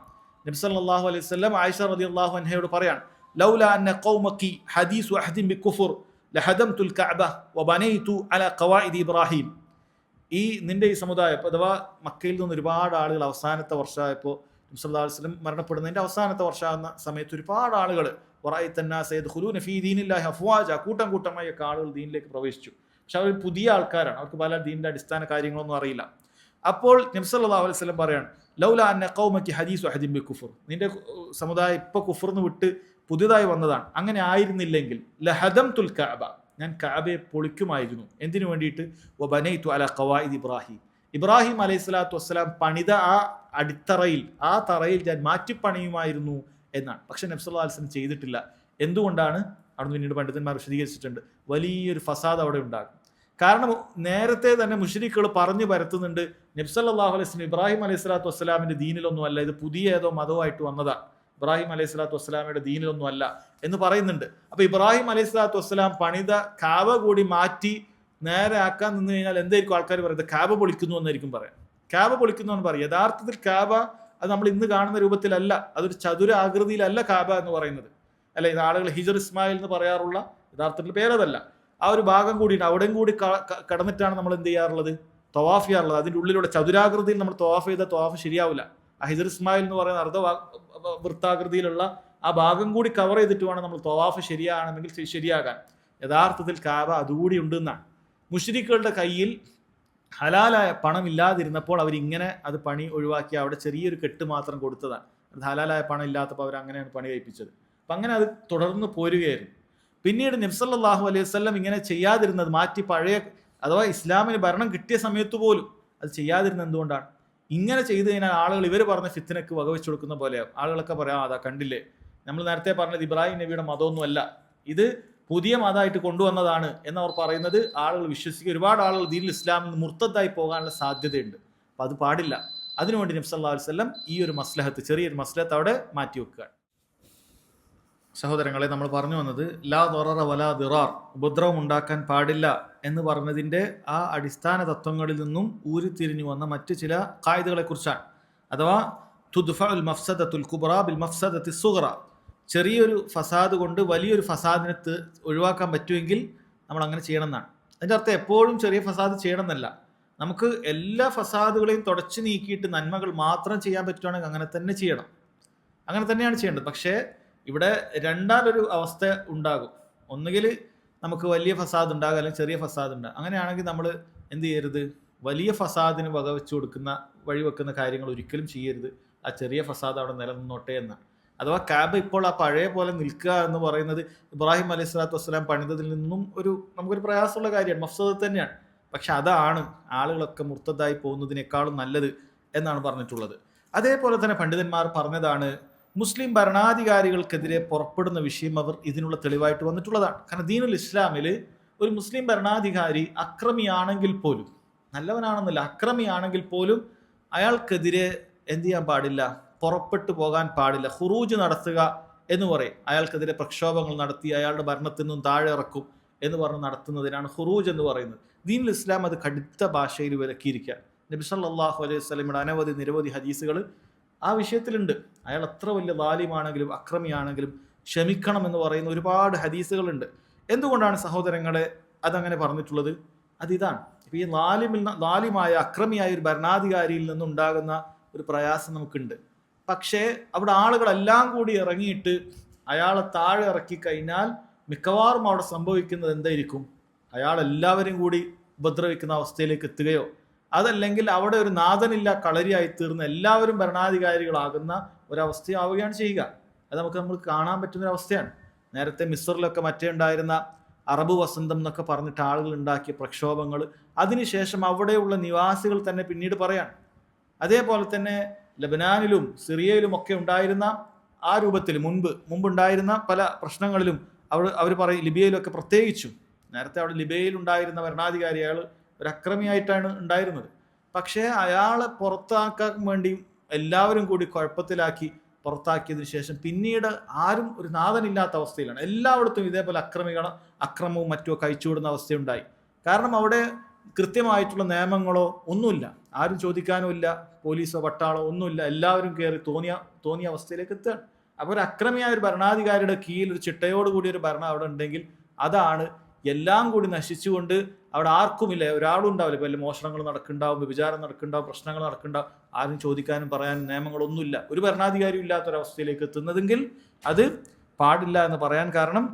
നബി സല്ലല്ലാഹു അലൈഹി വസല്ലം ആയിഷ റളിയല്ലാഹു അൻഹയോട് പറയാണ്, ലൗല അന്ന ഖൗമകി ഹദീസു അഹദിൻ ബികുഫർ ലഹദംതുൽ കഅബ വബനൈതു അലാ ഖവാഇദി ഇബ്രാഹിം. ഈ നിന്റെ ഈ സമുദായം അഥവാ മക്കയിൽ നിന്ന് ഒരുപാട് ആളുകൾ അവസാനത്തെ വർഷമായപ്പോൾ നബി സല്ലല്ലാഹു അലൈഹി വസല്ലം മരണപ്പെടുന്നതിൻ്റെ അവസാനത്തെ വർഷമാകുന്ന സമയത്ത് ഒരുപാട് ആളുകൾ കൂട്ടം കൂട്ടമായി ഒക്കെ ആളുകൾ ദീനിലേക്ക് പ്രവേശിച്ചു. പക്ഷെ അവർ പുതിയ ആൾക്കാരാണ്, അവർക്ക് പല ദീനിന്റെ അടിസ്ഥാന കാര്യങ്ങളൊന്നും അറിയില്ല. അപ്പോൾ നബി സല്ലല്ലാഹു അലൈഹി വസല്ലം പറയാണ്, ലൗല അന്ന ഖൗമകി ഹദീസു അഹദിൻ ബികുഫർ, നിന്റെ സമുദായം ഇപ്പൊ കുഫറിന് വിട്ട് പുതിയതായി വന്നതാണ്, അങ്ങനെ ആയിരുന്നില്ലെങ്കിൽ ലഹദംതുൽ കഅബ, ഞാൻ കഅബയെ പൊളിക്കുമായിരുന്നു. എന്തിനു വേണ്ടിയിട്ട്? വബനൈതു അലാ ഖവാഇദി ഇബ്രാഹിം, ഇബ്രാഹിം അലൈഹി സ്വലാത്തു വസ്സലാം പണിത ആ അടിത്തറയിൽ, ആ തറയിൽ ഞാൻ മാറ്റിപ്പണിയുമായിരുന്നു എന്നാണ്. പക്ഷെ നബി സല്ലല്ലാഹു അലൈഹി വസല്ലം ചെയ്തിട്ടില്ല. എന്തുകൊണ്ടാണ്? അവിടെ പിന്നീട് പണ്ഡിതന്മാർ വിശദീകരിച്ചിട്ടുണ്ട്. വലിയൊരു ഫസാദ് അവിടെ ഉണ്ടാകും. കാരണം നേരത്തെ തന്നെ മുശ്രിക്കുകൾ പറഞ്ഞു പരത്തുന്നുണ്ട്, നബി സല്ലല്ലാഹു അലൈഹി വസല്ലം ഇബ്രാഹിം അലൈഹി സ്വലാത്തു വസ്സലാമിന്റെ ദീനിലൊന്നും അല്ല, ഇത് പുതിയ ഏതോ മതമായിട്ട് വന്നതാണ്, ഇബ്രാഹിം അലൈഹി സ്വലാത്തു വസ്സലാമിയുടെ ദീനിലൊന്നും അല്ല എന്ന് പറയുന്നുണ്ട്. അപ്പൊ ഇബ്രാഹിം അലൈഹി സ്വലാത്തു വസ്സലാം പണിത കാബ കൂടി മാറ്റി നേരെ ആക്കാൻ നിന്ന് കഴിഞ്ഞാൽ എന്തായിരിക്കും ആൾക്കാർ പറയുന്നത്? കാബ പൊളിക്കുന്നു എന്നായിരിക്കും പറയാം. കാബ പൊളിക്കുന്നു എന്ന് പറയും. യഥാർത്ഥത്തിൽ കാബ അത് നമ്മൾ ഇന്ന് കാണുന്ന രൂപത്തിലല്ല, അതൊരു ചതുര ആകൃതിയിലല്ല കാബ എന്ന് പറയുന്നത്. അല്ലെ, ഇത് ആളുകൾ ഹിജർ ഇസ്മായിൽ എന്ന് പറയാറുള്ള യഥാർത്ഥത്തിൽ പേരതല്ല. ആ ഒരു ഭാഗം കൂടിയിട്ട് അവിടെയും കൂടി കടന്നിട്ടാണ് നമ്മൾ എന്ത് ചെയ്യാറുള്ളത്? തവാഫ് ചെയ്യാറുള്ളത്. അതിൻ്റെ ഉള്ളിലൂടെ ചതുരാകൃതിയിൽ നമ്മൾ തവാഫ് ചെയ്താൽ തവാഫ് ശരിയാവില്ല. ആ ഹിജർ ഇസ്മായിൽ എന്ന് പറയുന്ന അർദ്ധ വൃത്താകൃതിയിലുള്ള ആ ഭാഗം കൂടി കവർ ചെയ്തിട്ട് വേണം നമ്മൾ തവാഫ് ശരിയാണെങ്കിൽ ശരിയാകാൻ. യഥാർത്ഥത്തിൽ കാബ അതുകൂടി ഉണ്ടെന്നാണ്. മുശ്രിക്കുകളുടെ കയ്യിൽ ഹലാലായ പണം ഇല്ലാതിരുന്നപ്പോൾ അവരിങ്ങനെ അത് പണി ഒഴിവാക്കി അവിടെ ചെറിയൊരു കെട്ട് മാത്രം കൊടുത്തതാണ്. അത് ഹലാലായ പണം ഇല്ലാത്തപ്പോൾ അവർ അങ്ങനെയാണ് പണി കഴിപ്പിച്ചത്. അപ്പം അങ്ങനെ അത് തുടർന്ന് പോരുകയായിരുന്നു. പിന്നീട് നബി സല്ലല്ലാഹു അലൈഹി വസല്ലം ഇങ്ങനെ ചെയ്യാതിരുന്നത് മാറ്റി പഴയ അഥവാ ഇസ്ലാമിന് ഭരണം കിട്ടിയ സമയത്ത് പോലും അത് ചെയ്യാതിരുന്നത് എന്തുകൊണ്ടാണ്? ഇങ്ങനെ ചെയ്തു കഴിഞ്ഞാൽ ആളുകൾ ഇവർ പറഞ്ഞ ഫിത്നക്ക് വകവെച്ചു കൊടുക്കുന്ന പോലെയാവും. ആളുകളൊക്കെ പറയാം, അതാ കണ്ടില്ലേ, നമ്മൾ നേരത്തെ പറഞ്ഞത് ഇബ്രാഹിം നബിയുടെ മതമൊന്നുമല്ല, ഇത് പുതിയ മതമായിട്ട് കൊണ്ടുവന്നതാണ് എന്നവർ പറയുന്നത് ആളുകൾ വിശ്വസിക്കുക. ഒരുപാട് ആളുകൾ ദീനുൽ ഇസ്ലാമിൽ നിന്ന് മുർത്തദ്ദായി പോകാനുള്ള സാധ്യതയുണ്ട്. അപ്പം അത് പാടില്ല. അതിനുവേണ്ടി നബി സല്ലല്ലാഹു അലൈഹി വസല്ലം ഈ ഒരു മസ്ലഹത്ത്, ചെറിയൊരു മസ്ലഹത്ത് അവിടെ മാറ്റി വെക്കുക. സഹോദരങ്ങളെ, നമ്മൾ പറഞ്ഞു വന്നത് ലാ ദററ വലാ ദിറാർ, ഉപദ്രവം ഉണ്ടാക്കാൻ പാടില്ല എന്ന് പറഞ്ഞതിൻ്റെ ആ അടിസ്ഥാന തത്വങ്ങളിൽ നിന്നും ഊരിത്തിരിഞ്ഞു വന്ന മറ്റ് ചില ഖായിദകളെ കുറിച്ചാണ്. അഥവാ തുദ്ഫഉൽ മഫ്സദത്തുൽ കുബ്റാ ബിൽ മഫ്സദത്തി സുഗ്റ, ചെറിയൊരു ഫസാദ് കൊണ്ട് വലിയൊരു ഫസാദിനെ ഒഴിവാക്കാൻ പറ്റുമെങ്കിൽ നമ്മൾ അങ്ങനെ ചെയ്യണം എന്നാണ്. അതിൻ്റെ അർത്ഥം എപ്പോഴും ചെറിയ ഫസാദ് ചെയ്യണം എന്നല്ല. നമുക്ക് എല്ലാ ഫസാദുകളെയും തുടച്ചു നീക്കിയിട്ട് നന്മകൾ മാത്രം ചെയ്യാൻ പറ്റുവാണെങ്കിൽ അങ്ങനെ തന്നെ ചെയ്യണം. അങ്ങനെ തന്നെയാണ് ചെയ്യേണ്ടത്. പക്ഷേ ഇവിടെ രണ്ടാമൊരു അവസ്ഥ ഉണ്ടാകും. ഒന്നുകിൽ നമുക്ക് വലിയ ഫസാദ് ഉണ്ടാകും, അല്ലെങ്കിൽ ചെറിയ ഫസാദ് ഉണ്ടാകും. അങ്ങനെയാണെങ്കിൽ നമ്മൾ എന്ത് ചെയ്യരുത്? വലിയ ഫസാദിന് വകവെച്ചു കൊടുക്കുന്ന വഴിവെക്കുന്ന കാര്യങ്ങൾ ഒരിക്കലും ചെയ്യരുത്. ആ ചെറിയ ഫസാദ് അവിടെ നിലനിന്നോട്ടെ എന്നാണ്. അഥവാ കാബ ഇപ്പോൾ ആ പഴയ പോലെ നിൽക്കുക എന്ന് പറയുന്നത് ഇബ്രാഹിം അലൈഹി സ്വലാത്തു വസ്സലാം പണിതതിൽ നിന്നും നമുക്കൊരു പ്രയാസമുള്ള കാര്യമാണ്, മഫ്സദ് തന്നെയാണ്. പക്ഷെ അതാണ് ആളുകളൊക്കെ മുർത്തദ്ദായി പോകുന്നതിനേക്കാളും നല്ലത് എന്നാണ് പറഞ്ഞിട്ടുള്ളത്. അതേപോലെ തന്നെ പണ്ഡിതന്മാർ പറഞ്ഞതാണ്, മുസ്ലിം ഭരണാധികാരികൾക്കെതിരെ പുറപ്പെടുന്ന വിഷയം അവർ ഇതിനുള്ള തെളിവായിട്ട് വന്നിട്ടുള്ളതാണ്. കാരണം ദീനുൽ ഇസ്ലാമിൽ ഒരു മുസ്ലിം ഭരണാധികാരി അക്രമിയാണെങ്കിൽ പോലും, നല്ലവനാണെന്നല്ല, അക്രമിയാണെങ്കിൽ പോലും അയാൾക്കെതിരെ എന്ത് ചെയ്യാൻ പാടില്ല? പുറപ്പെട്ടു പോകാൻ പാടില്ല. ഖുറൂജ് നടത്തുക എന്ന് പറയും. അയാൾക്കെതിരെ പ്രക്ഷോഭങ്ങൾ നടത്തി അയാളുടെ ഭരണത്തിൽ നിന്നും താഴെ ഇറക്കും എന്ന് പറഞ്ഞ് നടത്തുന്നതിനാണ് ഖുറൂജ് എന്ന് പറയുന്നത്. ദീനുൽ ഇസ്ലാം അത് കടുത്ത ഭാഷയിൽ വിലക്കിയിരിക്കുക. നബി സല്ലല്ലാഹു അലൈഹി വസല്ലമയുടെ നിരവധി ഹദീസുകൾ ആ വിഷയത്തിലുണ്ട്. അയാൾ എത്ര വലിയ ലാലിമാണെങ്കിലും അക്രമിയാണെങ്കിലും ക്ഷമിക്കണം എന്ന് പറയുന്ന ഒരുപാട് ഹദീസുകളുണ്ട്. എന്തുകൊണ്ടാണ് സഹോദരങ്ങളെ അതങ്ങനെ പറഞ്ഞിട്ടുള്ളത്? അതിതാണ്, ഇപ്പം ഈ ലാലിമായ അക്രമിയായ ഒരു ഭരണാധികാരിയിൽ നിന്നുണ്ടാകുന്ന ഒരു പ്രയാസം നമുക്കുണ്ട്. പക്ഷേ അവിടെ ആളുകളെല്ലാം കൂടി ഇറങ്ങിയിട്ട് അയാളെ താഴെ ഇറക്കി കഴിഞ്ഞാൽ മിക്കവാറും അവിടെ സംഭവിക്കുന്നത് എന്തായിരിക്കും? അയാൾ എല്ലാവരും കൂടി ഉപദ്രവിക്കുന്ന അവസ്ഥയിലേക്ക് എത്തുകയോ അതല്ലെങ്കിൽ അവിടെ ഒരു നാഥനില്ല കളരിയായി തീർന്ന് എല്ലാവരും ഭരണാധികാരികളാകുന്ന ഒരവസ്ഥയാവുകയാണ് ചെയ്യുക. അത് നമ്മൾ കാണാൻ പറ്റുന്ന ഒരു അവസ്ഥയാണ്. നേരത്തെ മിസ്റിലൊക്കെ മറ്റേ ഉണ്ടായിരുന്ന അറബ് വസന്തം എന്നൊക്കെ പറഞ്ഞിട്ട് ആളുകൾ ഉണ്ടാക്കിയ പ്രക്ഷോഭങ്ങൾ, അതിനുശേഷം അവിടെയുള്ള നിവാസികൾ തന്നെ പിന്നീട് പറയാൻ. അതേപോലെ തന്നെ ലബനാനിലും സിറിയയിലും ഒക്കെ ഉണ്ടായിരുന്ന ആ രൂപത്തിൽ മുമ്പുണ്ടായിരുന്ന പല പ്രശ്നങ്ങളിലും അവർ പറയും, ലിബിയയിലൊക്കെ പ്രത്യേകിച്ചും. നേരത്തെ അവിടെ ലിബിയയിൽ ഉണ്ടായിരുന്ന ഭരണാധികാരി അയാൾ ഒരു അക്രമിയായിട്ടാണ് ഉണ്ടായിരുന്നത്. പക്ഷേ അയാളെ പുറത്താക്കാൻ വേണ്ടി എല്ലാവരും കൂടി കുഴപ്പത്തിലാക്കി പുറത്താക്കിയതിനു ശേഷം പിന്നീട് ആരും ഒരു നാഥനില്ലാത്ത അവസ്ഥയിലാണ്. എല്ലായിടത്തും ഇതേപോലെ അക്രമവും മറ്റുമൊക്കെ അയച്ചുവിടുന്ന അവസ്ഥയുണ്ടായി. കാരണം അവിടെ കൃത്യമായിട്ടുള്ള നിയമങ്ങളോ ഒന്നുമില്ല, ആരും ചോദിക്കാനും ഇല്ല, പോലീസോ പട്ടാളോ ഒന്നുമില്ല, എല്ലാവരും കയറി തോന്നിയ അവസ്ഥയിലേക്ക് എത്തുകയാണ്. അപ്പോൾ ഒരു അക്രമിയായ ഒരു ഭരണാധികാരിയുടെ കീഴിൽ ഒരു ചിട്ടയോടുകൂടി ഒരു ഭരണം അവിടെ ഉണ്ടെങ്കിൽ അതാണ് എല്ലാം കൂടി നശിച്ചുകൊണ്ട് അവിടെ ആർക്കുമില്ല, ഒരാളും ഉണ്ടാവില്ല. ഇപ്പോൾ മോഷണങ്ങൾ നടക്കുന്നുണ്ടാവും, വ്യഭിചാരം നടക്കുന്നുണ്ടാവും, പ്രശ്നങ്ങൾ നടക്കുന്നുണ്ടാവും, ആരും ചോദിക്കാനും പറയാനും നിയമങ്ങളൊന്നുമില്ല, ഒരു ഭരണാധികാരിയും ഇല്ലാത്തൊരവസ്ഥയിലേക്ക് എത്തുന്നതെങ്കിൽ അത് പാടില്ല എന്ന് പറയാൻ കാരണം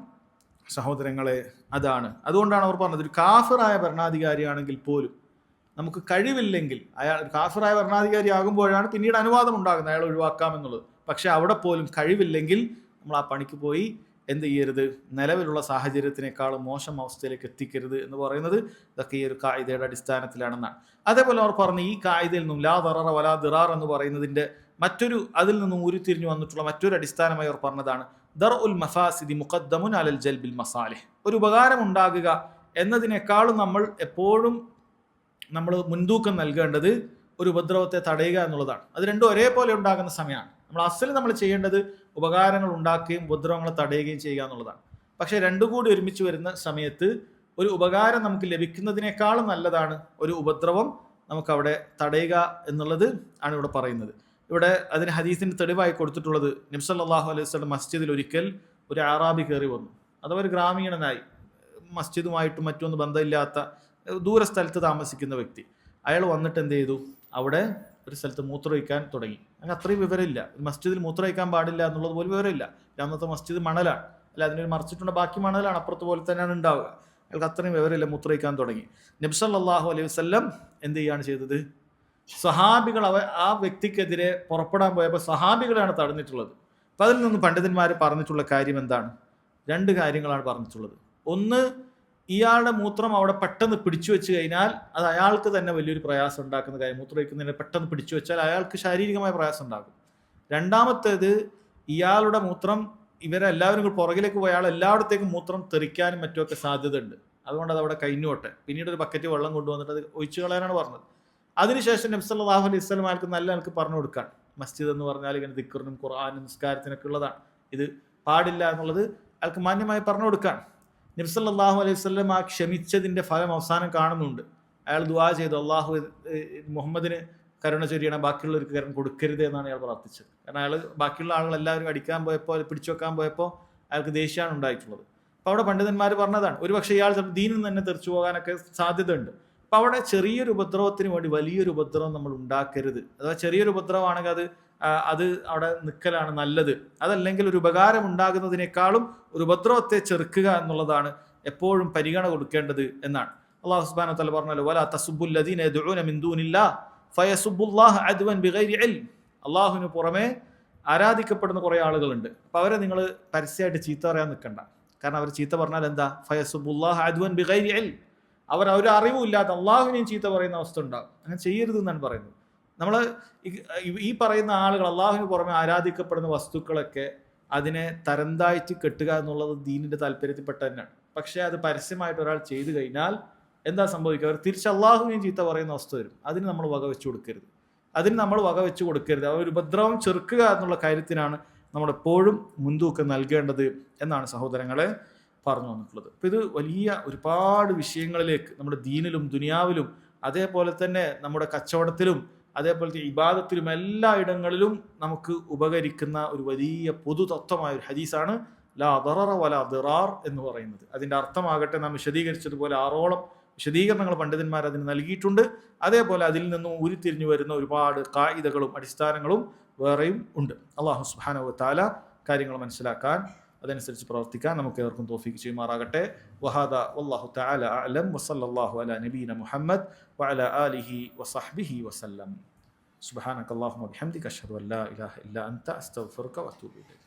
സഹോദരങ്ങളെ അതാണ്. അതുകൊണ്ടാണ് അവർ പറഞ്ഞത്, ഒരു കാഫിറായ ഭരണാധികാരിയാണെങ്കിൽ പോലും നമുക്ക് കഴിവില്ലെങ്കിൽ, അയാൾ കാഫിറായ ഭരണാധികാരി ആകുമ്പോഴാണ് പിന്നീട് അനുവാദം ഉണ്ടാകുന്നത് അയാൾ ഒഴിവാക്കാമെന്നുള്ളത്. പക്ഷെ അവിടെ പോലും കഴിവില്ലെങ്കിൽ നമ്മൾ ആ പണിക്ക് പോയി എന്ത് ചെയ്യരുത്? നിലവിലുള്ള സാഹചര്യത്തിനേക്കാളും മോശം അവസ്ഥയിലേക്ക് എത്തിക്കരുത് എന്ന് പറയുന്നത് ഇതൊക്കെ ഈ ഒരു കായിദയുടെ അടിസ്ഥാനത്തിലാണെന്നാണ്. അതേപോലെ അവർ പറഞ്ഞ ഈ കായിദയിൽ നിന്നും ലാ ദററ വലാ ദിറാർ എന്ന് പറയുന്നതിൻ്റെ അതിൽ നിന്നും ഉരുത്തിരിഞ്ഞു വന്നിട്ടുള്ള മറ്റൊരു അടിസ്ഥാനമായി അവർ പറഞ്ഞതാണ് ദർഉൽ മഫാസിദി മുഖദ്ദമുൻ അലൽ ജൽബിൽ മസാലിഹ്. ഒരു ഉപകാരം ഉണ്ടാകുക എന്നതിനേക്കാളും നമ്മൾ മുൻതൂക്കം നൽകേണ്ടത് ഒരു ഉപദ്രവത്തെ തടയുക എന്നുള്ളതാണ്. അത് രണ്ടും ഒരേപോലെ ഉണ്ടാകുന്ന സമയമാണ്. നമ്മൾ ചെയ്യേണ്ടത് ഉപകാരങ്ങൾ ഉണ്ടാക്കുകയും ഉപദ്രവങ്ങളെ തടയുകയും ചെയ്യുക എന്നുള്ളതാണ്. പക്ഷേ രണ്ടും കൂടി ഒരുമിച്ച് വരുന്ന സമയത്ത് ഒരു ഉപകാരം നമുക്ക് ലഭിക്കുന്നതിനേക്കാളും നല്ലതാണ് ഒരു ഉപദ്രവം നമുക്കവിടെ തടയുക എന്നുള്ളത് ആണ് ഇവിടെ പറയുന്നത്. ഇവിടെ അതിന് ഹദീസിൻ്റെ തെളിവായി കൊടുത്തിട്ടുള്ളത്, നബി സല്ലല്ലാഹു അലൈഹി വസല്ലം മസ്ജിദിൽ ഒരിക്കൽ ഒരു അറാബി കയറി വന്നു. അഥവാ ഒരു ഗ്രാമീണനായി, മസ്ജിദുമായിട്ടും മറ്റൊന്നും ബന്ധമില്ലാത്ത ദൂരസ്ഥലത്ത് താമസിക്കുന്ന വ്യക്തി. അയാൾ വന്നിട്ട് എന്ത് ചെയ്തു? അവിടെ ഒരു സ്ഥലത്ത് മൂത്രമൊഴിക്കാൻ തുടങ്ങി. അങ്ങനെ അത്രയും വിവരമില്ല, മസ്ജിദിൽ മൂത്രമൊഴിക്കാൻ പാടില്ല എന്നുള്ളത് പോലും വിവരമില്ല. അന്നത്തെ മസ്ജിദ് മണലാണ്, അല്ല അതിനൊരു മറിച്ചിട്ടുള്ള ബാക്കി മണലാണ്, അപ്പുറത്ത് പോലെ തന്നെയാണ് ഉണ്ടാവുക. അയാൾക്ക് അത്രയും വിവരമില്ല, മൂത്രമൊഴിക്കാൻ തുടങ്ങി. നബി സല്ലല്ലാഹു അലൈഹി വസല്ലം എന്ത് ചെയ്യാണ് ചെയ്തത്? സഹാബികൾ ആ വ്യക്തിക്കെതിരെ പുറപ്പെടാൻ പോയപ്പോൾ സഹാബികളാണ് തടഞ്ഞിട്ടുള്ളത്. അപ്പം അതിൽ നിന്ന് പണ്ഡിതന്മാർ പറഞ്ഞിട്ടുള്ള കാര്യം എന്താണ്? 2 കാര്യങ്ങളാണ് പറഞ്ഞിട്ടുള്ളത്. ഒന്ന്, ഇയാളുടെ മൂത്രം അവിടെ പെട്ടെന്ന് പിടിച്ചു വെച്ച് കഴിഞ്ഞാൽ അത് അയാൾക്ക് തന്നെ വലിയൊരു പ്രയാസം ഉണ്ടാക്കുന്ന കാര്യം. മൂത്രമൊഴിക്കുന്നതിന് പെട്ടെന്ന് പിടിച്ചു വെച്ചാൽ അയാൾക്ക് ശാരീരികമായ പ്രയാസം ഉണ്ടാകും. രണ്ടാമത്തേത്, ഇയാളുടെ മൂത്രം ഇവരെല്ലാവരും പുറകിലേക്ക് പോയ ആൾ എല്ലായിടത്തേക്കും മൂത്രം തെറിക്കാനും മറ്റുമൊക്കെ സാധ്യത ഉണ്ട്. അതുകൊണ്ട് അത് അവിടെ കഴിഞ്ഞോട്ടെ, പിന്നീട് ഒരു ബക്കറ്റ് വെള്ളം കൊണ്ടുവന്നിട്ട് അത് ഒഴിച്ചു കളയാനാണ് പറഞ്ഞത്. അതിനുശേഷം നബി സല്ലല്ലാഹു അലൈഹി വസല്ലം അയാൾക്ക് നല്ല ആൾക്ക് പറഞ്ഞു കൊടുക്കാൻ, മസ്ജിദ് എന്ന് പറഞ്ഞാൽ ഇങ്ങനെ ദിക്റിനും ഖുർആനും നിസ്കാരത്തിനൊക്കെ ഉള്ളതാണ്, ഇത് പാടില്ല എന്നുള്ളത് അയാൾക്ക് മാന്യമായി പറഞ്ഞു കൊടുക്കാൻ നബി സല്ലല്ലാഹു അലൈഹി വസല്ലം ആ ക്ഷമിച്ചതിൻ്റെ ഫലം അവസാനം കാണുന്നുണ്ട്. അയാൾ ദുആ ചെയ്തു, അള്ളാഹു മുഹമ്മദിന് കരുണ ചൊരിയണം, ബാക്കിയുള്ളവർക്ക് കരുണ കൊടുക്കരുത് എന്നാണ് അയാൾ പ്രാർത്ഥിച്ചത്. കാരണം അയാൾ ബാക്കിയുള്ള ആളുകൾ എല്ലാവരും അടിക്കാൻ പോയപ്പോൾ, പിടിച്ചു വെക്കാൻ പോയപ്പോൾ അയാൾക്ക് ദേഷ്യമാണ് ഉണ്ടായിട്ടുള്ളത്. അപ്പോൾ അവിടെ പണ്ഡിതന്മാർ പറഞ്ഞതാണ്, ഒരുപക്ഷെ ഇയാൾ ചിലപ്പോൾ ദീനിൽ നിന്ന് തന്നെ തെറിച്ചു പോകാനൊക്കെ സാധ്യത ഉണ്ട്. അപ്പം അവിടെ ചെറിയൊരു ഉപദ്രവത്തിന് വേണ്ടി വലിയൊരു ഉപദ്രവം നമ്മൾ ഉണ്ടാക്കരുത്. അഥവാ ചെറിയൊരു ഉപദ്രവമാണെങ്കിൽ അത് അവിടെ നിൽക്കലാണ് നല്ലത്. അതല്ലെങ്കിൽ ഒരു ഉപകാരം ഉണ്ടാകുന്നതിനേക്കാളും ഒരു ഉപദ്രവത്തെ ചെറുക്കുക എന്നുള്ളതാണ് എപ്പോഴും പരിഗണന കൊടുക്കേണ്ടത് എന്നാണ്. അല്ലാഹു സുബ്ഹാനഹു വ തആല പറഞ്ഞല്ലോ, വലാ തസുബ്ബുൽ ലദീന യദ്ഊന മിൻ ദൂനില്ലാഹ് ഫയസുബ്ബുല്ലാഹ അദ്വൻ ബിഗൈരി ഇൽം. അള്ളാഹുവിന് പുറമെ ആരാധിക്കപ്പെടുന്ന കുറേ ആളുകളുണ്ട്. അപ്പോൾ അവരെ നിങ്ങൾ പരസ്യമായിട്ട് ചീത്ത പറയാൻ നിൽക്കണ്ട. കാരണം അവർ ചീത്ത പറഞ്ഞാൽ എന്താ? ഫയസുബ്ബുല്ലാഹ അദ്വൻ ബിഗൈരി ഇൽം. അവർ ഒരു അറിവുമില്ലാത്ത അള്ളാഹുവിനെയും ചീത്ത പറയുന്ന അവസ്ഥ ഉണ്ടാകും. അങ്ങനെ ചെയ്യരുത് എന്നാണ് പറയുന്നത്. നമ്മൾ ഈ പറയുന്ന ആളുകൾ, അള്ളാഹുവിന് പുറമെ ആരാധിക്കപ്പെടുന്ന വസ്തുക്കളൊക്കെ അതിനെ തരംതാഴ്ത്തി കെട്ടുക എന്നുള്ളത് ദീനിന്റെ താല്പര്യത്തിൽപ്പെട്ട തന്നെയാണ്. പക്ഷേ അത് പരസ്യമായിട്ട് ഒരാൾ ചെയ്തു കഴിഞ്ഞാൽ എന്താ സംഭവിക്കുക? അവർ തിരിച്ച് അള്ളാഹുവിനെയും ചീത്ത പറയുന്ന അവസ്ഥ വരും. അതിന് നമ്മൾ വകവെച്ചു കൊടുക്കരുത്. ആ ഒരു ഉപദ്രവം ചെറുക്കുക എന്നുള്ള കാര്യത്തിനാണ് നമ്മളെപ്പോഴും മുൻതൂക്കം നൽകേണ്ടത് എന്നാണ് സഹോദരങ്ങളെ പറഞ്ഞു വന്നിട്ടുള്ളത്. അപ്പോൾ ഇത് വലിയ ഒരുപാട് വിഷയങ്ങളിലേക്ക് നമ്മുടെ ദീനിലും ദുനിയാവിലും അതേപോലെ തന്നെ നമ്മുടെ കച്ചവടത്തിലും അതേപോലത്തെ ഇബാദത്തിലും എല്ലാ ഇടങ്ങളിലും നമുക്ക് ഉപകരിക്കുന്ന ഒരു വലിയ പൊതുതത്വമായ ഒരു ഹദീസാണ് ലാ ദററ വലാ ദിറാർ എന്ന് പറയുന്നത്. അതിൻ്റെ അർത്ഥമാകട്ടെ നാം വിശദീകരിച്ചതുപോലെ 6ഓളം വിശദീകരണങ്ങൾ പണ്ഡിതന്മാർ അതിന് നൽകിയിട്ടുണ്ട്. അതേപോലെ അതിൽ നിന്നും ഉരുത്തിരിഞ്ഞു വരുന്ന ഒരുപാട് ഖായിദകളും അടിസ്ഥാനങ്ങളും വേറെയും ഉണ്ട്. അല്ലാഹു സുബ്ഹാനഹു വ തആല കാര്യങ്ങൾ മനസ്സിലാക്കാൻ അതനുസരിച്ച് പ്രവർത്തിക്കാൻ നമുക്ക് ഏവർക്കും തൗഫീഖ് ചെയ്യുമാറാകട്ടെ. വഹാദാ വല്ലാഹു തആല അഅലം വസല്ലല്ലാഹു അലാ നബീന മുഹമ്മദ് വഅലാ ആലിഹി വസഹ്ബിഹി വസല്ലം. സുബ്ഹാനക അല്ലാഹുമ്മ ബിഹംദിക അശ്ഹദു അൻ ലാ ഇലാഹ ഇല്ലാ അൻത അസ്തഗ്ഫിറുക വഅതൂബു ഇലൈക്.